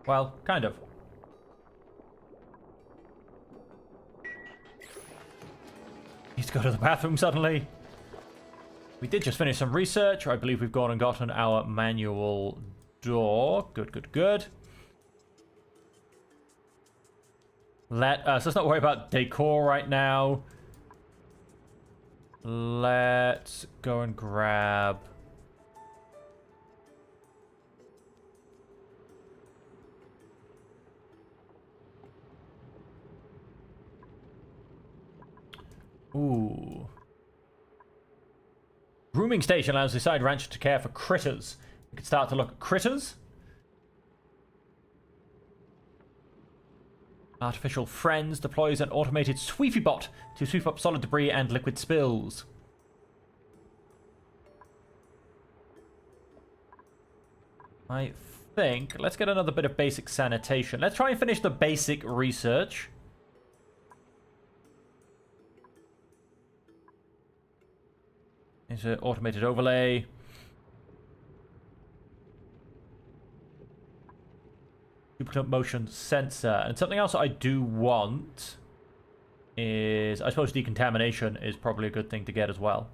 Well, kind of. Need to go to the bathroom suddenly. We did just finish some research. I believe we've gone and gotten our manual door. Good. Let's not worry about decor right now. Let's go and grab... Ooh. Grooming station allows the side rancher to care for critters. We could start to look at critters. Artificial Friends deploys an automated sweepy bot to sweep up solid debris and liquid spills. I think... Let's get another bit of basic sanitation. Let's try and finish the basic research. It's an automated overlay. Duplicate motion sensor. And something else I do want is... I suppose decontamination is probably a good thing to get as well.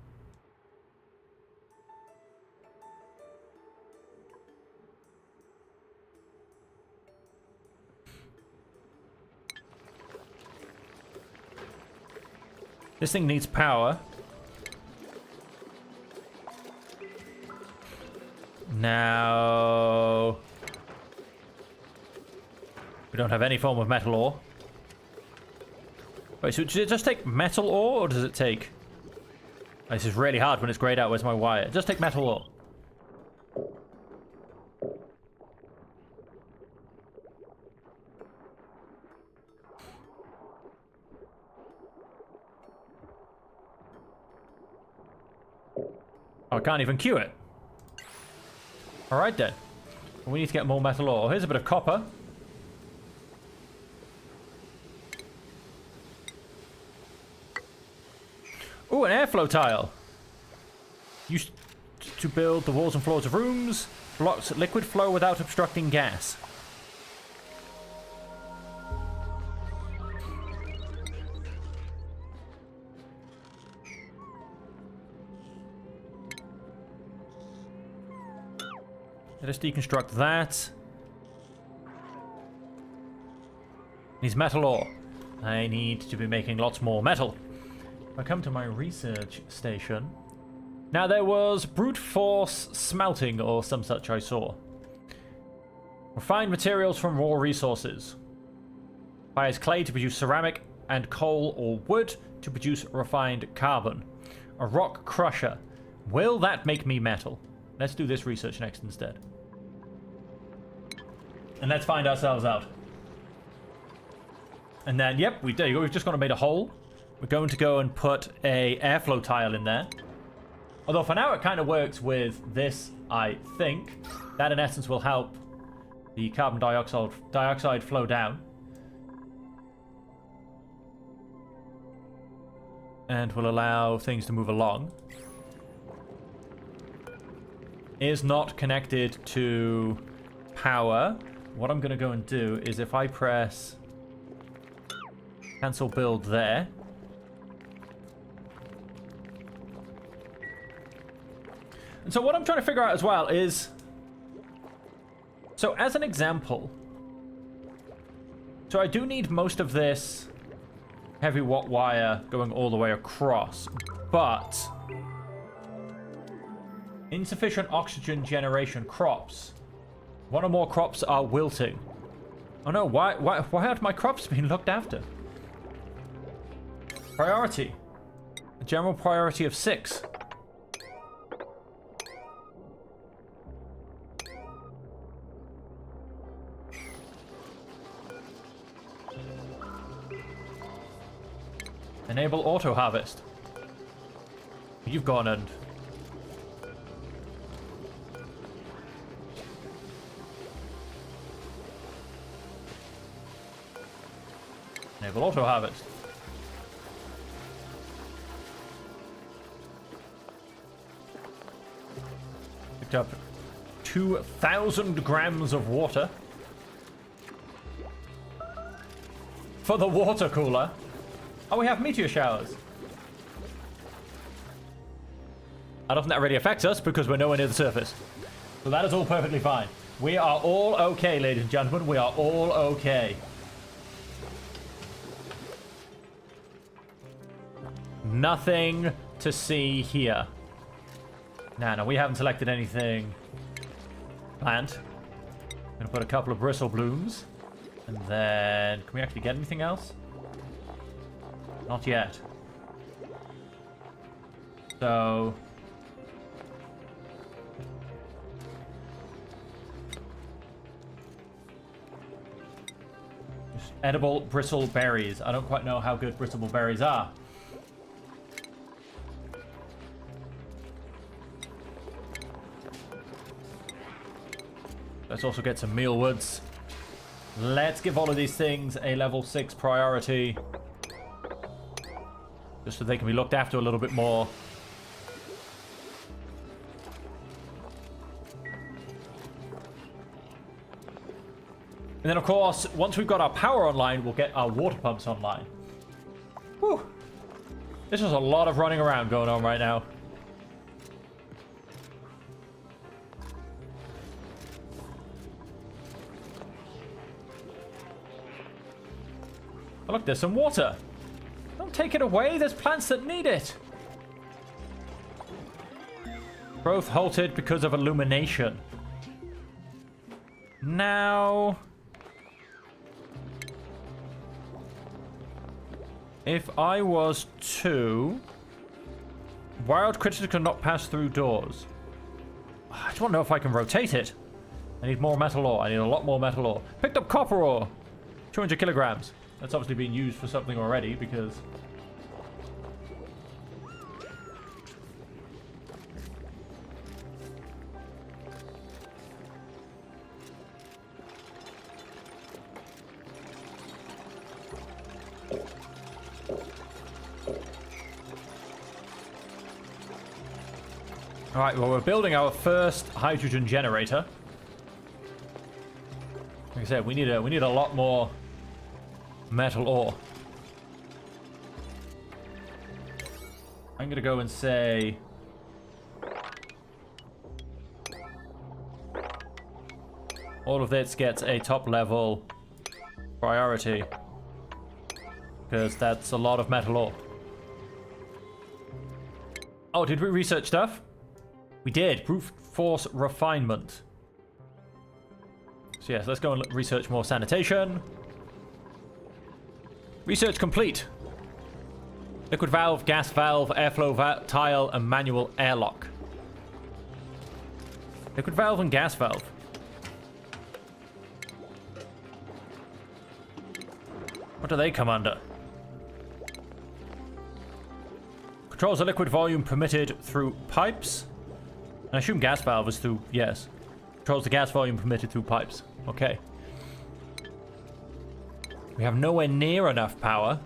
This thing needs power. Now... we don't have any form of metal ore. Wait, so does it just take metal ore, or does it take... This is really hard when it's grayed out. Where's my wire? Just take metal ore. Oh, I can't even queue it. Alright then. We need to get more metal ore. Here's a bit of copper. Ooh, an airflow tile. Used to build the walls and floors of rooms. Blocks liquid flow without obstructing gas. Let us deconstruct that. Needs metal ore. I need to be making lots more metal. I come to my research station. Now there was brute force smelting or some such I saw. Refined materials from raw resources. Fires clay to produce ceramic and coal or wood to produce refined carbon. A rock crusher. Will that make me metal? Let's do this research next instead. And let's find ourselves out. And then, yep, there you go. We've just gone and made a hole. We're going to go and put a airflow tile in there. Although for now it kind of works with this, I think. That in essence will help the carbon dioxide flow down. And will allow things to move along. Is not connected to power. What I'm going to go and do is if I press cancel build there. And so what I'm trying to figure out as well is, so as an example, so I do need most of this heavy watt wire going all the way across, but insufficient oxygen generation crops. One or more crops are wilting. Oh no, why aren't my crops being looked after? Priority. A general priority of 6. Enable auto harvest. You've gone and enable auto harvest. Picked up 2,000 grams of water for the water cooler. Oh, we have meteor showers. I don't think that really affects us because we're nowhere near the surface. So that is all perfectly fine. We are all okay, ladies and gentlemen. We are all okay. Nothing to see here. No, we haven't selected anything. Plant. I'm going to put a couple of bristle blooms. And then, can we actually get anything else? Not yet. So... just edible bristle berries. I don't quite know how good bristle berries are. Let's also get some mealwoods. Let's give all of these things a level 6 priority. Just so they can be looked after a little bit more. And then, of course, once we've got our power online, we'll get our water pumps online. Whew. This is a lot of running around going on right now. Oh, look, there's some water. Don't take it away. There's plants that need it. Growth halted because of illumination. Now... if I was to Wild creatures cannot pass through doors. I just want to know if I can rotate it. I need more metal ore. I need a lot more metal ore. Picked up copper ore. 200 kilograms. That's obviously being used for something already because... Alright, well, we're building our first hydrogen generator. Like I said, we need a lot more metal ore. I'm gonna go and say all of this gets a top level priority because that's a lot of metal ore. Oh, did we research stuff? We did. Brute force refinement. So yes, let's go and research more sanitation. Research complete. Liquid valve, gas valve, airflow tile, and manual airlock. Liquid valve and gas valve. What do they come under? Controls the liquid volume permitted through pipes. I assume gas valve is through, yes. Controls the gas volume permitted through pipes. Okay. We have nowhere near enough power.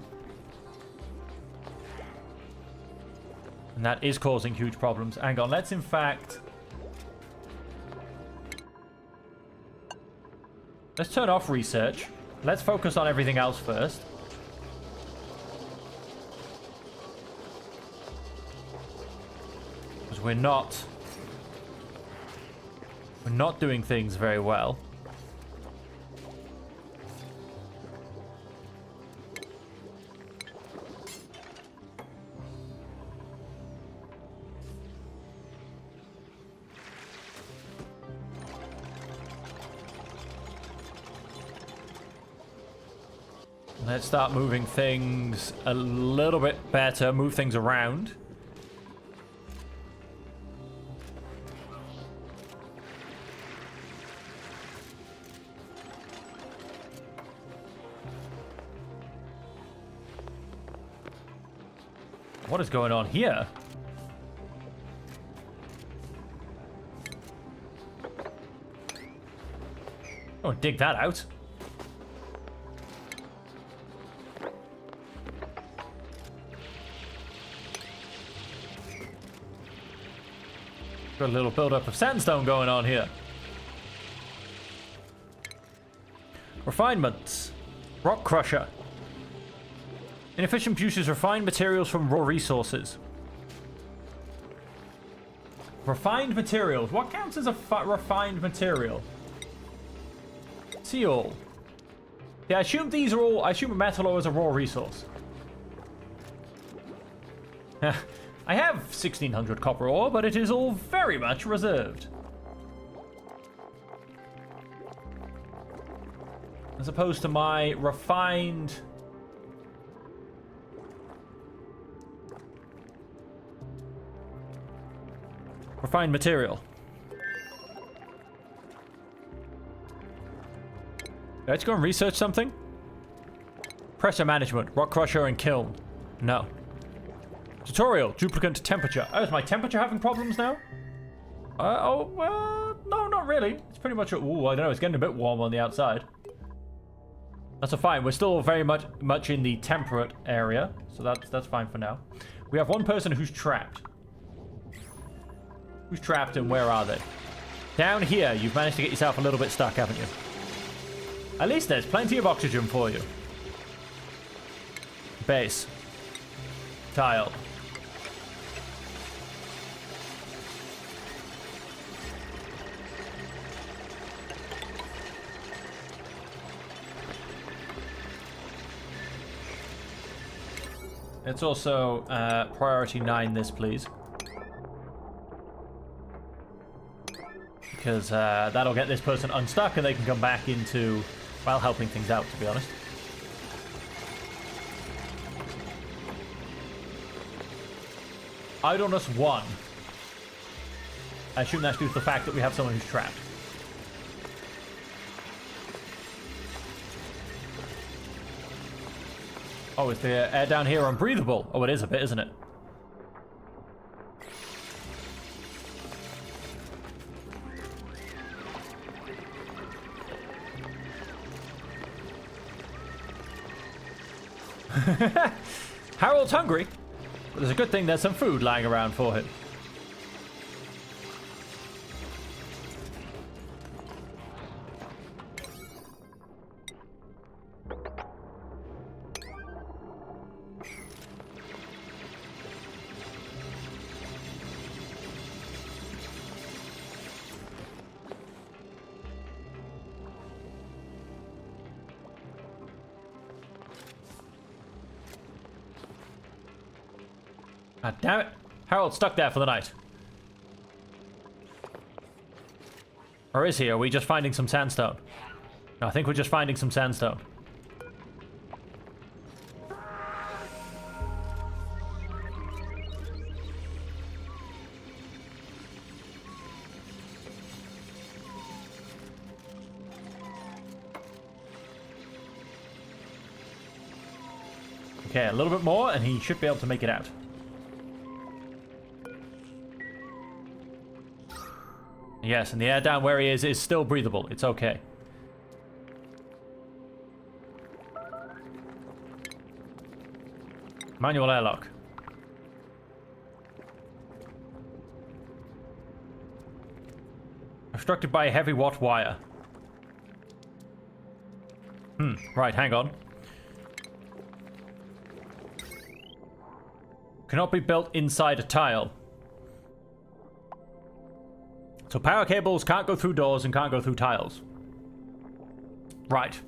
And that is causing huge problems. Hang on, let's in fact... Let's turn off research. Let's focus on everything else first. Because we're not doing things very well. Let's start moving things a little bit better, move things around. What is going on here? Oh, dig that out. Got a little buildup of sandstone going on here. Refinement. Rock crusher. Inefficient uses refined materials from raw resources. Refined materials. What counts as a refined material? Seal. Yeah, I assume these are all... I assume metal ore is a raw resource. I have 1600 copper ore, but it is all very much reserved. As opposed to my refined... Refined material. Let's go and research something. Pressure management, rock crusher and kiln. No. Tutorial, duplicate temperature. Oh, is my temperature having problems now? No, not really. It's pretty much, ooh, I don't know, it's getting a bit warm on the outside. That's a fine. We're still very much in the temperate area, so that's fine for now. We have one person who's trapped. Who's trapped and where are they? Down here, you've managed to get yourself a little bit stuck, haven't you? At least there's plenty of oxygen for you. Base. Tile. It's also priority 9 this, please. Because that'll get this person unstuck and they can come back into, well, helping things out, to be honest. Idleness 1. I assume that's due to the fact that we have someone who's trapped. Oh, is the air down here unbreathable? Oh, it is a bit, isn't it? Harold's hungry, but there's a good thing there's some food lying around for him. God damn it. Harold's stuck there for the night. Or is he? Are we just finding some sandstone? No, I think we're just finding some sandstone. Okay, a little bit more and he should be able to make it out. Yes, and the air down where he is still breathable. It's okay. Manual airlock. Obstructed by a heavy watt wire. Right, hang on. Cannot be built inside a tile. So power cables can't go through doors and can't go through tiles. Right.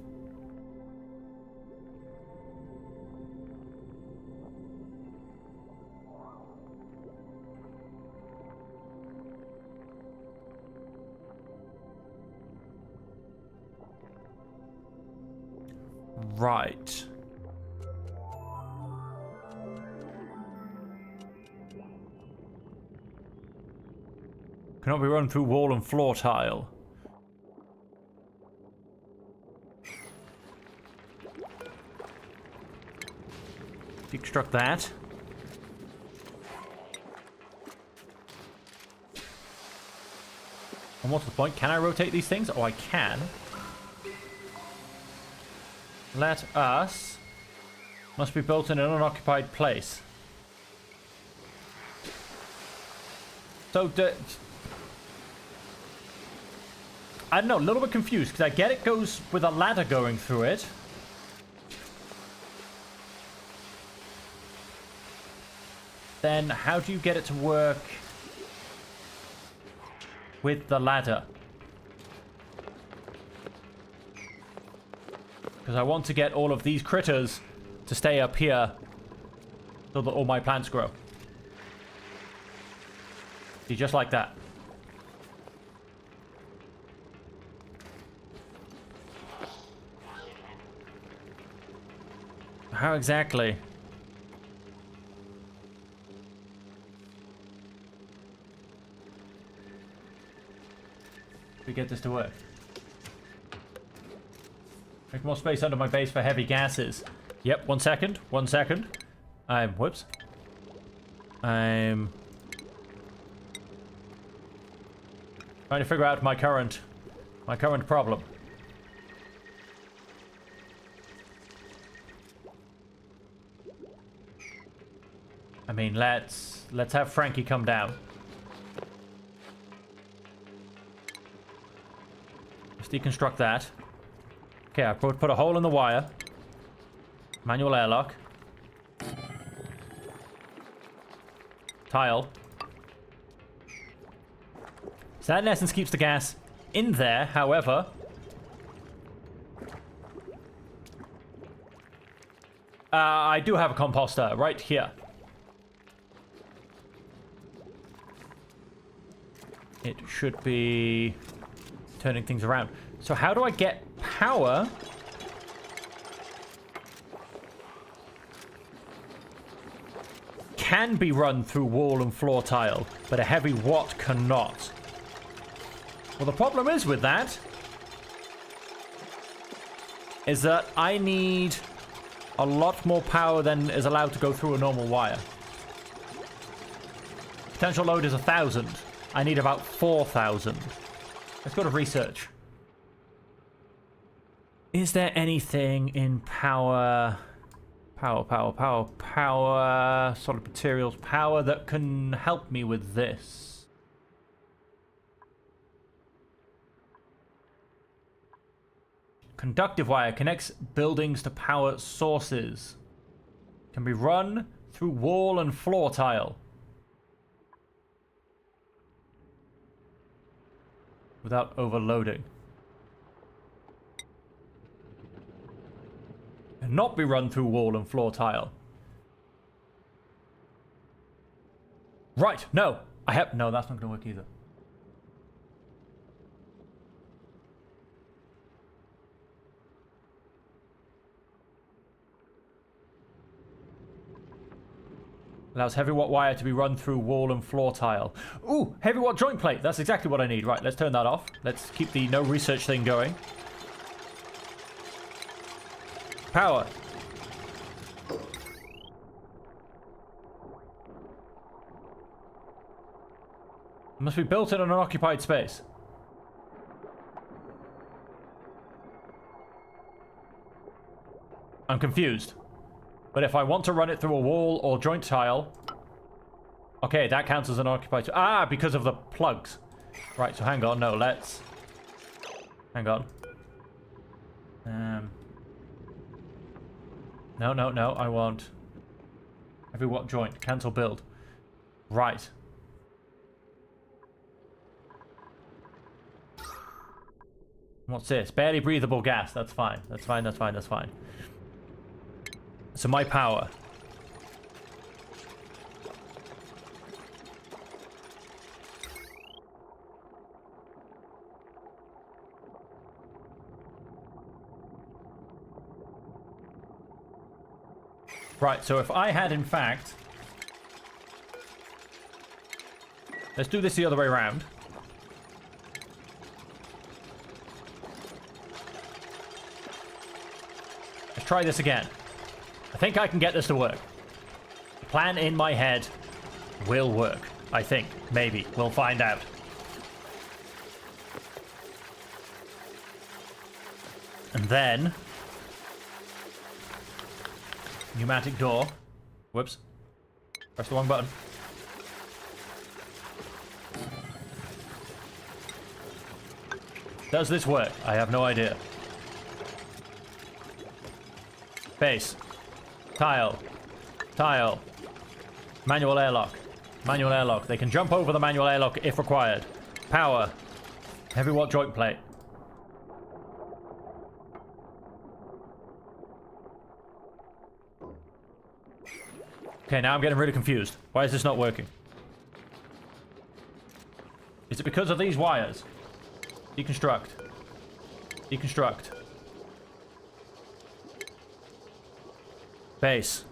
Right. Cannot be run through wall and floor tile. Deconstruct that. And what's the point? Can I rotate these things? Oh, I can. Let us... Must be built in an unoccupied place. So, I don't know, a little bit confused, because I get it goes with a ladder going through it. Then how do you get it to work with the ladder? Because I want to get all of these critters to stay up here so that all my plants grow. See, just like that. How exactly? We get this to work. Make more space under my base for heavy gases. Yep, 1 second. 1 second. Whoops. I'm trying to figure out my current problem. I mean, let's have Frankie come down. Let's deconstruct that. Okay, I put a hole in the wire. Manual airlock. Tile. So that in essence keeps the gas in there, however... I do have a composter right here. It should be turning things around. So how do I get power? can be run through wall and floor tile, but a heavy watt cannot. Well, the problem is with that is that I need a lot more power than is allowed to go through a normal wire. Potential load is 1,000. I need about 4,000. Let's go to research. Is there anything in power, solid materials, power that can help me with this? Conductive wire connects buildings to power sources. Can be run through wall and floor tile. Without overloading. And not be run through wall and floor tile. Right, no. No, that's not going to work either. Allows heavy watt wire to be run through wall and floor tile. Ooh, heavy watt joint plate. That's exactly what I need. Right, let's turn that off. Let's keep the no research thing going. Power. Must be built in an unoccupied space. I'm confused. But if I want to run it through a wall or joint tile... Okay, that counts as an occupied... Ah, because of the plugs. Right, so hang on. No, let's... Hang on. No, I want... Heavy watt joint. Cancel build. Right. What's this? Barely breathable gas. That's fine. That's fine. So my power. Right, so if I had in fact... Let's do this the other way around. Let's try this again. I think I can get this to work. The plan in my head will work. I think. Maybe. We'll find out. And then... Pneumatic door. Whoops. Press the wrong button. Does this work? I have no idea. Base. Tile. Tile. Manual airlock. Manual airlock. They can jump over the manual airlock if required. Power. Heavy watt joint plate. Okay, now I'm getting really confused. Why is this not working? Is it because of these wires? Deconstruct. Deconstruct. Base.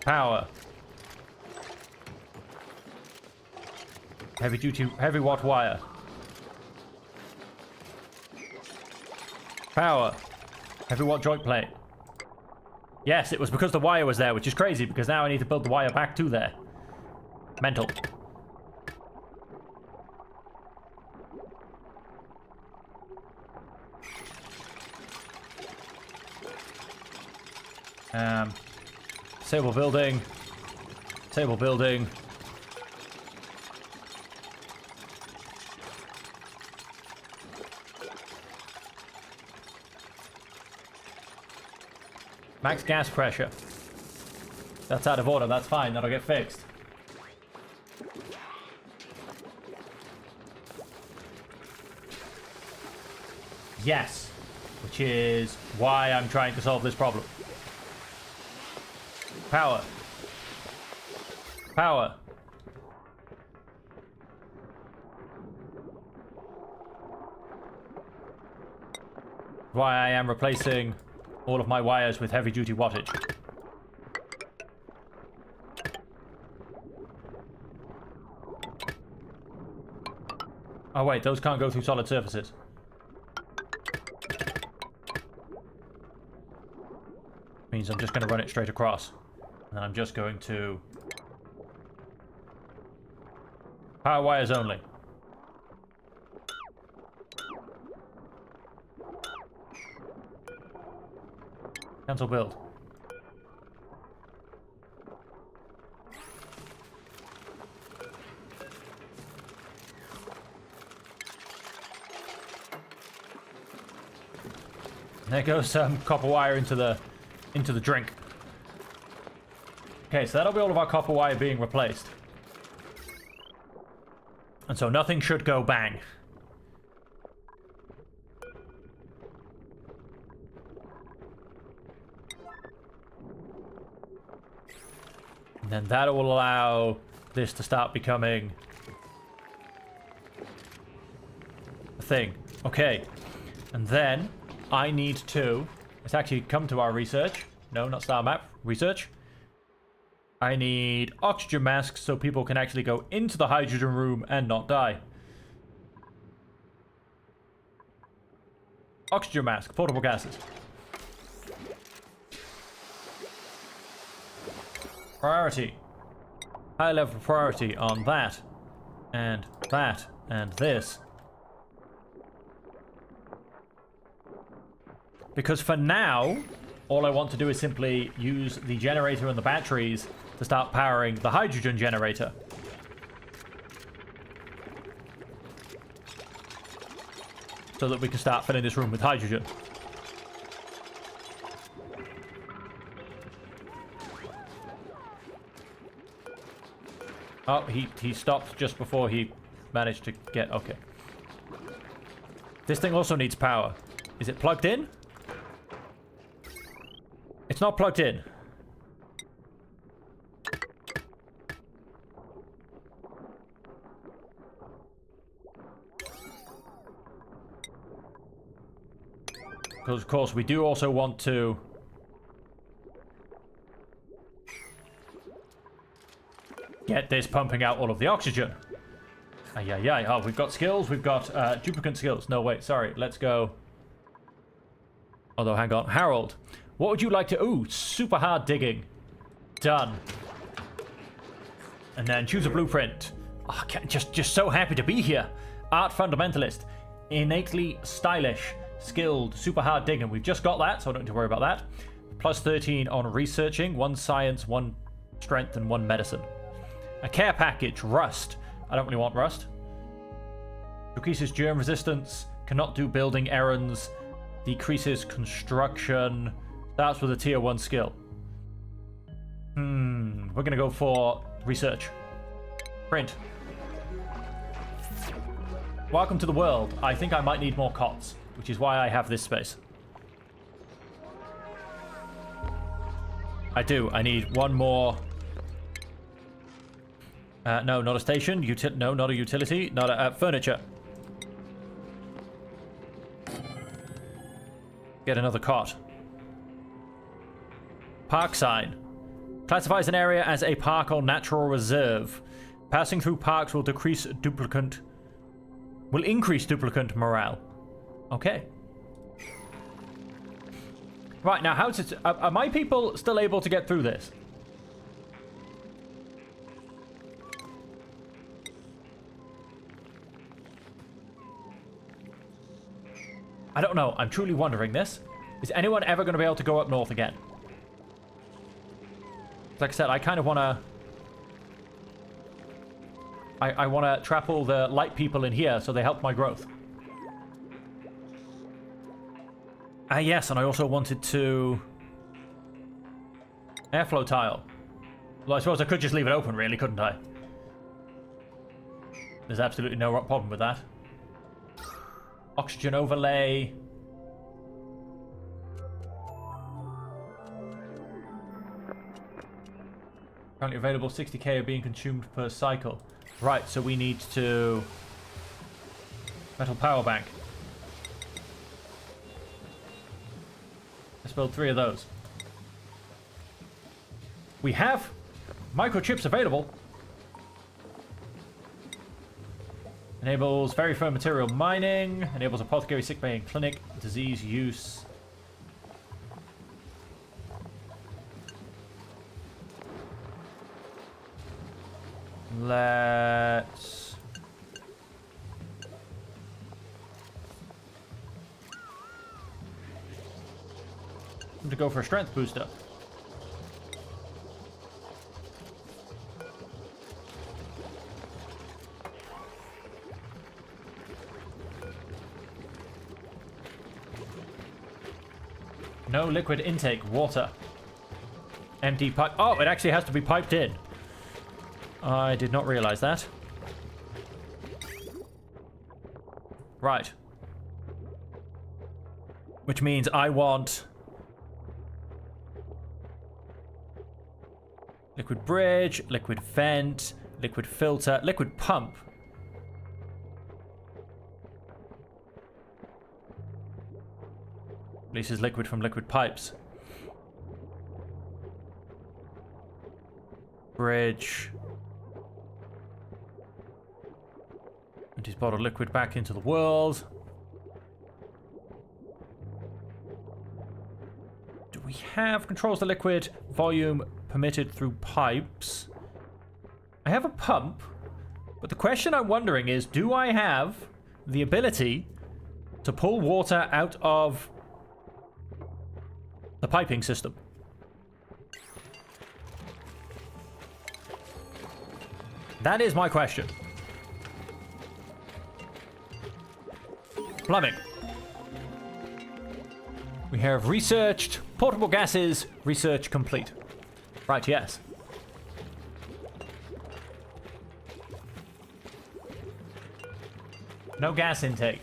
Power. Heavy watt wire. Power. Heavy watt joint plate. Yes, it was because the wire was there, which is crazy because now I need to build the wire back to there. Mental. Disable building. Disable building. Max gas pressure. That's out of order. That's fine. That'll get fixed. Yes. Which is why I'm trying to solve this problem. Power. Power. Why I am replacing all of my wires with heavy-duty wattage. Oh wait, those can't go through solid surfaces. Means I'm just going to run it straight across. And then I'm just going to... Power wires only. Cancel build. There goes some copper wire into the drink. Okay, so that'll be all of our copper wire being replaced. And so nothing should go bang. And then that will allow this to start becoming a thing. Okay. And then I need to... Let's actually come to our research. No, not star map. Research. I need oxygen masks so people can actually go into the hydrogen room and not die. Oxygen mask. Portable gases. Priority. High level priority on that. And that. And this. Because for now, all I want to do is simply use the generator and the batteries to start powering the hydrogen generator. So that we can start filling this room with hydrogen. Oh, he stopped just before he managed to get... Okay. This thing also needs power. Is it plugged in? It's not plugged in. Because, of course, we do also want to... get this pumping out all of the oxygen. Ay. Oh, we've got skills. We've got duplicate skills. No, wait. Sorry. Let's go. Although, hang on. Harold, what would you like to... Ooh, super hard digging. Done. And then choose a blueprint. Oh, just so happy to be here. Art fundamentalist. Innately stylish. Skilled. Super hard digging. We've just got that, so I don't need to worry about that. Plus 13 on researching. 1 science, 1 strength, and 1 medicine. A care package. Rust. I don't really want rust. Decreases germ resistance. Cannot do building errands. Decreases construction. Starts with a tier 1 skill. We're going to go for research. Print. Welcome to the world. I think I might need more cots, which is why I have this space. I do. I need 1 more... no, not a station. No, not a utility. Not a furniture. Get another cot. Park sign. Classifies an area as a park or natural reserve. Passing through parks will increase duplicant morale. Okay. Right, now how's it... Are my people still able to get through this? I don't know. I'm truly wondering this. Is anyone ever going to be able to go up north again? Like I said, I kind of want to... I want to trap all the light people in here so they help my growth. Ah, yes, and I also wanted to... Airflow tile. Well, I suppose I could just leave it open, really, couldn't I? There's absolutely no problem with that. Oxygen overlay. Currently available, 60k are being consumed per cycle. Right, so we need to... Metal power bank. Let's build 3 of those. We have microchips available. Enables very firm material mining. Enables apothecary, sickbay, and clinic disease use. Let's... to go for a strength booster. No liquid intake, water. Empty pipe. Oh, it actually has to be piped in. I did not realize that. Right. Which means I want liquid bridge, liquid vent, liquid filter, liquid pump. Releases liquid from liquid pipes. Bridge. Empties bottled liquid back into the world. Do we have controls the liquid volume permitted through pipes? I have a pump, but the question I'm wondering is, do I have the ability to pull water out of the piping system? That is my question. Plumbing. We have researched portable gases. Research complete. Right, yes. No gas intake.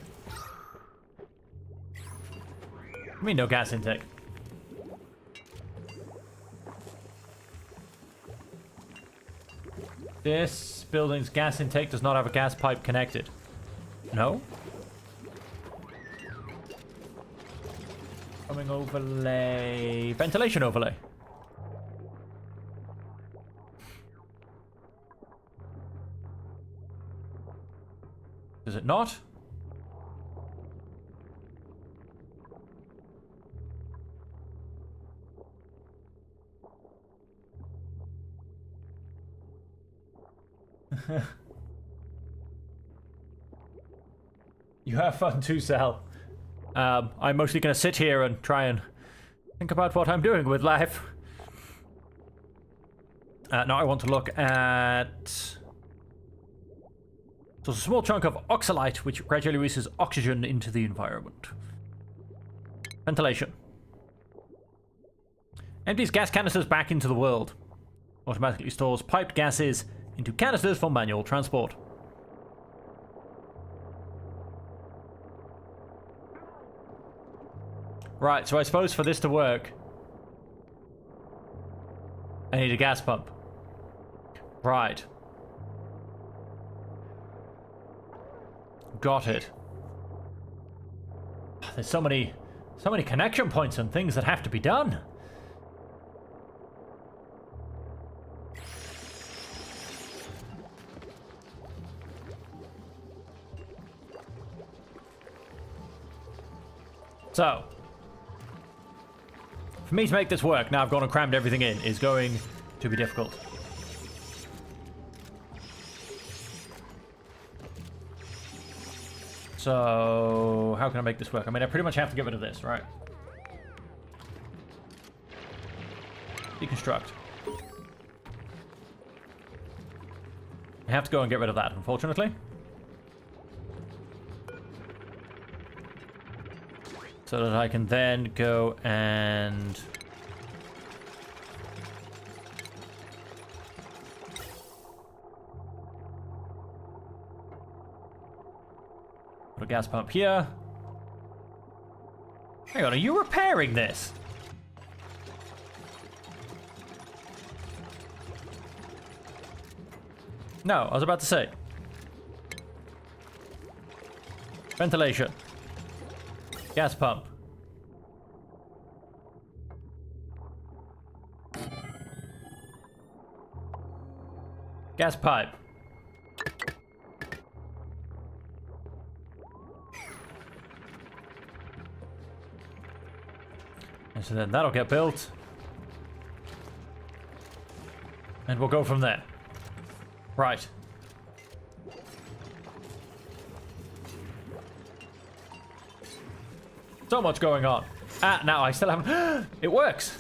I mean, no gas intake. This building's gas intake does not have a gas pipe connected. No? Plumbing overlay. Ventilation overlay. Does it not? You have fun too, Sal. I'm mostly going to sit here and try and think about what I'm doing with life. Now I want to look at... So it's a small chunk of oxalite which gradually releases oxygen into the environment. Ventilation. Empties gas canisters back into the world. Automatically stores piped gases into canisters for manual transport. Right, so I suppose for this to work, I need a gas pump. Right. Got it. There's so many connection points and things that have to be done. So, for me to make this work, now I've gone and crammed everything in, is going to be difficult. So, how can I make this work? I mean, I pretty much have to get rid of this, right? Deconstruct. I have to go and get rid of that, unfortunately. So that I can then go and... put a gas pump here. Hang on, are you repairing this? No, I was about to say. Ventilation. Gas pump. Gas pipe. then that'll get built. And we'll go from there. Right. So much going on. Ah, now I still haven't... It works!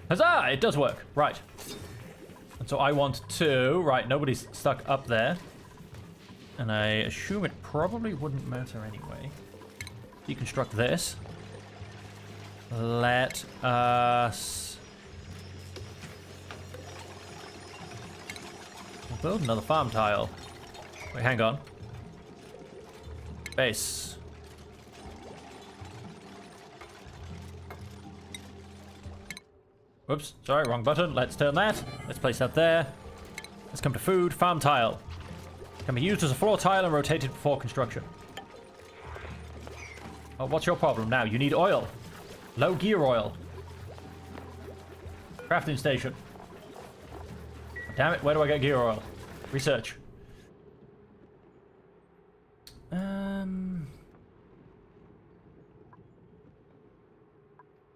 Huzzah! It does work. Right. And so I want to... Right, nobody's stuck up there. And I assume it probably wouldn't matter anyway. Deconstruct this. Let us... We'll build another farm tile. Wait, hang on. Base. Whoops, sorry, wrong button. Let's turn that. Let's place that there. Let's come to food. Farm tile. Can be used as a floor tile and rotated before construction. Oh, what's your problem now? You need oil. Low gear oil. Crafting station. Damn it, where do I get gear oil? Research.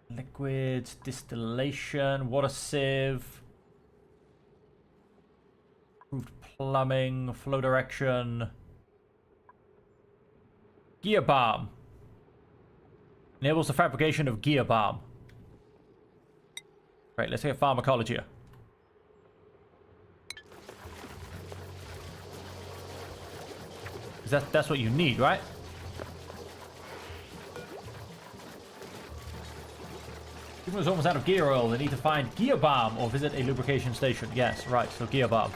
Liquids, distillation, water sieve, improved plumbing, flow direction, gear balm. Enables the fabrication of gear balm. Right, let's get pharmacology here. That's what you need, right? Even was almost out of gear oil, they need to find gear balm or visit a lubrication station. Yes, right, so gear balm.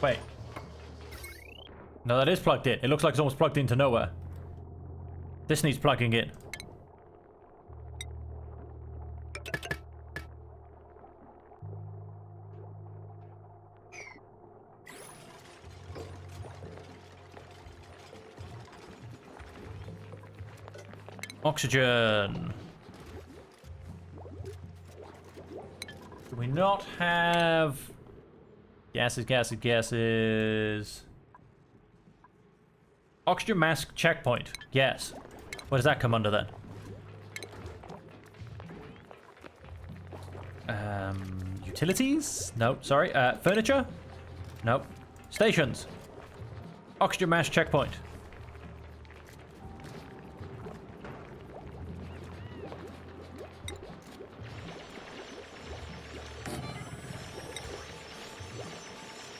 Wait. No, that is plugged in. It looks like it's almost plugged into nowhere. This needs plugging in. Oxygen. Do we not have gases? Oxygen mask checkpoint. Yes. What does that come under then? Utilities? No, sorry. Furniture? Nope. Stations. Oxygen mask checkpoint.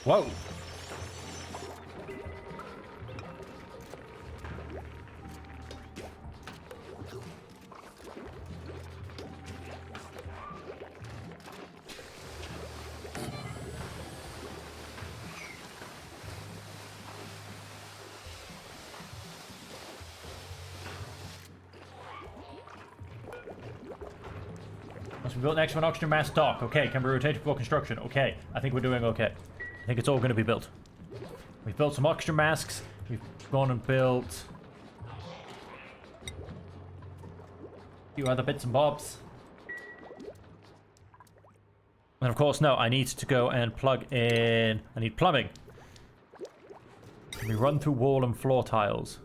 Whoa. Must be built next to an oxygen mask dock. Okay, can be rotated before construction. Okay, I think we're doing okay. I think it's all going to be built. We've built some oxygen masks. We've gone and built a few other bits and bobs. And of course, no, I need to go and plug in... I need plumbing. Can we run through wall and floor tiles?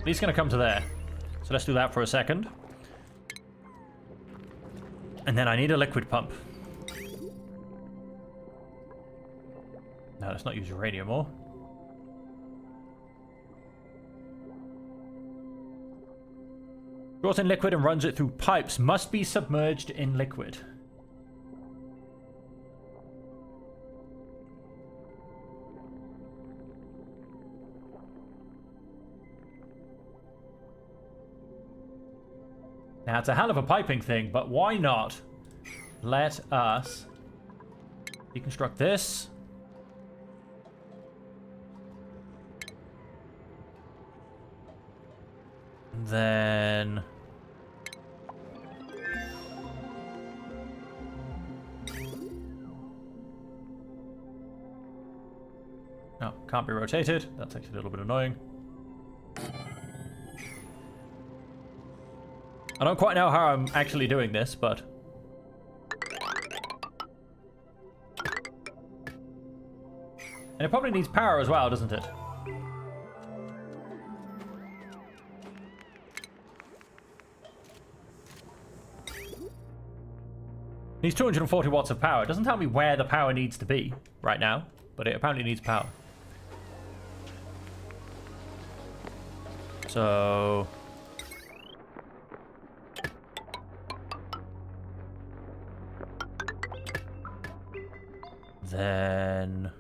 He's going to come to there. So let's do that for a second. And then I need a liquid pump. No, let's not use uranium more. Draws in liquid and runs it through pipes. Must be submerged in liquid. Now, it's a hell of a piping thing, but why not let us deconstruct this. And then... no, can't be rotated. That's actually a little bit annoying. I don't quite know how I'm actually doing this, but... And it probably needs power as well, doesn't it? Needs 240 watts of power. It doesn't tell me where the power needs to be right now, but it apparently needs power. So... Then...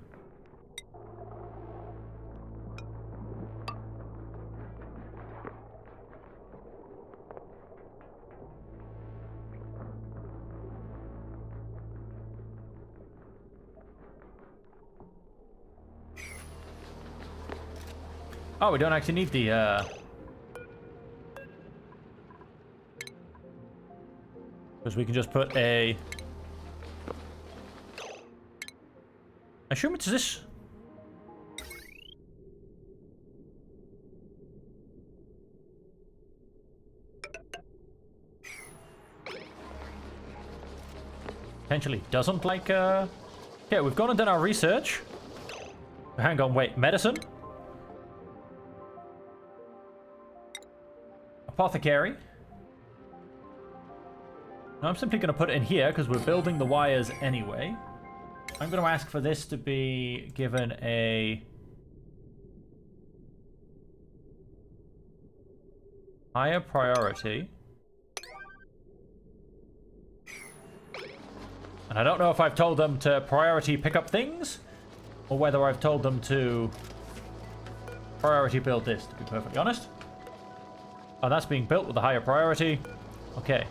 Oh, we don't actually need the, because we can just put a... I assume it's this. Potentially doesn't like, Yeah, we've gone and done our research. Hang on, wait, medicine? Apothecary. Now I'm simply going to put it in here because we're building the wires anyway. I'm going to ask for this to be given a higher priority. And I don't know if I've told them to priority pick up things or whether I've told them to priority build this, to be perfectly honest. Oh, that's being built with a higher priority. Okay.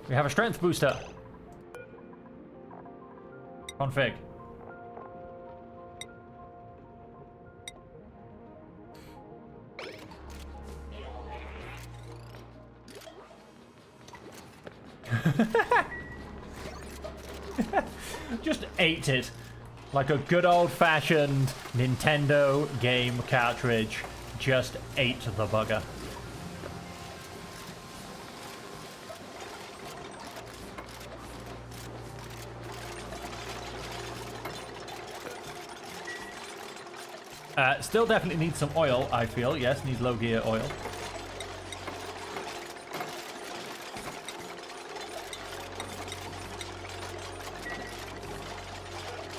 We have a strength booster. Config. Just ate it like a good old-fashioned Nintendo game cartridge. Just ate the bugger. Still definitely needs some oil, I feel. Yes, needs low gear oil.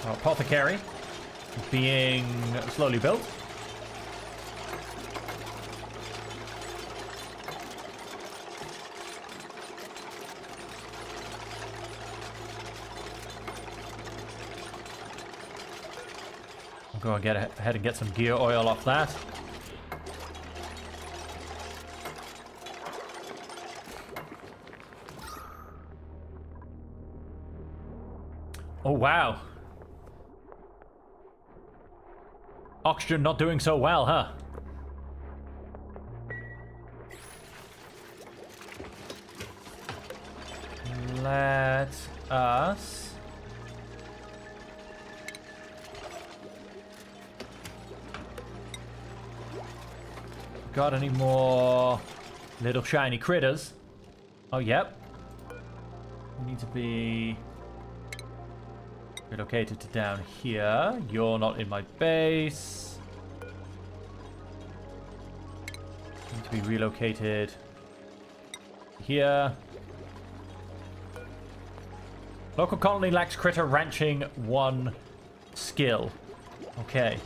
Apothecary being slowly built. I'll go and get ahead and get some gear oil off that. Oh, wow. Oxygen not doing so well, huh? Let us... Got any more little shiny critters? Oh, yep. We need to be relocated to down here. You're not in my base. Need to be relocated here. Local colony lacks critter ranching 1 skill. Okay.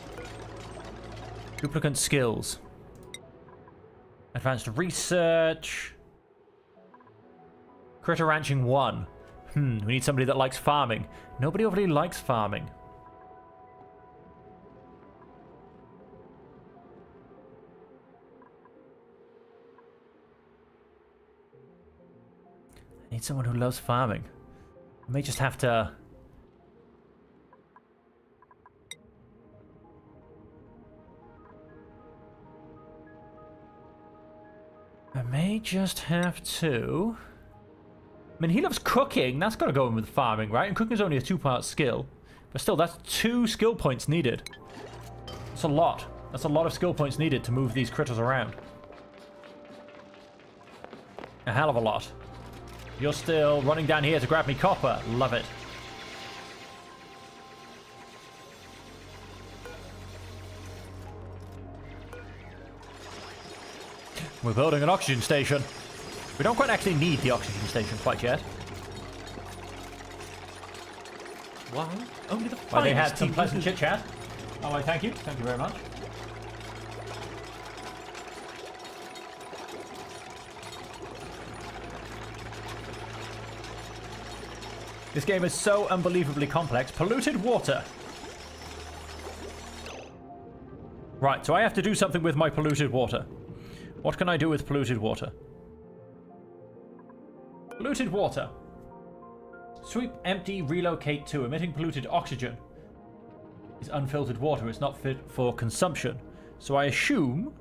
Duplicate skills. Advanced research. Critter ranching 1. We need somebody that likes farming. Nobody overly likes farming. I need someone who loves farming. I may just have to... I may just have to... mean, he loves cooking. That's got to go in with farming, right? And cooking is only a 2-part skill. But still, that's 2 skill points needed. That's a lot. That's a lot of skill points needed to move these critters around. A hell of a lot. You're still running down here to grab me copper. Love it. We're building an oxygen station. We don't quite actually need the oxygen station quite yet. Why? Only the finest Well, they had some tea pleasant will do. chit-chat. Oh, well, thank you. Thank you very much. This game is so unbelievably complex. Polluted water. Right, so I have to do something with my polluted water. What can I do with polluted water? Polluted water. Sweep, empty, relocate to. Emitting polluted oxygen is unfiltered water. It's not fit for consumption. So I assume...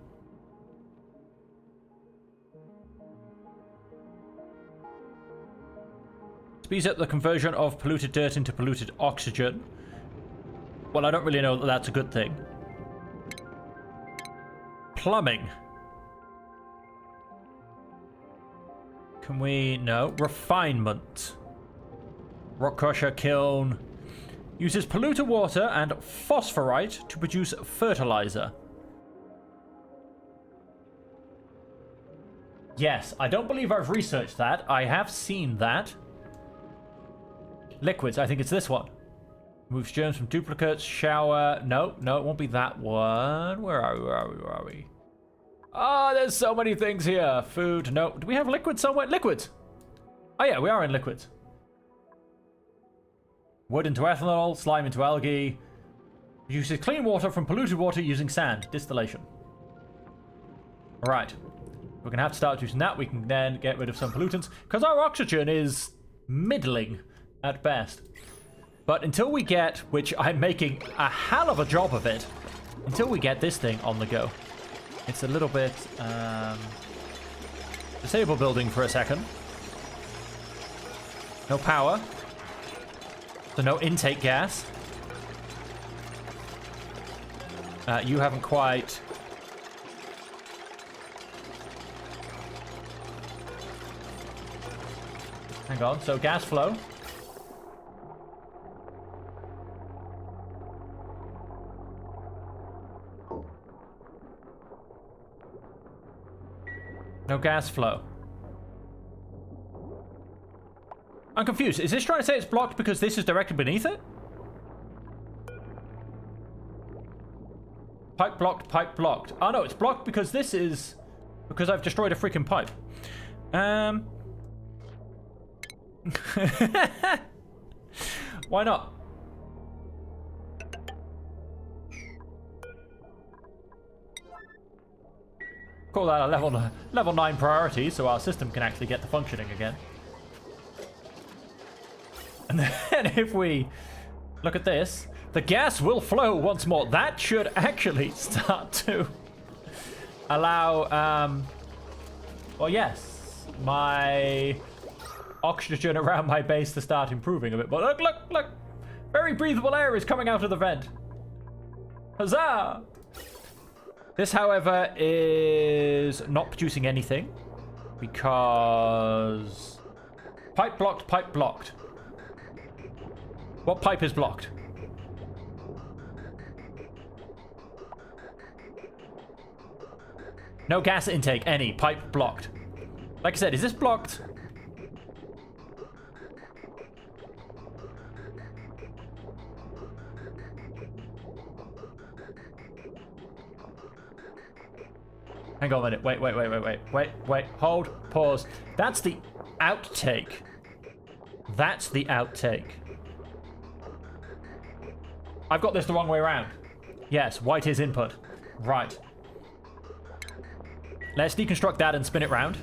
speeds up the conversion of polluted dirt into polluted oxygen. Well, I don't really know that that's a good thing. Plumbing. Can we... no. Refinement. Rock crusher kiln. Uses polluted water and phosphorite to produce fertilizer. Yes, I don't believe I've researched that. I have seen that. Liquids, I think it's this one. Moves germs from duplicates, shower. No, it won't be that one. Where are we? Ah, there's so many things here. Food, no. Do we have liquids somewhere? Liquids! Oh yeah, we are in liquids. Wood into ethanol, slime into algae. Uses clean water from polluted water using sand. Distillation. Alright. We're going to have to start using that. We can then get rid of some pollutants. Because our oxygen is middling at best. But until we get, which I'm making a hell of a job of it, until we get this thing on the go, it's a little bit... disable building for a second. No power. So no intake gas. You haven't quite... hang on, so gas flow. No gas flow. I'm confused. Is this trying to say it's blocked because this is directly beneath it? Pipe blocked, pipe blocked. Oh no, it's blocked because this is... because I've destroyed a freaking pipe. Why not? Call that a level 9 priority so our system can actually get to functioning again. And then if we look at this, the gas will flow once more. That should actually start to allow, well, yes, my oxygen around my base to start improving a bit. But look! Very breathable air is coming out of the vent. Huzzah! This, however, is not producing anything because pipe blocked, pipe blocked. What pipe is blocked? No gas intake, any. Pipe blocked. Like I said, is this blocked? Hang on a minute. Wait. Hold. Pause. That's the outtake. That's the outtake. I've got this the wrong way around. Yes, white is input. Right. Let's deconstruct that and spin it round.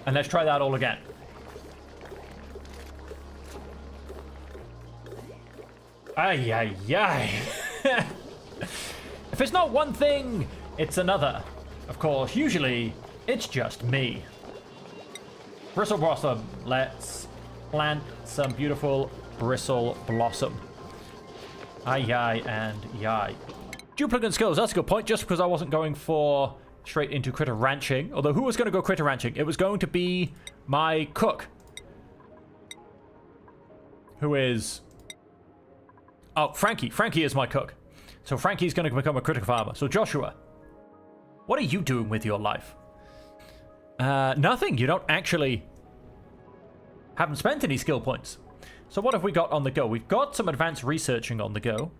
And let's try that all again. Ay. If it's not one thing, it's another. Of course, usually, it's just me. Bristle Blossom. Let's plant some beautiful Bristle Blossom. Aye, and yai. Duplicate skills, that's a good point, just because I wasn't going for straight into critter ranching. Although, who was going to go critter ranching? It was going to be my cook. Who is... Oh, Frankie. Frankie is my cook. So Frankie's going to become a critter farmer. So Joshua, what are you doing with your life? Nothing. You don't actually... haven't spent any skill points. So what have we got on the go? We've got some advanced researching on the go.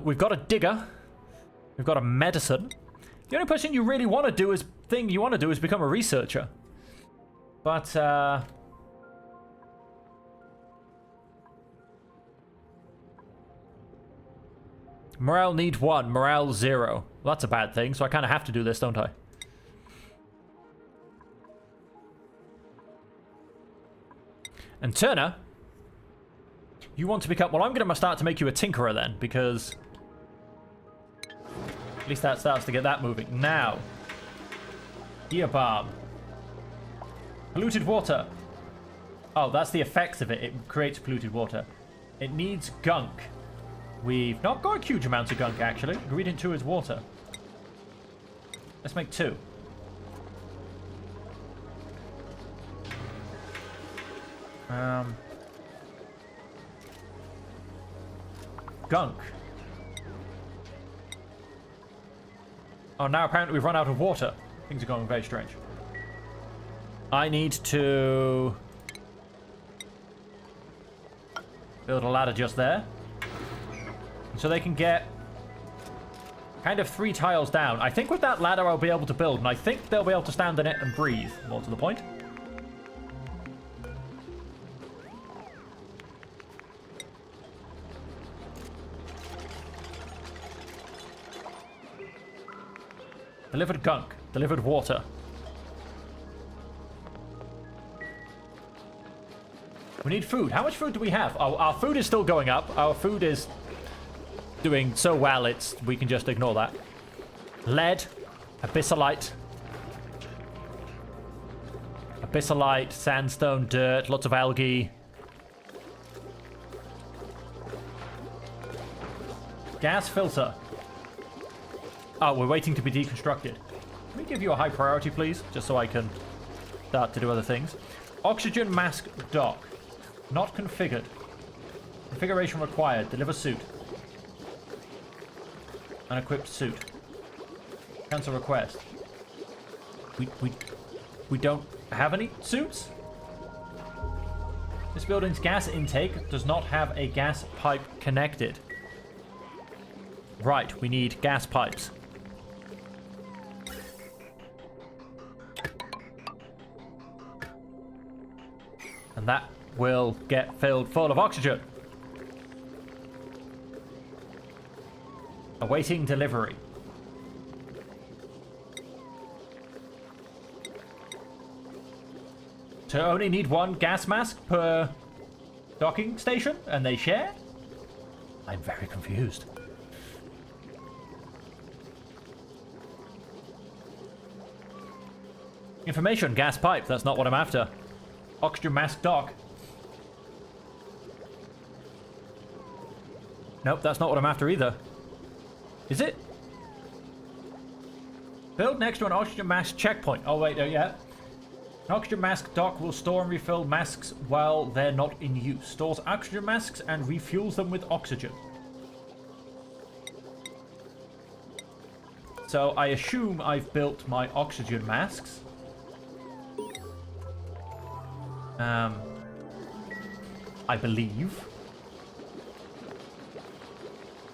We've got a digger. We've got a medicine. The only person you really want to do is become a researcher. But morale need 1, morale 0. Well, that's a bad thing, so I kind of have to do this, don't I? And Turner, you want to become... Well, I'm going to start to make you a tinkerer then, because at least that starts to get that moving. Now, Gear Bomb. Polluted water. Oh, that's the effects of it. It creates polluted water. It needs gunk. We've not got huge amounts of gunk, actually. Ingredient 2 is water. Let's make 2. Gunk. Oh, now apparently we've run out of water. Things are going very strange. I need to build a ladder just there. So they can get kind of 3 tiles down. I think with that ladder I'll be able to build, and I think they'll be able to stand in it and breathe, more to the point. Delivered gunk. Delivered water. We need food. How much food do we have? Oh, our food is still going up. Our food is doing so well, we can just ignore that. Lead. Abyssalite. Abyssalite, sandstone, dirt, lots of algae. Gas filter. Oh, we're waiting to be deconstructed. Can we give you a high priority, please? Just so I can start to do other things. Oxygen mask dock. Not configured. Configuration required. Deliver suit. Unequipped suit. Cancel request. We don't have any suits? This building's gas intake does not have a gas pipe connected. Right, we need gas pipes. And that will get filled full of oxygen. Awaiting delivery. So only need 1 gas mask per docking station, and they share? I'm very confused. Information, gas pipe, that's not what I'm after. Oxygen mask dock. Nope, that's not what I'm after either. Is it? Build next to an oxygen mask checkpoint. Oh wait, yeah. An oxygen mask dock will store and refill masks while they're not in use. Stores oxygen masks and refuels them with oxygen. So I assume I've built my oxygen masks. I believe.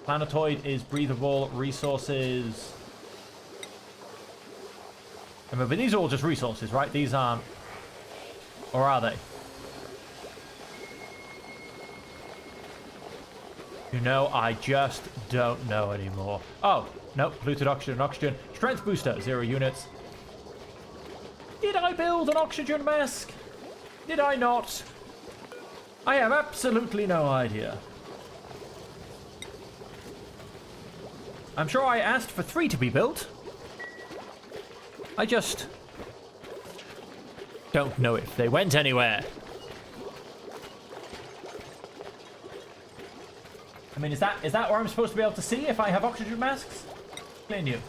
Planetoid is breathable. Resources. Remember, these are all just resources, right? These aren't... Or are they? You know, I just don't know anymore. Oh, nope. Polluted oxygen, oxygen. Strength booster, 0 units. Did I build an oxygen mask? Did I not? I have absolutely no idea. I'm sure I asked for 3 to be built. I just Don't know if they went anywhere. I mean, is that where I'm supposed to be able to see if I have oxygen masks? Clear new.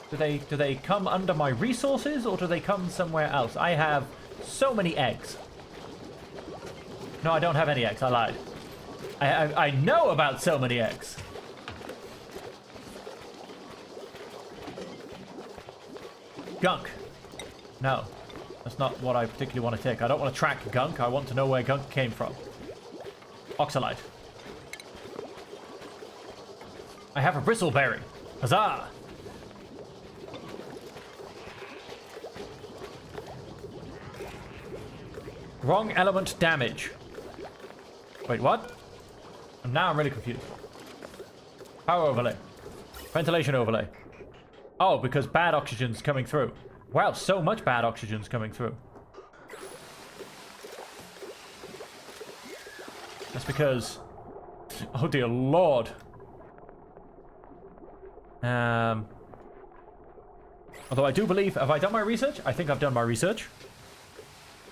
Do they come under my resources, or do they come somewhere else? I have so many eggs. No, I don't have any eggs. I lied. I know about so many eggs. Gunk. No, that's not what I particularly want to take. I don't want to track gunk. I want to know where gunk came from. Oxalite. I have a bristleberry. Huzzah! Wrong element damage. Wait, what? Now I'm really confused. Power overlay. Ventilation overlay. Oh, because bad oxygen's coming through. Wow, so much bad oxygen's coming through. That's because... Oh dear lord. Although I do believe... Have I done my research? I think I've done my research.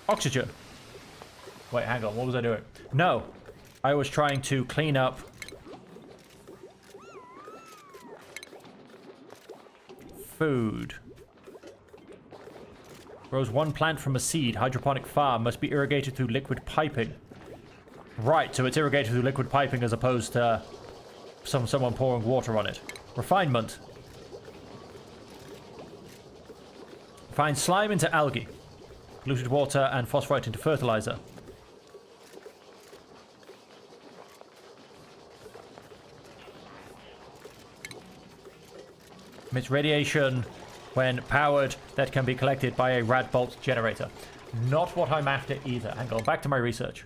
Oxygen. Wait, hang on. What was I doing? No. I was trying to clean up... food. Grows one plant from a seed. Hydroponic farm must be irrigated through liquid piping. Right, so it's irrigated through liquid piping as opposed to someone pouring water on it. Refinement. Refine slime into algae. Polluted water and phosphorite into fertilizer. Emits radiation when powered that can be collected by a Radbolt generator. Not what I'm after either. Hang on, back to my research.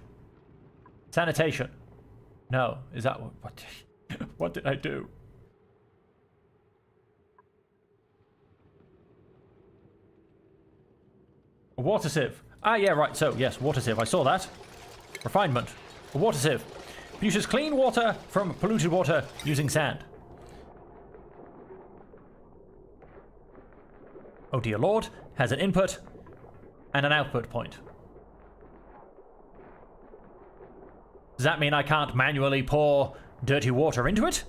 Sanitation. No, is that what what did I do? A water sieve. Ah, yeah, right. So, yes, water sieve. I saw that. Refinement. A water sieve. Produces clean water from polluted water using sand. Oh dear lord. Has an input and an output point. Does that mean I can't manually pour dirty water into it?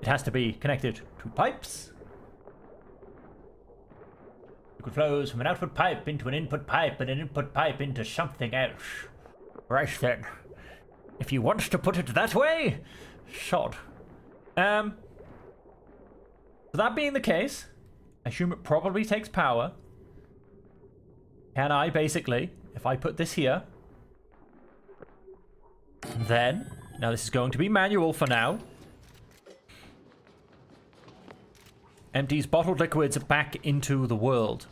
It has to be connected to pipes. Liquid flows from an output pipe into an input pipe and an input pipe into something else. Right then. If you want to put it that way, sod. So that being the case, I assume it probably takes power. Can I basically, if I put this here, then, now this is going to be manual for now, empties bottled liquids back into the world.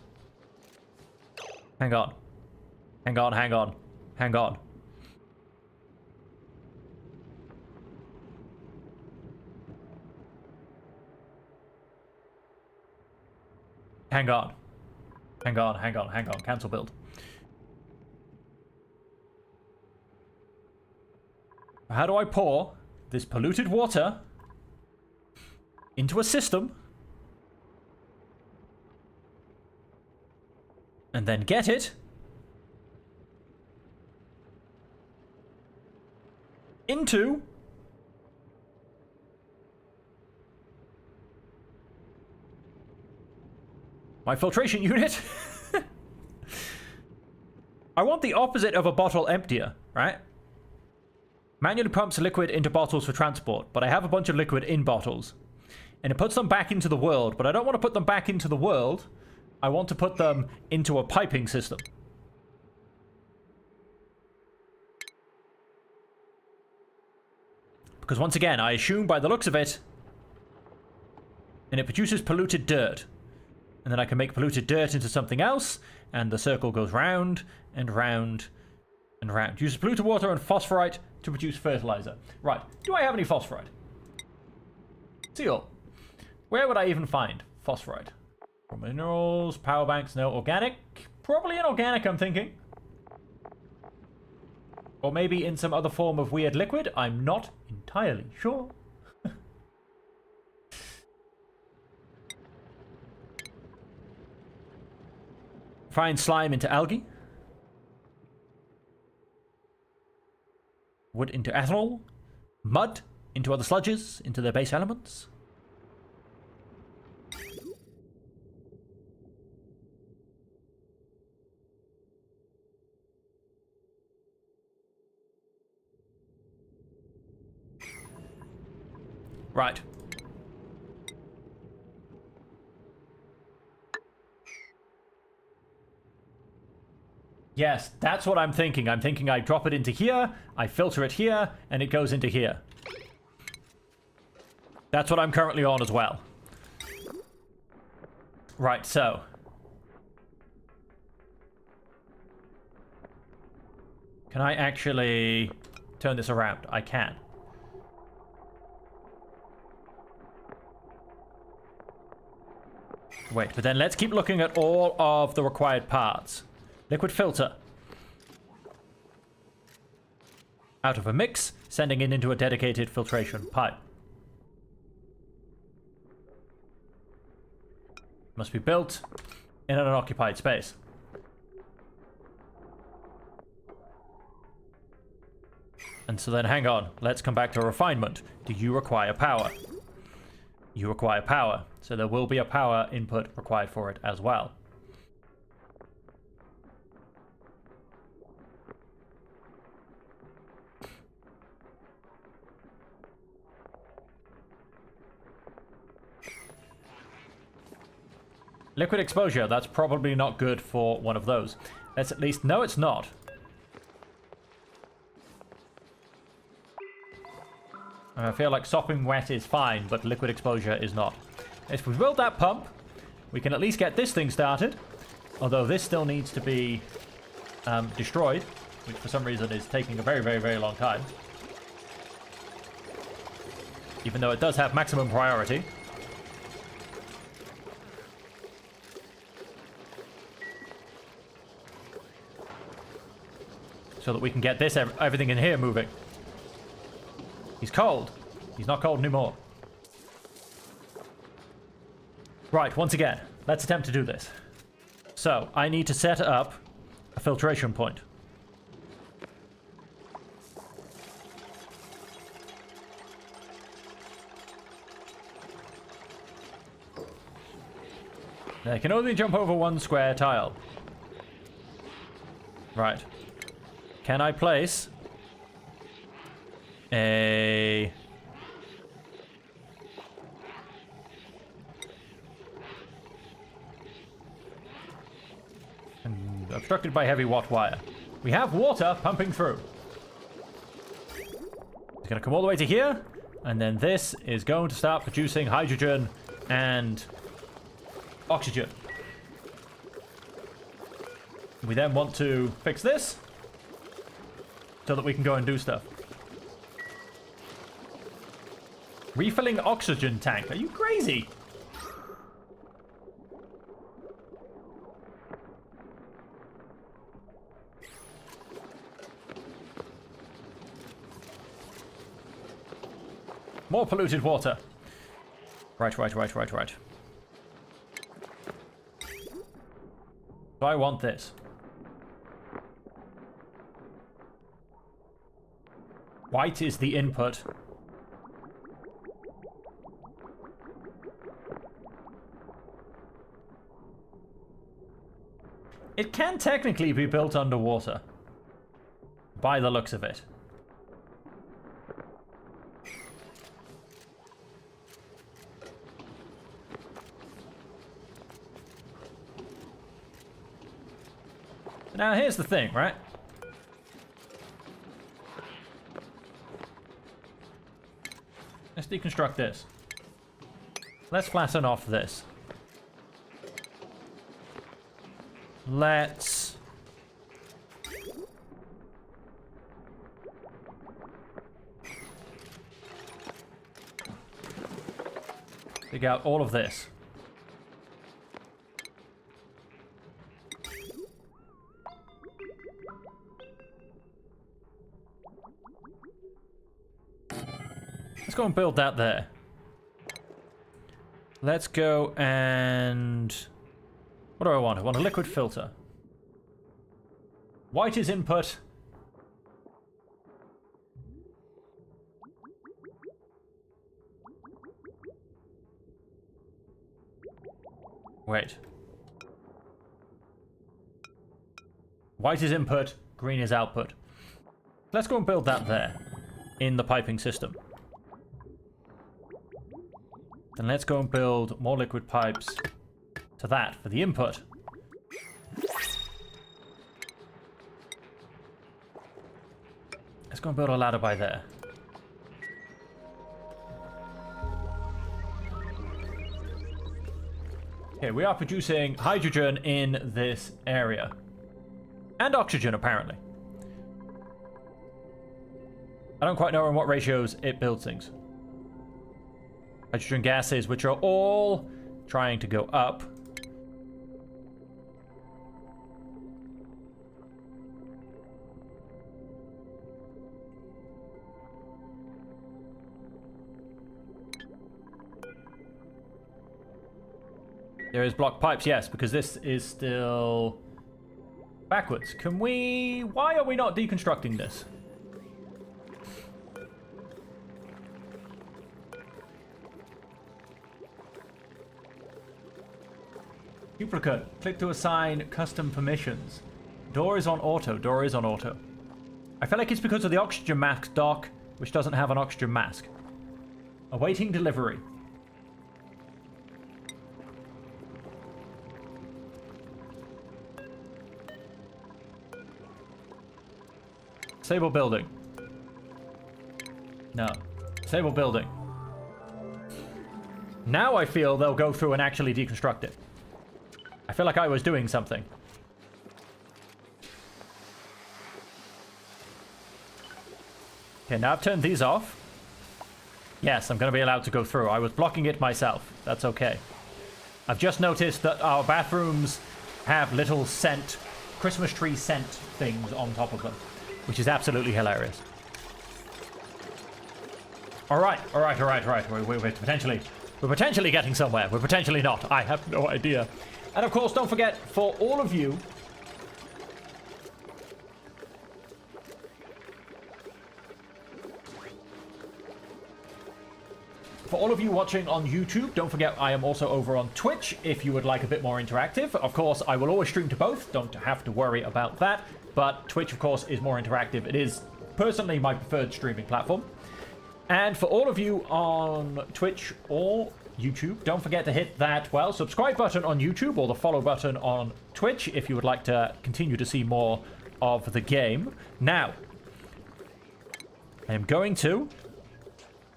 Hang on. Hang on, hang on. Hang on. Hang on. Hang on, hang on, hang on. Cancel build. How do I pour this polluted water into a system and then get it into my filtration unit? I want the opposite of a bottle emptier, right? Manually pumps liquid into bottles for transport, but I have a bunch of liquid in bottles. And it puts them back into the world, but I don't want to put them back into the world. I want to put them into a piping system. Because once again, I assume by the looks of it, and it produces polluted dirt. And then I can make polluted dirt into something else, and the circle goes round and round and round. Uses polluted water and phosphorite to produce fertilizer. Right. Do I have any phosphorite? Seal. Where would I even find phosphorite? Minerals, power banks, no. Organic? Probably inorganic, I'm thinking. Or maybe in some other form of weird liquid. I'm not entirely sure. Fine slime into algae. Wood into ethanol. Mud into other sludges, into their base elements. Right. Yes, that's what I'm thinking. I'm thinking I drop it into here, I filter it here, and it goes into here. That's what I'm currently on as well. Right, so. Can I actually turn this around? I can. Wait, but then let's keep looking at all of the required parts. Liquid filter. Out of a mix, sending it into a dedicated filtration pipe. Must be built in an unoccupied space. And so then hang on, let's come back to refinement. Do you require power? You require power, so there will be a power input required for it as well. Liquid exposure, that's probably not good for one of those. Let's at least... No, it's not. I feel like sopping wet is fine, but liquid exposure is not. If we build that pump, we can at least get this thing started. Although this still needs to be destroyed, which for some reason is taking a very, very, very long time. Even though it does have maximum priority. So that we can get this, everything in here moving. He's cold. He's not cold anymore. Right, once again, let's attempt to do this. So, I need to set up a filtration point. They can only jump over one square tile. Right. Can I place a... obstructed by heavy watt wire. We have water pumping through. It's going to come all the way to here, and then this is going to start producing hydrogen and oxygen. We then want to fix this so that we can go and do stuff. Refilling oxygen tank. Are you crazy? More polluted water. Right. So I want this. White is the input. It can technically be built underwater, by the looks of it. Now here's the thing, right? Let's deconstruct this. Let's flatten off this. Let's... dig out all of this. Let's go and build that there. Let's go and... what do I want? I want a liquid filter. White is input. Wait. White is input, green is output. Let's go and build that there, in the piping system. Then let's go and build more liquid pipes to that for the input. Let's go and build a ladder by there. Okay, we are producing hydrogen in this area. And oxygen, apparently. I don't quite know in what ratios it builds things. Hydrogen gases, which are all trying to go up. There is block pipes, yes, because this is still backwards. Can we... Why are we not deconstructing this? Duplicate. Click to assign custom permissions. Door is on auto. Door is on auto. I feel like it's because of the oxygen mask dock, which doesn't have an oxygen mask. Awaiting delivery. Disable building. No. Disable building. Now I feel they'll go through and actually deconstruct it. I feel like I was doing something. Okay, now I've turned these off. Yes, I'm going to be allowed to go through. I was blocking it myself. That's okay. I've just noticed that our bathrooms have little scent, Christmas tree scent things on top of them, which is absolutely hilarious. All right. We're potentially getting somewhere. We're potentially not. I have no idea. And of course, don't forget, for all of you, watching on YouTube, don't forget I am also over on Twitch if you would like a bit more interactive. Of course, I will always stream to both. Don't have to worry about that. But Twitch, of course, is more interactive. It is personally my preferred streaming platform. And for all of you on Twitch or YouTube, don't forget to hit that, well, subscribe button on YouTube or the follow button on Twitch if you would like to continue to see more of the game. Now, I am going to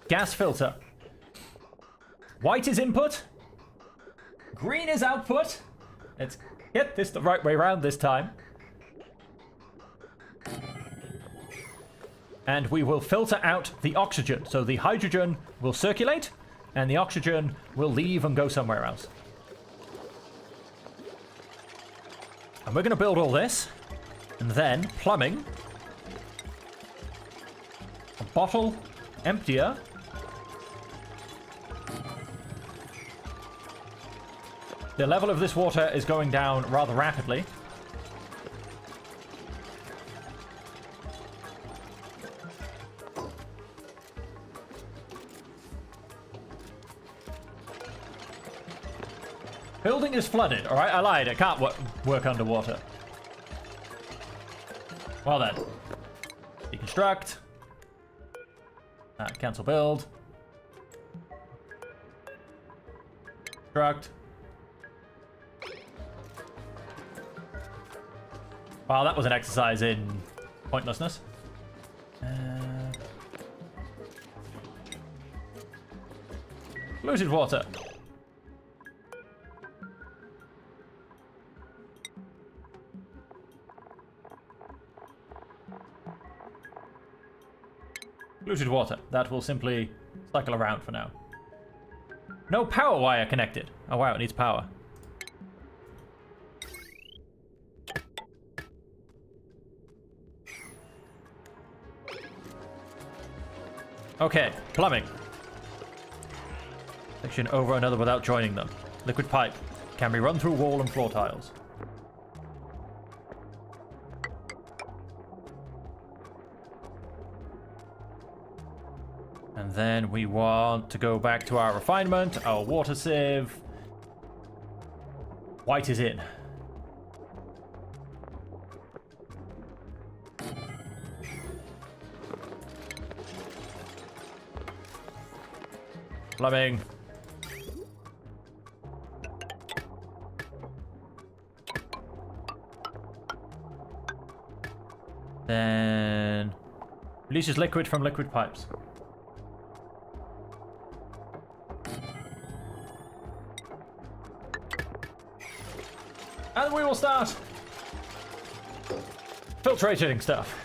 gas filter. White is input. Green is output. Let's get this the right way around this time. And we will filter out the oxygen. So the hydrogen will circulate, and the oxygen will leave and go somewhere else. And we're going to build all this. And then plumbing. A bottle emptier. The level of this water is going down rather rapidly. Building is flooded. All right, I lied. It can't work underwater. Well then. Deconstruct. Cancel build. Construct. Wow, that was an exercise in pointlessness. Polluted water. Polluted water. That will simply cycle around for now. No power wire connected. Oh wow, it needs power. Okay, plumbing. Section over another without joining them. Liquid pipe. Can be run through wall and floor tiles. And then we want to go back to our refinement, our water sieve. White is in. Plumbing. Then releases liquid from liquid pipes. And we will start filtrating stuff.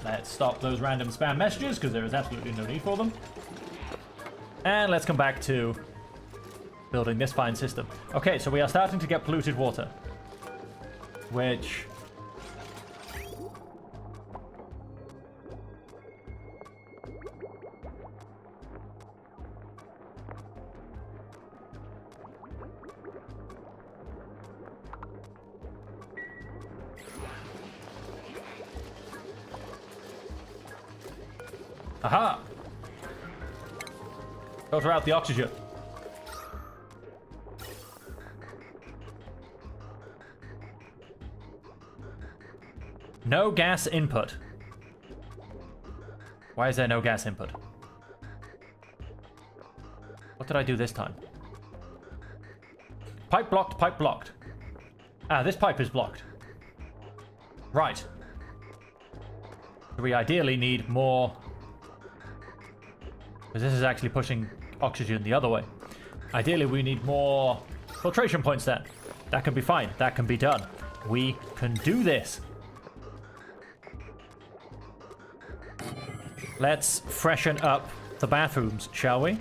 Let's stop those random spam messages because there is absolutely no need for them. And let's come back to building this fine system. Okay, so we are starting to get polluted water, which aha! Filter out the oxygen. No gas input. Why is there no gas input? What did I do this time? Pipe blocked, pipe blocked. Ah, this pipe is blocked. Right. We ideally need more, because this is actually pushing oxygen the other way. Ideally, we need more filtration points then. That can be fine. That can be done. We can do this. Let's freshen up the bathrooms, shall we?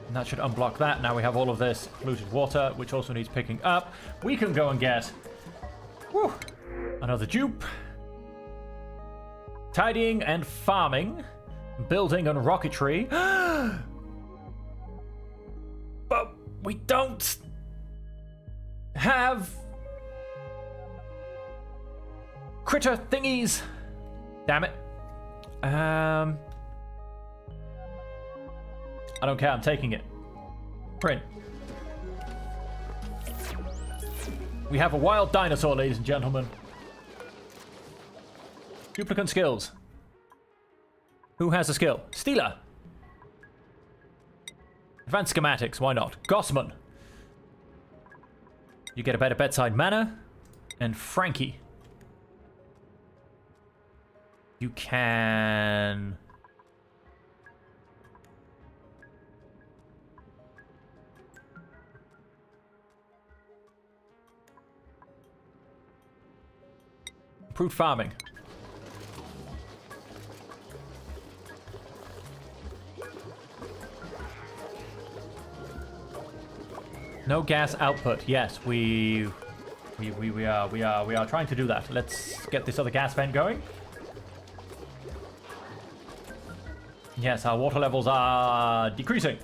And that should unblock that. Now we have all of this polluted water, which also needs picking up. We can go and get another dupe. Tidying and farming. Building and rocketry. But we don't have critter thingies. Damn it. I don't care, I'm taking it. Print. We have a wild dinosaur, ladies and gentlemen. Duplicant skills. Who has a skill? Steeler. Advanced schematics, why not? Gossman. You get a better bedside manner. And Frankie. You can... Improved farming. No gas output. Yes, we are trying to do that. Let's get this other gas vent going. Yes, our water levels are decreasing.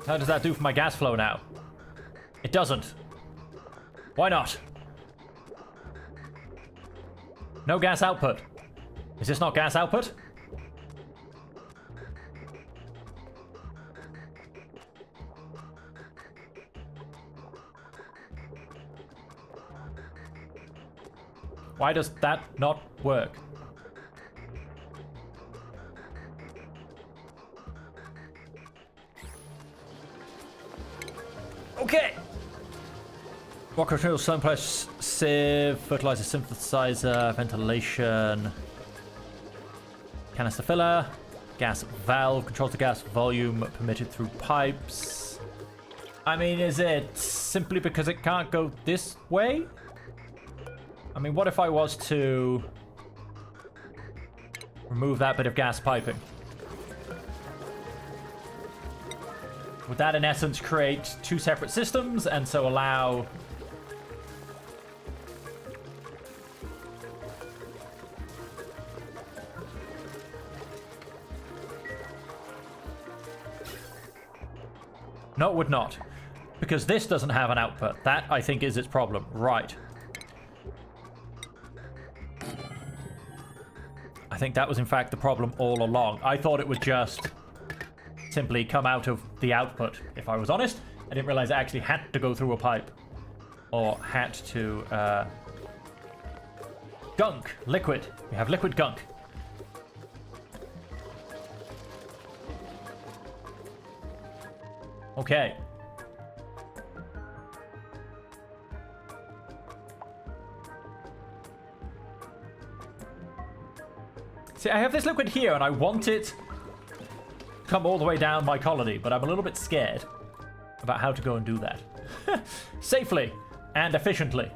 How does that do for my gas flow now? It doesn't. Why not? No gas output. Is this not gas output? Why does that not work? Okay. Rock material, sunpress, sieve, fertilizer synthesizer, ventilation, canister filler, gas valve, controls the gas volume permitted through pipes. I mean, is it simply because it can't go this way? I mean, what if I was to remove that bit of gas piping? Would that, in essence, create two separate systems and so allow... No, it would not. Because this doesn't have an output. That, I think, is its problem. Right. I think that was, in fact, the problem all along. I thought it would just simply come out of the output, if I was honest. I didn't realize it actually had to go through a pipe. Or had to... Gunk. Liquid. We have liquid gunk. Okay. See, I have this liquid here, and I want it to come all the way down my colony, but I'm a little bit scared about how to go and do that. Safely and efficiently.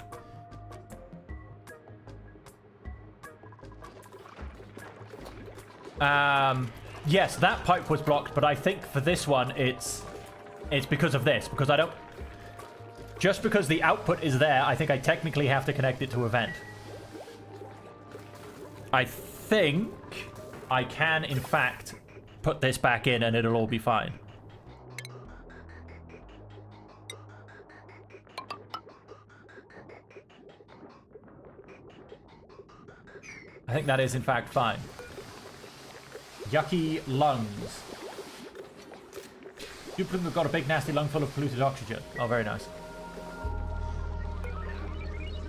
Yes, that pipe was blocked, but I think for this one, it's because of this, because I don't... Just because the output is there, I think I technically have to connect it to a vent. I think I can, in fact, put this back in and it'll all be fine. I think that is, in fact, fine. Yucky lungs. Duplicate have got a big nasty lung full of polluted oxygen. Oh, very nice.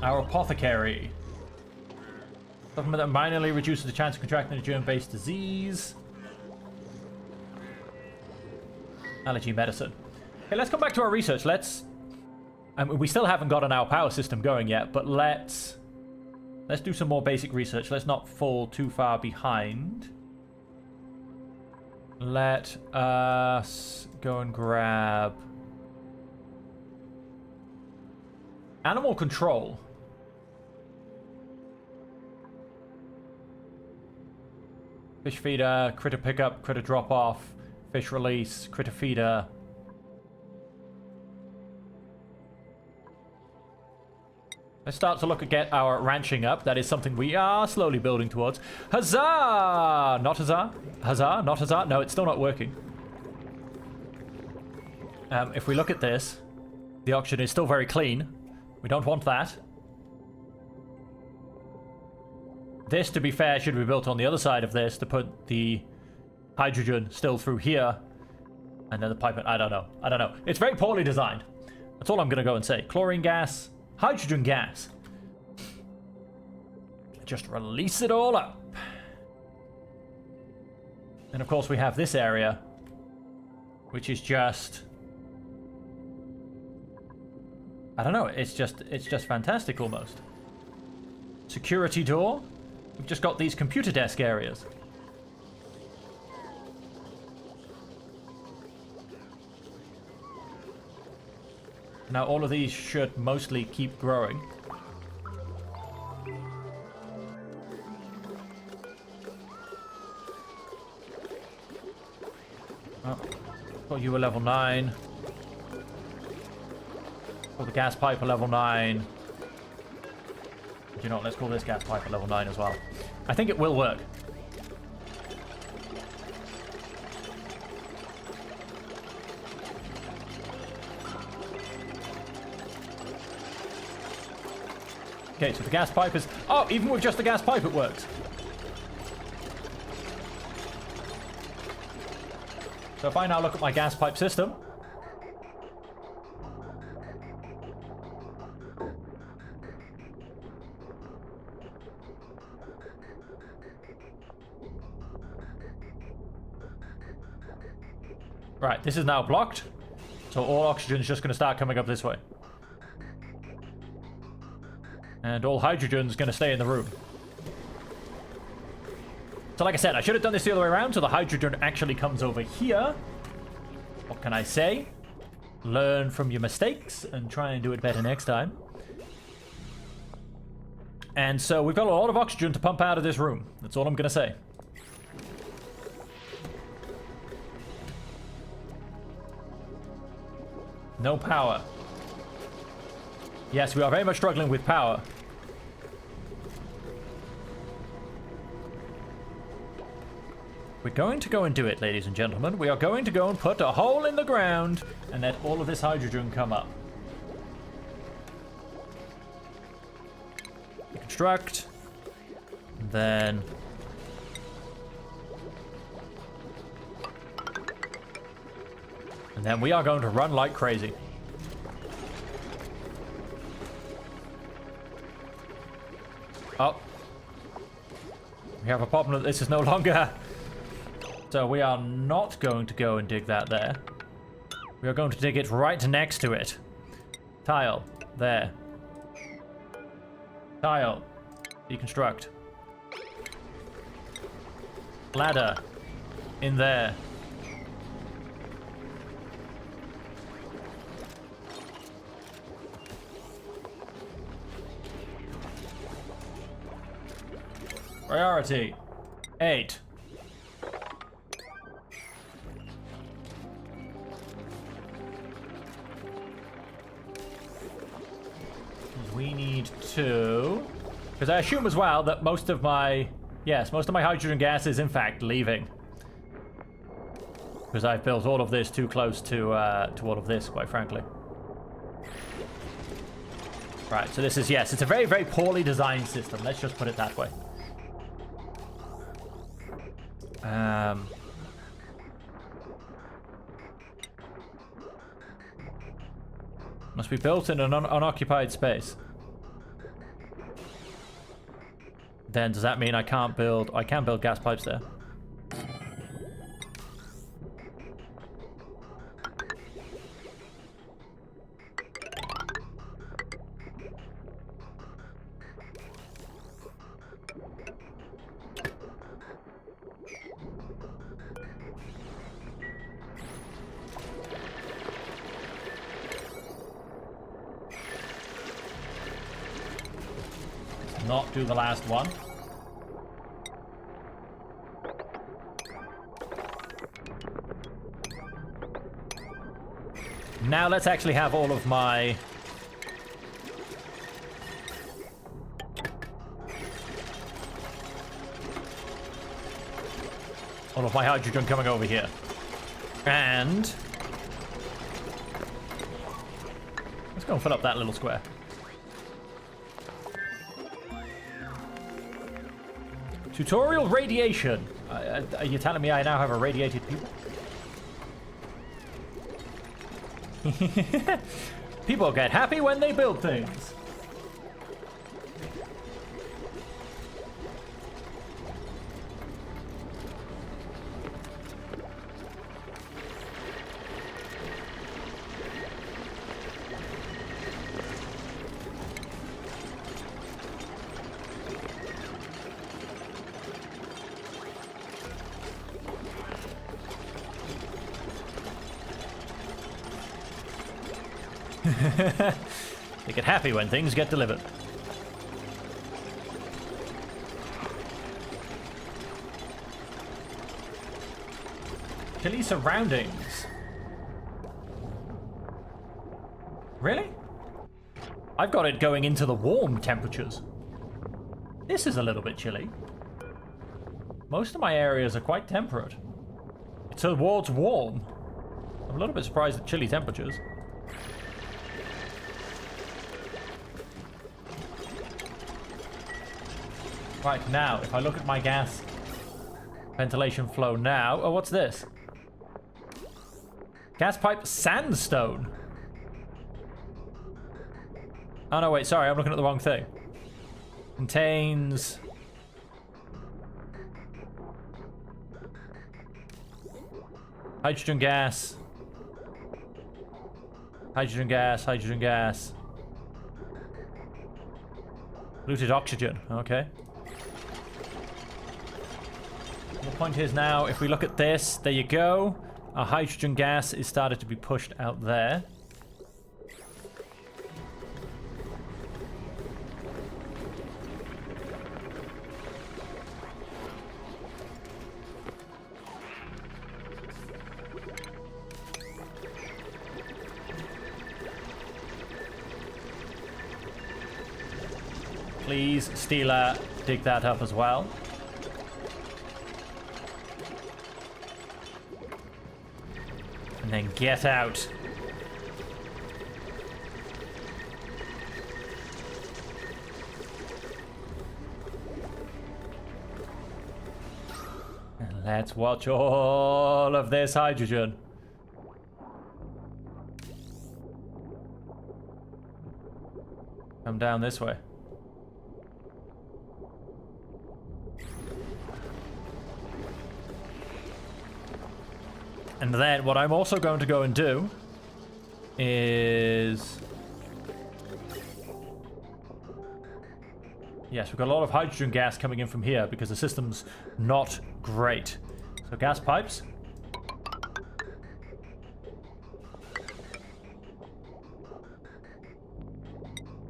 Our apothecary. Supplement that minorly reduces the chance of contracting a germ-based disease. Allergy medicine. Okay, let's come back to our research. We still haven't gotten our power system going yet, but let's do some more basic research. Let's not fall too far behind. Let us go and grab animal control. Fish feeder, critter pickup, critter drop off, fish release, critter feeder. Let's start to look at get our ranching up. That is something we are slowly building towards. Huzzah! Not huzzah. Huzzah, not huzzah. No, it's still not working. If we look at this, the oxygen is still very clean. We don't want that. This, to be fair, should be built on the other side of this to put the hydrogen still through here. And then the pipe... I don't know. I don't know. It's very poorly designed. That's all I'm going to go and say. Chlorine gas... Hydrogen gas. Just release it all up. And of course we have this area, which is just... I don't know, it's just fantastic almost. Security door. We've just got these computer desk areas. Now all of these should mostly keep growing. Oh, got you a level 9. Got the gas pipe a level 9. You know what, let's call this gas pipe a level 9 as well. I think it will work. Okay, so the gas pipe is... Oh, even with just the gas pipe, it works. So if I now look at my gas pipe system... Right, this is now blocked. So all oxygen is just going to start coming up this way. And all hydrogen's going to stay in the room. So like I said, I should have done this the other way around, so the hydrogen actually comes over here. What can I say? learn from your mistakes and try and do it better next time. And so we've got a lot of oxygen to pump out of this room. That's all I'm gonna say. No power. Yes, we are very much struggling with power. We're going to go and do it, ladies and gentlemen. We are going to go and put a hole in the ground and let all of this hydrogen come up. Construct. Then... and then we are going to run like crazy. Oh. We have a problem that this is no longer... so we are not going to go and dig that there. We are going to dig it right next to it. Tile. There. Tile. Deconstruct. Ladder. In there. Priority 8. We need to... because I assume as well that most of my... yes, most of my hydrogen gas is in fact leaving. Because I've built all of this too close to all of this, quite frankly. Right, so this is... yes, it's a very, very poorly designed system. Let's just put it that way. Must be built in an unoccupied space. Then does that mean I can't build... I can build gas pipes there? Not do the last one. Now let's actually have all of my... all of my hydrogen coming over here. And... let's go and fill up that little square. Tutorial radiation. Are you telling me I now have a radiated pupil? People get happy when they build things. They get happy when things get delivered. Chilly surroundings. Really? I've got it going into the warm temperatures. This is a little bit chilly. Most of my areas are quite temperate. It's towards warm. I'm a little bit surprised at chilly temperatures. Right, now, if I look at my gas ventilation flow now... oh, what's this? Gas pipe sandstone. Oh, no, wait, sorry, I'm looking at the wrong thing. Contains... hydrogen gas. Hydrogen gas, hydrogen gas. Looted oxygen, okay. The point is now, if we look at this, there you go. Our hydrogen gas is started to be pushed out there. Please, Steeler, dig that up as well. And then get out. And let's watch all of this hydrogen. Come down this way. And then what I'm also going to go and do is... Yes, we've got a lot of hydrogen gas coming in from here because the system's not great. So gas pipes.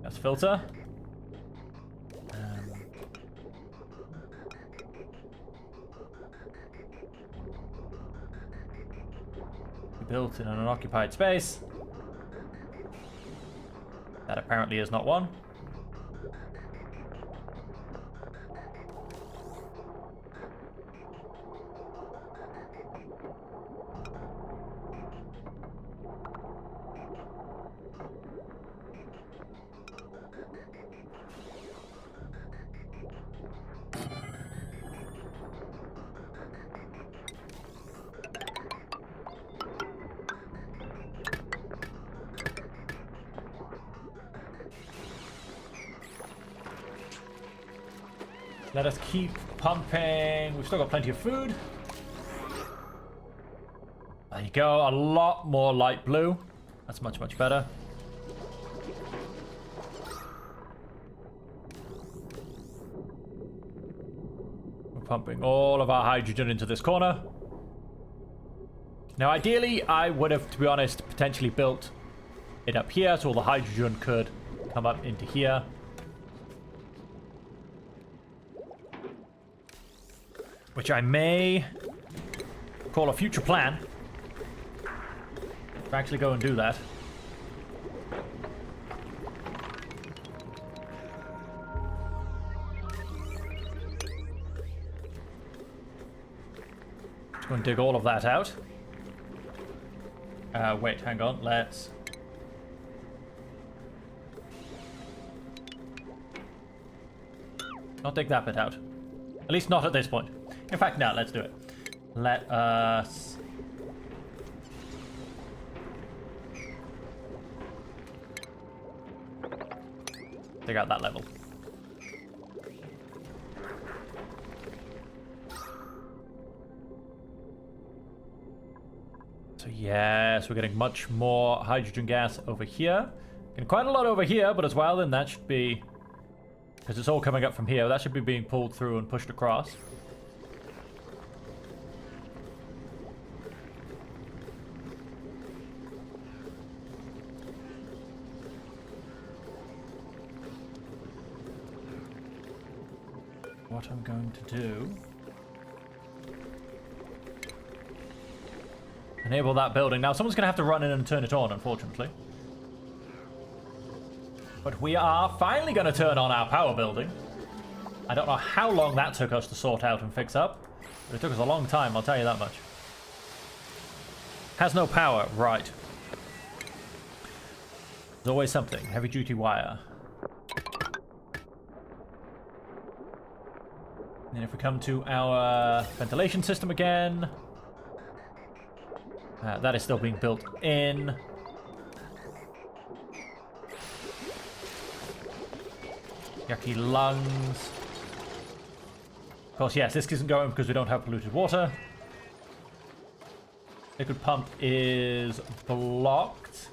Gas filter. Built in an unoccupied space. That apparently is not one. Let us keep pumping. We've still got plenty of food. There you go. A lot more light blue. That's much, much better. We're pumping all of our hydrogen into this corner. Now, ideally, I would have, to be honest, potentially built it up here so all the hydrogen could come up into here. Which I may call a future plan. To actually go and do that. Just go and dig all of that out. Wait, hang on, let's... Not dig that bit out. At least not at this point. In fact, no, let's do it. Let us... dig out that level. So yes, we're getting much more hydrogen gas over here. Getting quite a lot over here, but as well, then that should be... because it's all coming up from here, that should be being pulled through and pushed across. What I'm going to do... enable that building. Now, someone's going to have to run in and turn it on, unfortunately. But we are finally going to turn on our power building. I don't know how long that took us to sort out and fix up, but it took us a long time, I'll tell you that much. Has no power, right. There's always something. Heavy duty wire. And if we come to our ventilation system again, that is still being built in. Yucky lungs. Of course, yes, this isn't going because we don't have polluted water. Liquid pump is blocked.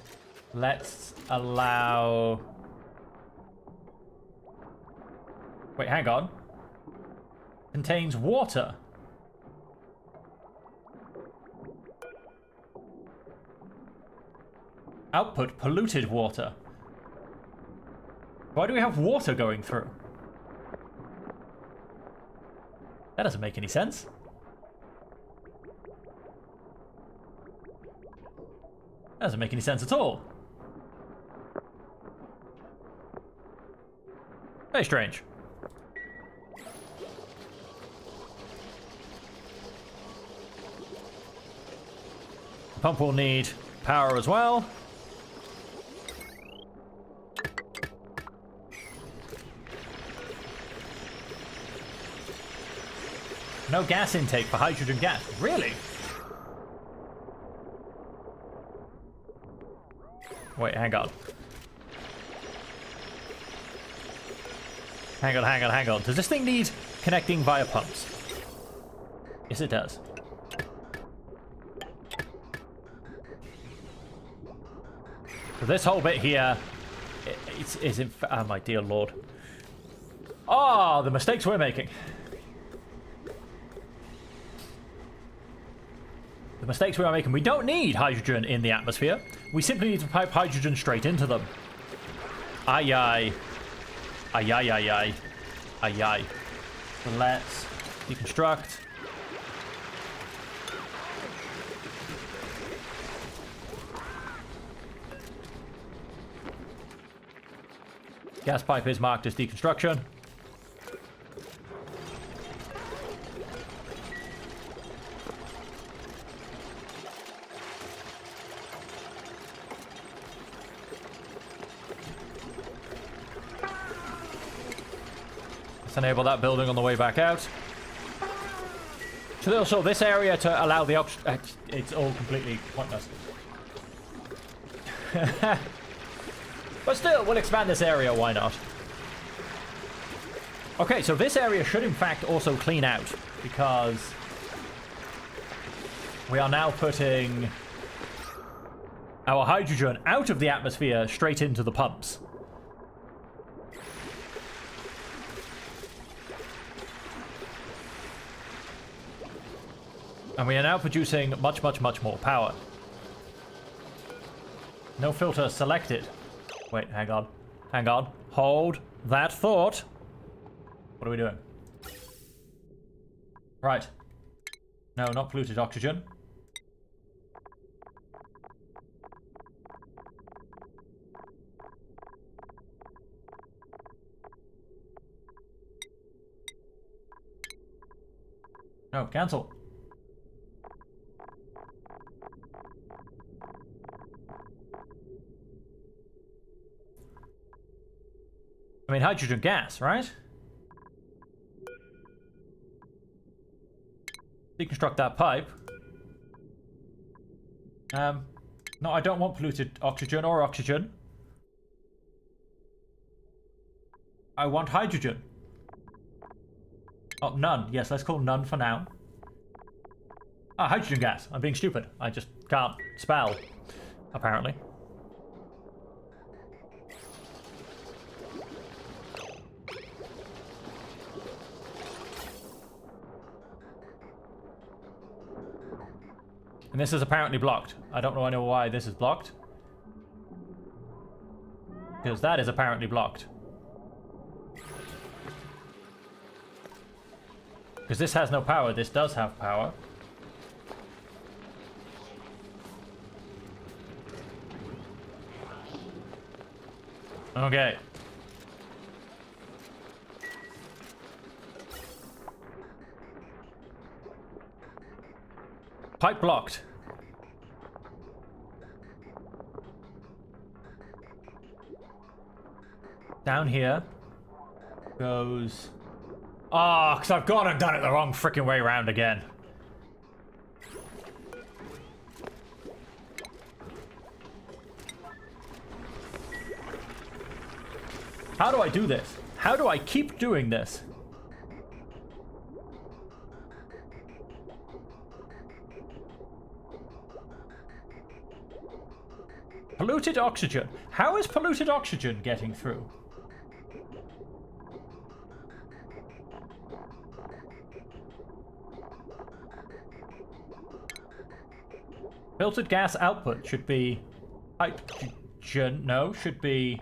Let's allow... wait, hang on. Contains water. Output polluted water. Why do we have water going through? That doesn't make any sense. That doesn't make any sense at all. Very strange. The pump will need power as well. No gas intake for hydrogen gas. Really? Wait, hang on. Hang on. Does this thing need connecting via pumps? Yes, it does. So this whole bit here is in fact... Oh, my dear lord. Ah, the mistakes we're making. The mistakes we are making. We don't need hydrogen in the atmosphere. We simply need to pipe hydrogen straight into them. Aye, aye. Aye, aye, aye, aye. Aye, aye. So let's deconstruct. Gas pipe is marked as deconstruction. Let's enable that building on the way back out. So also this area to allow the oxygen... It's all completely pointless. But still, we'll expand this area, why not? Okay, so this area should in fact also clean out, because we are now putting our hydrogen out of the atmosphere straight into the pumps. And we are now producing much, much, much more power. No filter selected. Wait, hang on. Hang on. Hold that thought. What are we doing? Right. No, not polluted oxygen. No, cancel. I mean, hydrogen gas, right? Deconstruct that pipe. No, I don't want polluted oxygen or oxygen. I want hydrogen. Oh, none. Yes, let's call none for now. Ah, hydrogen gas. I'm being stupid. I just can't spell, apparently. And this is apparently blocked. I don't know why this is blocked. Because that is apparently blocked. Because this has no power, this does have power. Okay. Pipe blocked. Down here goes... Oh, because I've gone and done it the wrong freaking way around again. How do I do this? How do I keep doing this? Polluted oxygen. How is polluted oxygen getting through? Filtered gas output should be hydrogen. No, should be...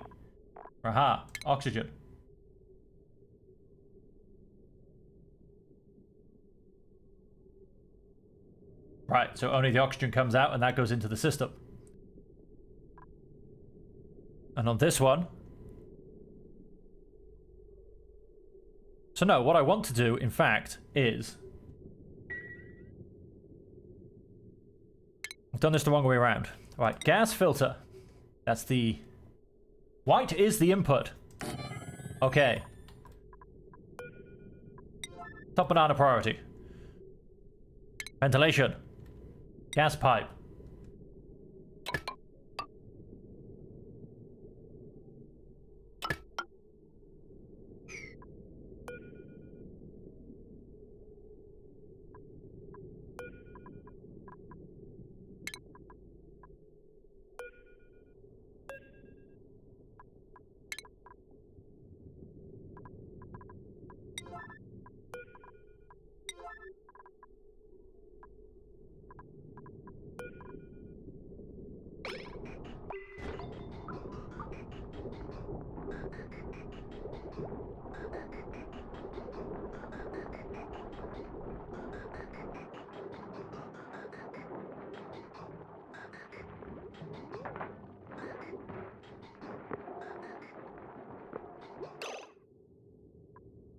Aha, oxygen. Right, so only the oxygen comes out and that goes into the system. And on this one, So no, what I want to do, in fact, is... I've done this the wrong way around. Right, gas filter. That's the... White is the input. Okay. Top banana priority. Ventilation. Gas pipe.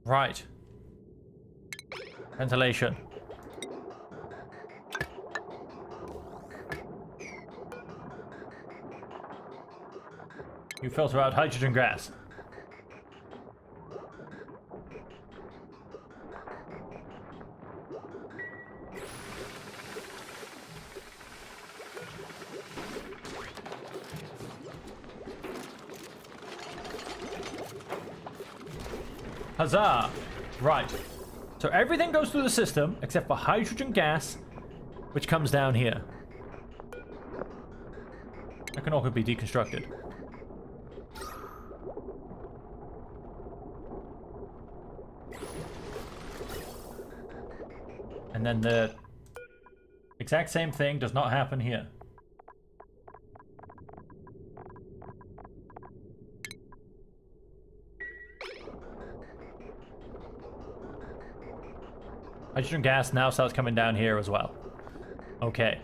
Right. Ventilation. You filter out hydrogen gas. Huzzah! Right. So everything goes through the system except for hydrogen gas, which comes down here. That can all be deconstructed. And then the exact same thing does not happen here. Hydrogen gas now starts coming down here as well. Okay.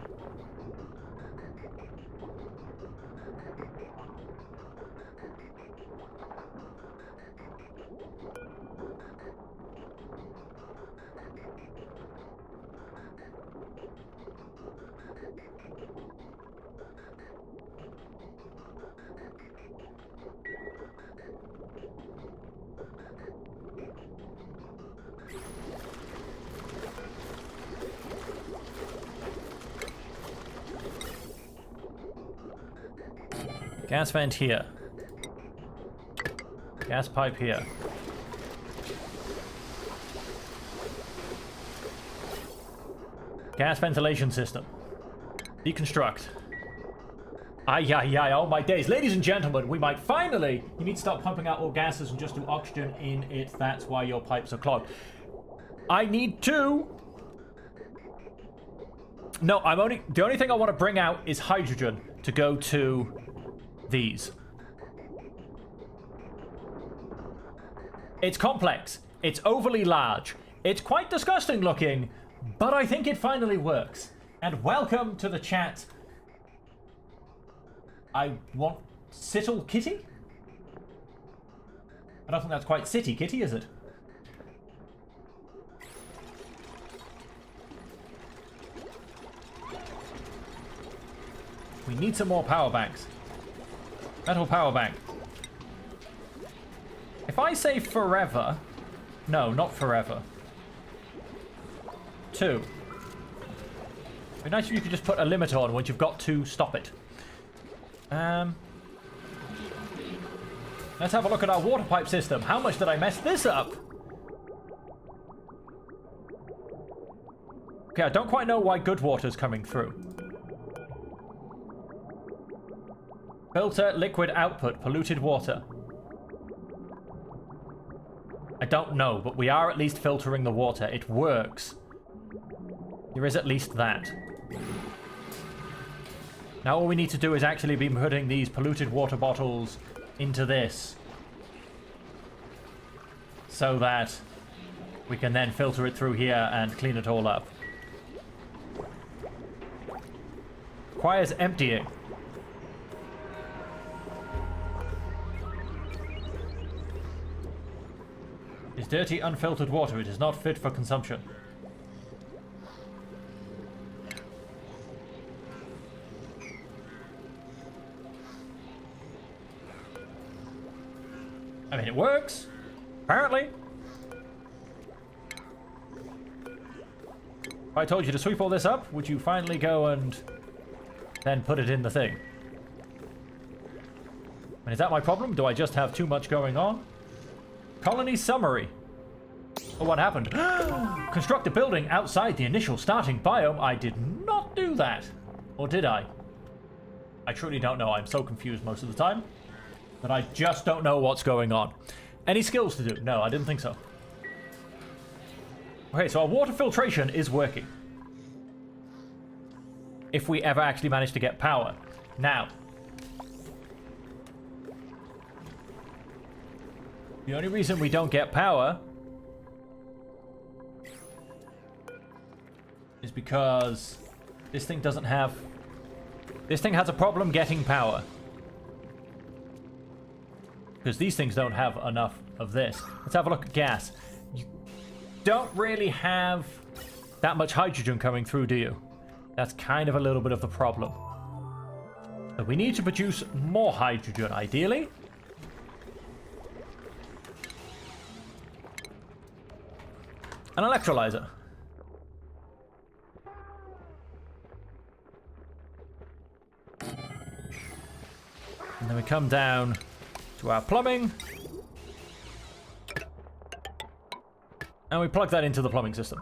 Gas vent here. Gas pipe here. Gas ventilation system. Deconstruct. Ay, ay, ay, oh my days. Ladies and gentlemen, we might finally... You need to start pumping out all gases and just do oxygen in it. That's why your pipes are clogged. I need to... No, the only thing I want to bring out is hydrogen to go to these. It's complex. It's overly large. It's quite disgusting looking, but I think it finally works. And welcome to the chat. I want Sittle Kitty? I don't think that's quite City Kitty, is it? We need some more power banks. Metal power bank. If I say forever... No, not forever. 2. It'd be nice if you could just put a limit on once you've got to stop it. Let's have a look at our water pipe system. How much did I mess this up? Okay, I don't quite know why good water's coming through. Filter liquid output, polluted water. I don't know, but we are at least filtering the water. It works. There is at least that. Now all we need to do is actually be putting these polluted water bottles into this. So that we can then filter it through here and clean it all up. Requires emptying. Is dirty, unfiltered water. It is not fit for consumption. I mean, it works. Apparently. If I told you to sweep all this up, would you finally go and then put it in the thing? And is that my problem? Do I just have too much going on? Colony summary. Oh, what happened? Construct a building outside the initial starting biome. I did not do that. Or did I? I truly don't know. I'm so confused most of the time that I just don't know what's going on. Any skills to do? No, I didn't think so. Okay, so our water filtration is working. If we ever actually manage to get power. Now, the only reason we don't get power is because this thing doesn't have... This thing has a problem getting power. Because these things don't have enough of this. Let's have a look at gas. You don't really have that much hydrogen coming through, do you? That's kind of a little bit of the problem. So we need to produce more hydrogen, ideally. An electrolyzer. And then we come down to our plumbing. And we plug that into the plumbing system.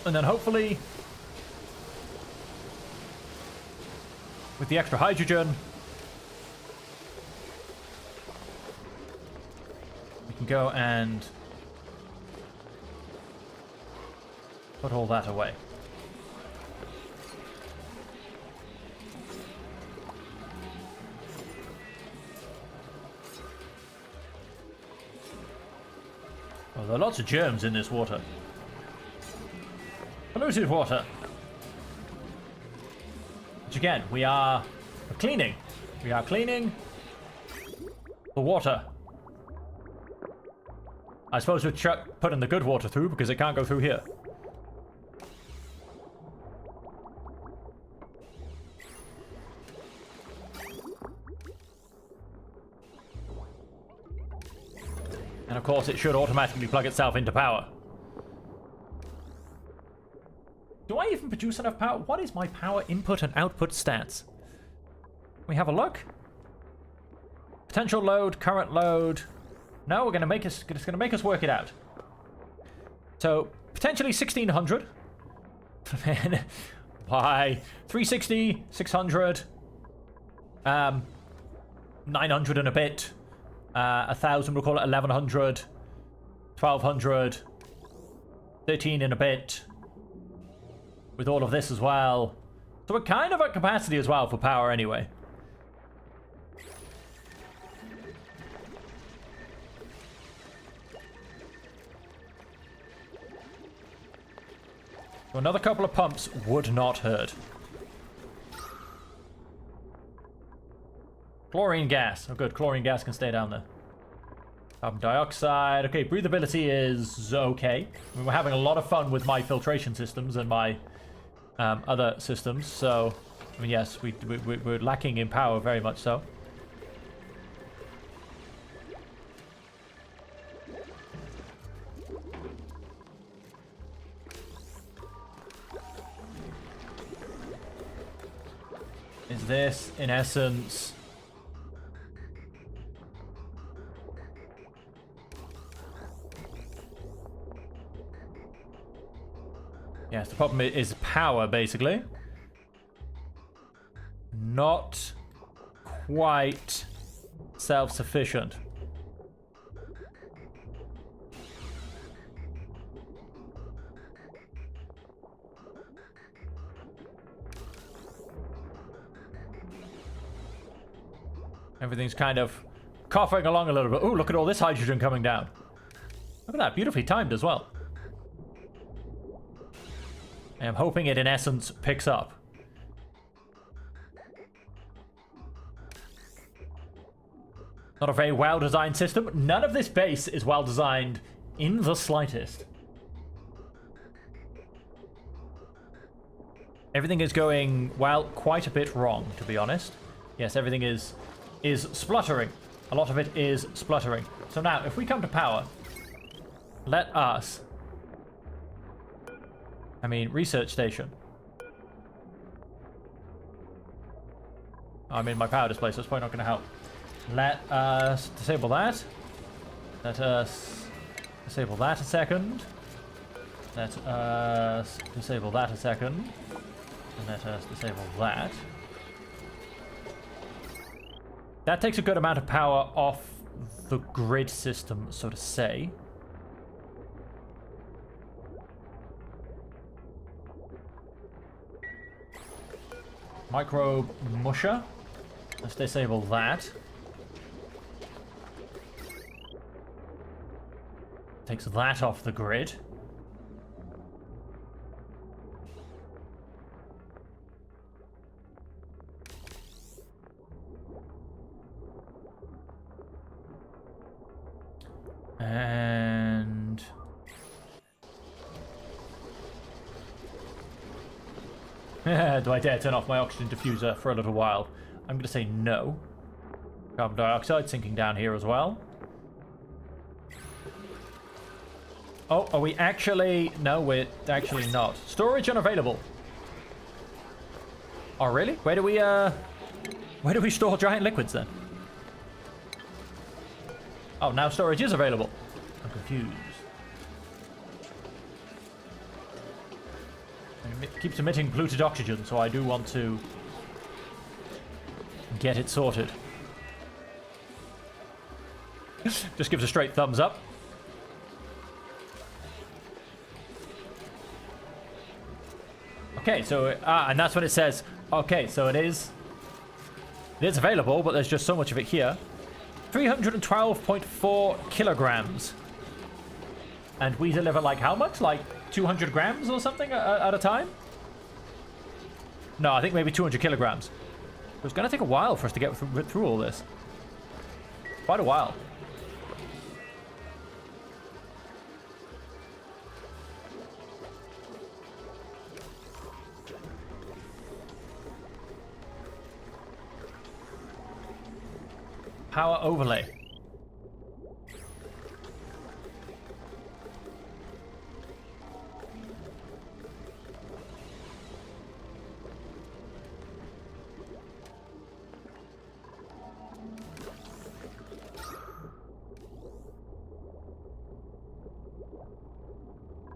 And then hopefully, with the extra hydrogen, we can go and put all that away. Well, there are lots of germs in this water. Polluted water. Which again, we are cleaning. We are cleaning the water. I suppose we're putting the good water through because it can't go through here. And of course it should automatically plug itself into power. Do I even produce enough power? What is my power input and output stats? We have a look. Potential load, current load. No, we're gonna make us. It's gonna make us work it out. So potentially 1600. By 360, 600, 900 and a bit. 1000. We'll call it 1100, 1200, 13 and a bit. With all of this as well. So we're kind of at capacity as well for power anyway. So another couple of pumps would not hurt. Chlorine gas. Oh good, chlorine gas can stay down there. Carbon dioxide. Okay, breathability is okay. I mean, we're having a lot of fun with my filtration systems and my other systems, so I mean, yes, we're lacking in power, very much so. Is this, in essence, yes, the problem is power, basically. Not quite self-sufficient. Everything's kind of coughing along a little bit. Oh, look at all this hydrogen coming down. Look at that, beautifully timed as well. I'm hoping it, in essence, picks up. Not a very well-designed system. None of this base is well-designed in the slightest. Everything is going, well, quite a bit wrong, to be honest. Yes, everything is spluttering. A lot of it is spluttering. So now, if we come to power, let us... I mean, research station. I'm in my power display, so it's probably not going to help. Let us disable that. Let us disable that a second. Let us disable that a second. And let us disable that. That takes a good amount of power off the grid system, so to say. Microbe musher. Let's disable that. Takes that off the grid. And... do I dare turn off my oxygen diffuser for a little while? I'm going to say no. Carbon dioxide sinking down here as well. Oh, are we actually... No, we're actually not. Storage unavailable. Oh, really? Where do we store giant liquids then? Oh, now storage is available. I'm confused. It keeps emitting polluted oxygen, so I do want to get it sorted. Just gives a straight thumbs up. Okay, so and that's what it says. Okay, so it is available, but there's just so much of it here. 312.4 kilograms. And we deliver like how much? Like 200 grams or something at a time? No, I think maybe 200 kilograms. It's going to take a while for us to get through all this. Quite a while. Power overlay.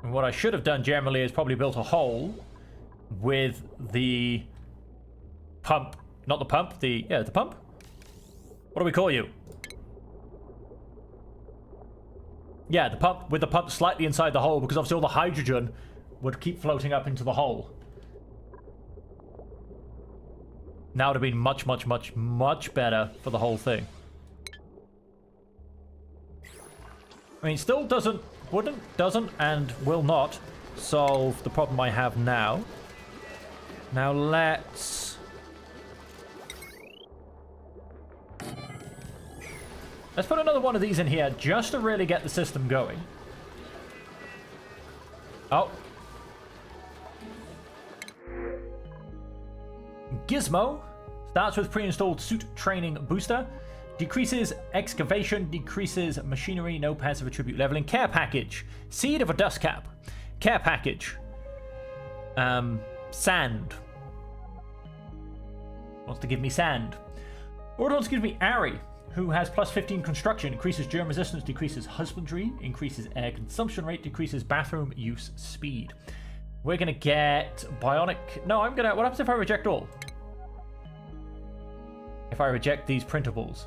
And what I should have done generally is probably built a hole with the pump. Not the pump, the pump? What do we call you? Yeah, the pump, with the pump slightly inside the hole, because obviously all the hydrogen would keep floating up into the hole. Now it would have been much, much, much, much better for the whole thing. I mean, still doesn't, and will not solve the problem I have now. Now let's... Let's put another one of these in here just to really get the system going. Oh. Gizmo starts with pre-installed suit training booster. Decreases excavation, decreases machinery, no passive attribute leveling. Care package. Seed of a dust cap. Care package. Sand. Wants to give me sand. Or it wants to give me Ari, who has plus 15 construction, increases germ resistance, decreases husbandry, increases air consumption rate, decreases bathroom use speed. We're gonna get bionic... No, I'm gonna... What happens if I reject all? If I reject these printables?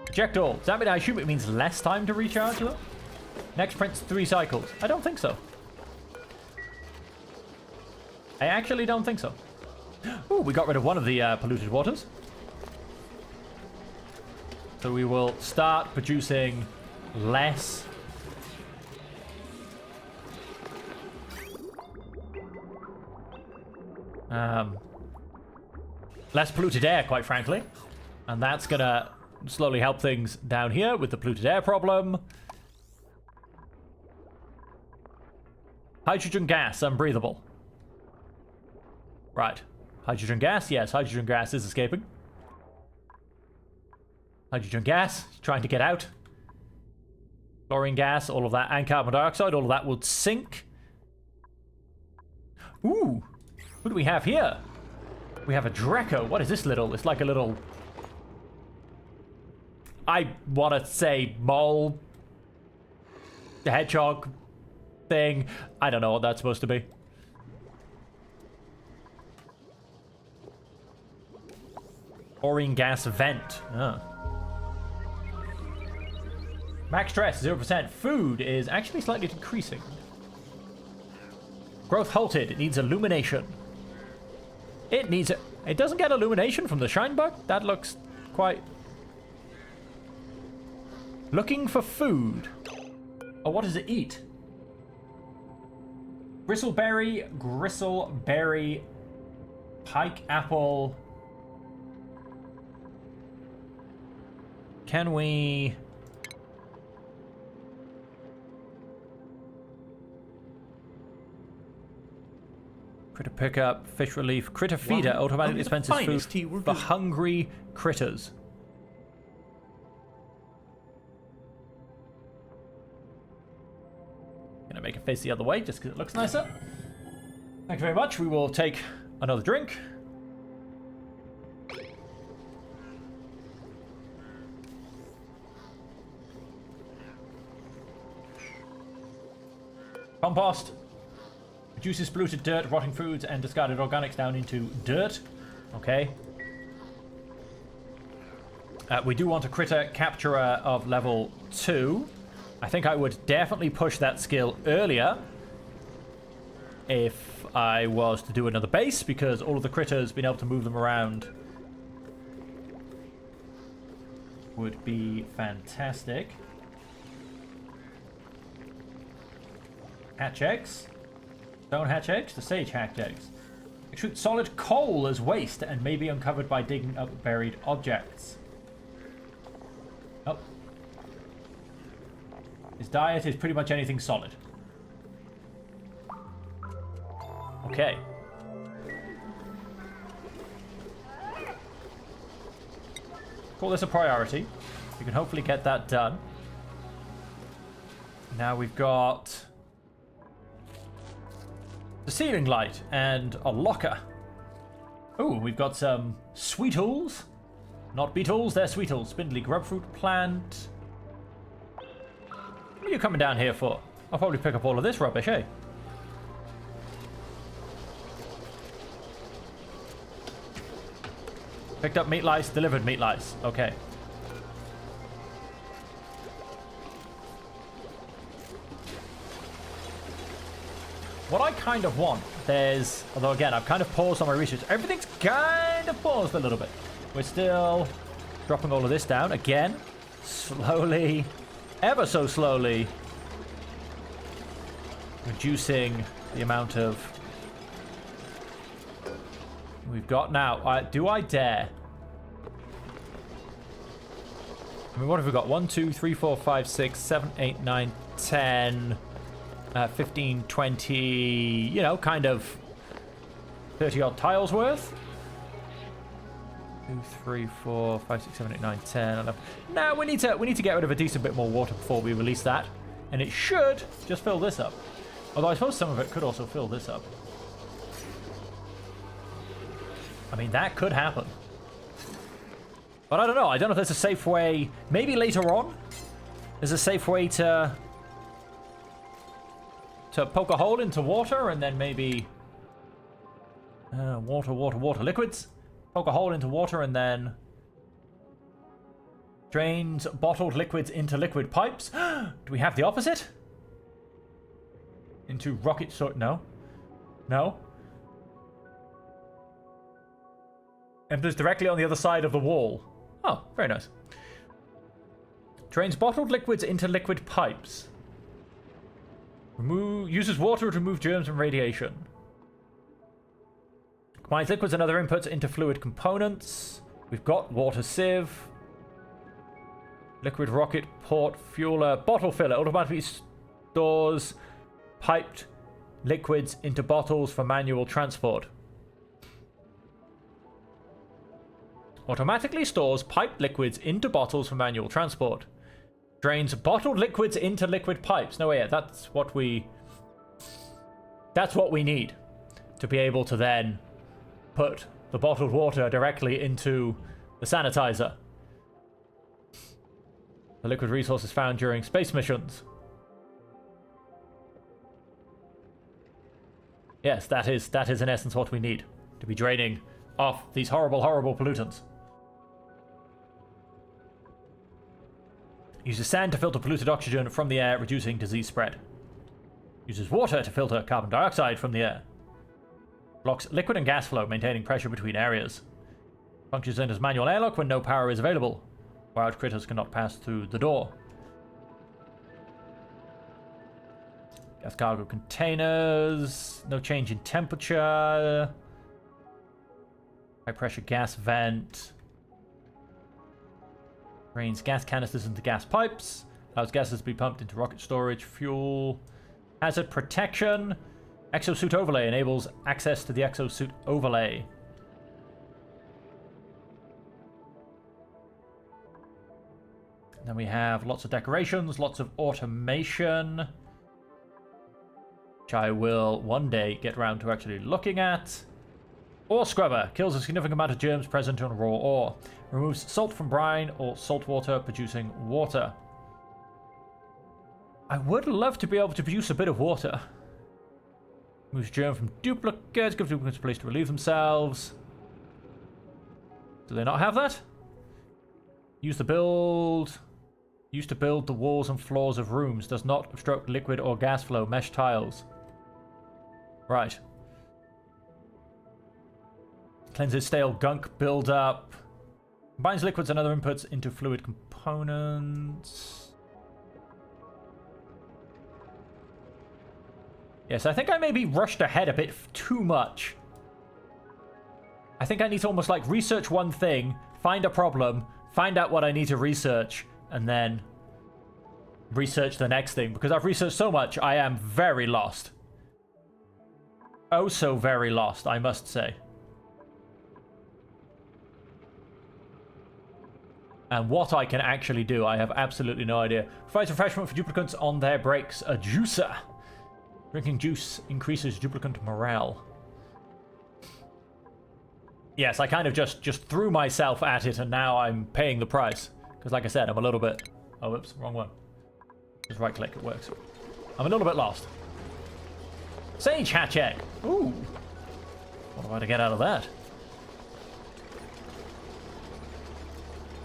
Reject all. Does that mean, I assume it means less time to recharge them? Next print's 3 cycles. I don't think so. I actually don't think so. Ooh, we got rid of one of the polluted waters. So we will start producing less. Less polluted air, quite frankly. And that's gonna slowly help things down here with the polluted air problem. Hydrogen gas, unbreathable. Right. Hydrogen gas, yes, hydrogen gas is escaping. Hydrogen gas, trying to get out. Chlorine gas, all of that, and carbon dioxide, all of that would sink. Ooh, what do we have here? We have a Draco. What is this little? It's like a little... I want to say mole... the hedgehog thing. I don't know what that's supposed to be. Chlorine gas vent. Oh. Max stress, 0%. Food is actually slightly decreasing. Growth halted. It needs illumination. It needs it. It doesn't get illumination from the shine bug. That looks quite... Looking for food. Oh, what does it eat? Gristleberry, pike apple. Can we... Critter pickup, fish relief, critter feeder automatically dispenses food for hungry critters. Gonna make it face the other way just because it looks nicer. Thank you very much. We will take another drink. Compost. Reduces polluted dirt, rotting foods, and discarded organics down into dirt. Okay. We do want a critter capturer of level 2. I think I would definitely push that skill earlier if I was to do another base, because all of the critters, being able to move them around would be fantastic. Hatch eggs. Stone hatch eggs, the sage hatch eggs. Shoot solid coal as waste and may be uncovered by digging up buried objects. Oh. His diet is pretty much anything solid. Okay. Call this a priority. We can hopefully get that done. Now we've got the ceiling light and a locker. Oh, we've got some sweetles. Not beetles, they're sweetles. Spindly grubfruit plant. What are you coming down here for? I'll probably pick up all of this rubbish, eh? Picked up meat lice, delivered meat lice. Okay. What I kind of want, although again, I've kind of paused on my research. Everything's kind of paused a little bit. We're still dropping all of this down. Again, slowly, ever so slowly, reducing the amount of we've got now. Do I dare? I mean, what have we got? 1, 2, 3, 4, 5, 6, 7, 8, 9, 10... 15, 20, you know, kind of 30 odd tiles worth. 2, 3, 4, 5, 6, 7, 8, 9, 10, 11. Now we need to get rid of a decent bit more water before we release that. And it should just fill this up. Although I suppose some of it could also fill this up. I mean, that could happen. But I don't know. I don't know if there's a safe way. Maybe later on there's a safe way to poke a hole into water and then maybe water liquids. Poke a hole into water and then drains bottled liquids into liquid pipes. Do we have the opposite? Into rocket sort? No. Empties directly on the other side of the wall. Oh, very nice. Drains bottled liquids into liquid pipes. Uses water to remove germs and radiation. Combines liquids and other inputs into fluid components. We've got water sieve, liquid rocket, port, fueler, bottle filler. Automatically stores piped liquids into bottles for manual transport. Automatically stores piped liquids into bottles for manual transport. Drains bottled liquids into liquid pipes. No, yeah, that's what we need to be able to then put the bottled water directly into the sanitizer. The liquid resource is found during space missions. Yes, that is in essence what we need to be draining off these horrible, horrible pollutants. Uses sand to filter polluted oxygen from the air, reducing disease spread. Uses water to filter carbon dioxide from the air. Blocks liquid and gas flow, maintaining pressure between areas. Functions as manual airlock when no power is available. Wild critters cannot pass through the door. Gas cargo containers. No change in temperature. High pressure gas vent. Drains gas canisters into gas pipes. Allows gases to be pumped into rocket storage. Fuel. Hazard protection. Exosuit overlay enables access to the exosuit overlay. Then we have lots of decorations, lots of automation, which I will one day get around to actually looking at. Ore scrubber kills a significant amount of germs present in raw ore. Removes salt from brine or salt water, producing water. I would love to be able to produce a bit of water. Removes germ from duplicates, gives duplicates a place to relieve themselves. Do they not have that? Used to build the walls and floors of rooms. Does not obstruct liquid or gas flow. Mesh tiles. Right. Cleanses stale gunk buildup. Combines liquids and other inputs into fluid components. Yes, I think I maybe rushed ahead a bit too much. I think I need to almost like research one thing, find a problem, find out what I need to research, and then research the next thing. Because I've researched so much, I am very lost. Oh, so very lost, I must say. And what I can actually do, I have absolutely no idea. Provides refreshment for duplicants on their breaks. A juicer. Drinking juice increases duplicant morale. Yes, I kind of just threw myself at it, and now I'm paying the price. Because like I said, I'm a little bit... Oh, whoops, wrong one. Just right click, it works. I'm a little bit lost. Sage hatch egg. Ooh. What am I to get out of that?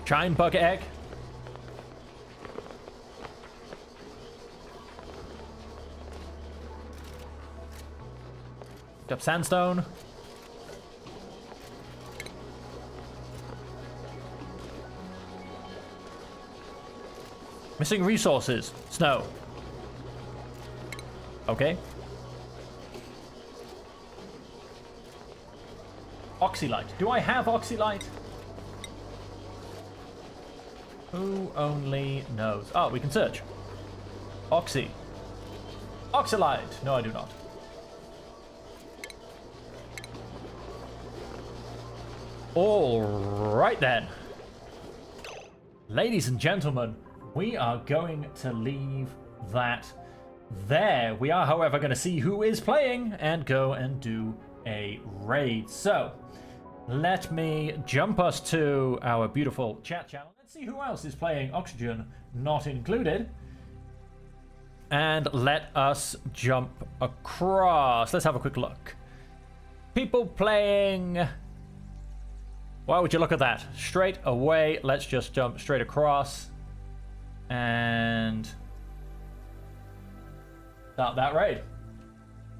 Chine bug egg. Picked up sandstone. Missing resources. Snow. Okay. Oxylite. Do I have oxylite? Who only knows? Oh, we can search. Oxylite. No, I do not. All right then. Ladies and gentlemen, we are going to leave that there. We are, however, going to see who is playing and go and do a raid. So, let me jump us to our beautiful chat channel. Let's see who else is playing Oxygen Not Included. And let us jump across. Let's have a quick look. People playing... Why would you look at that? Straight away, let's just jump straight across. And... start that raid.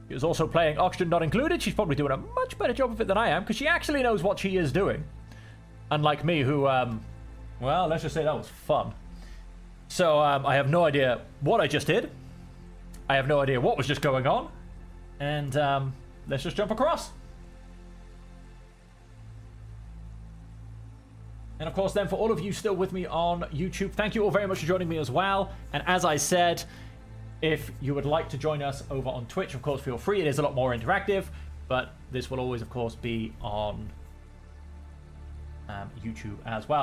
She was also playing Oxygen Not Included. She's probably doing a much better job of it than I am, because she actually knows what she is doing. Unlike me, who, well, let's just say that was fun. So, I have no idea what I just did. I have no idea what was just going on. And, let's just jump across. And of course, then for all of you still with me on YouTube, thank you all very much for joining me as well. And as I said, if you would like to join us over on Twitch, of course, feel free. It is a lot more interactive, but this will always, of course, be on YouTube as well.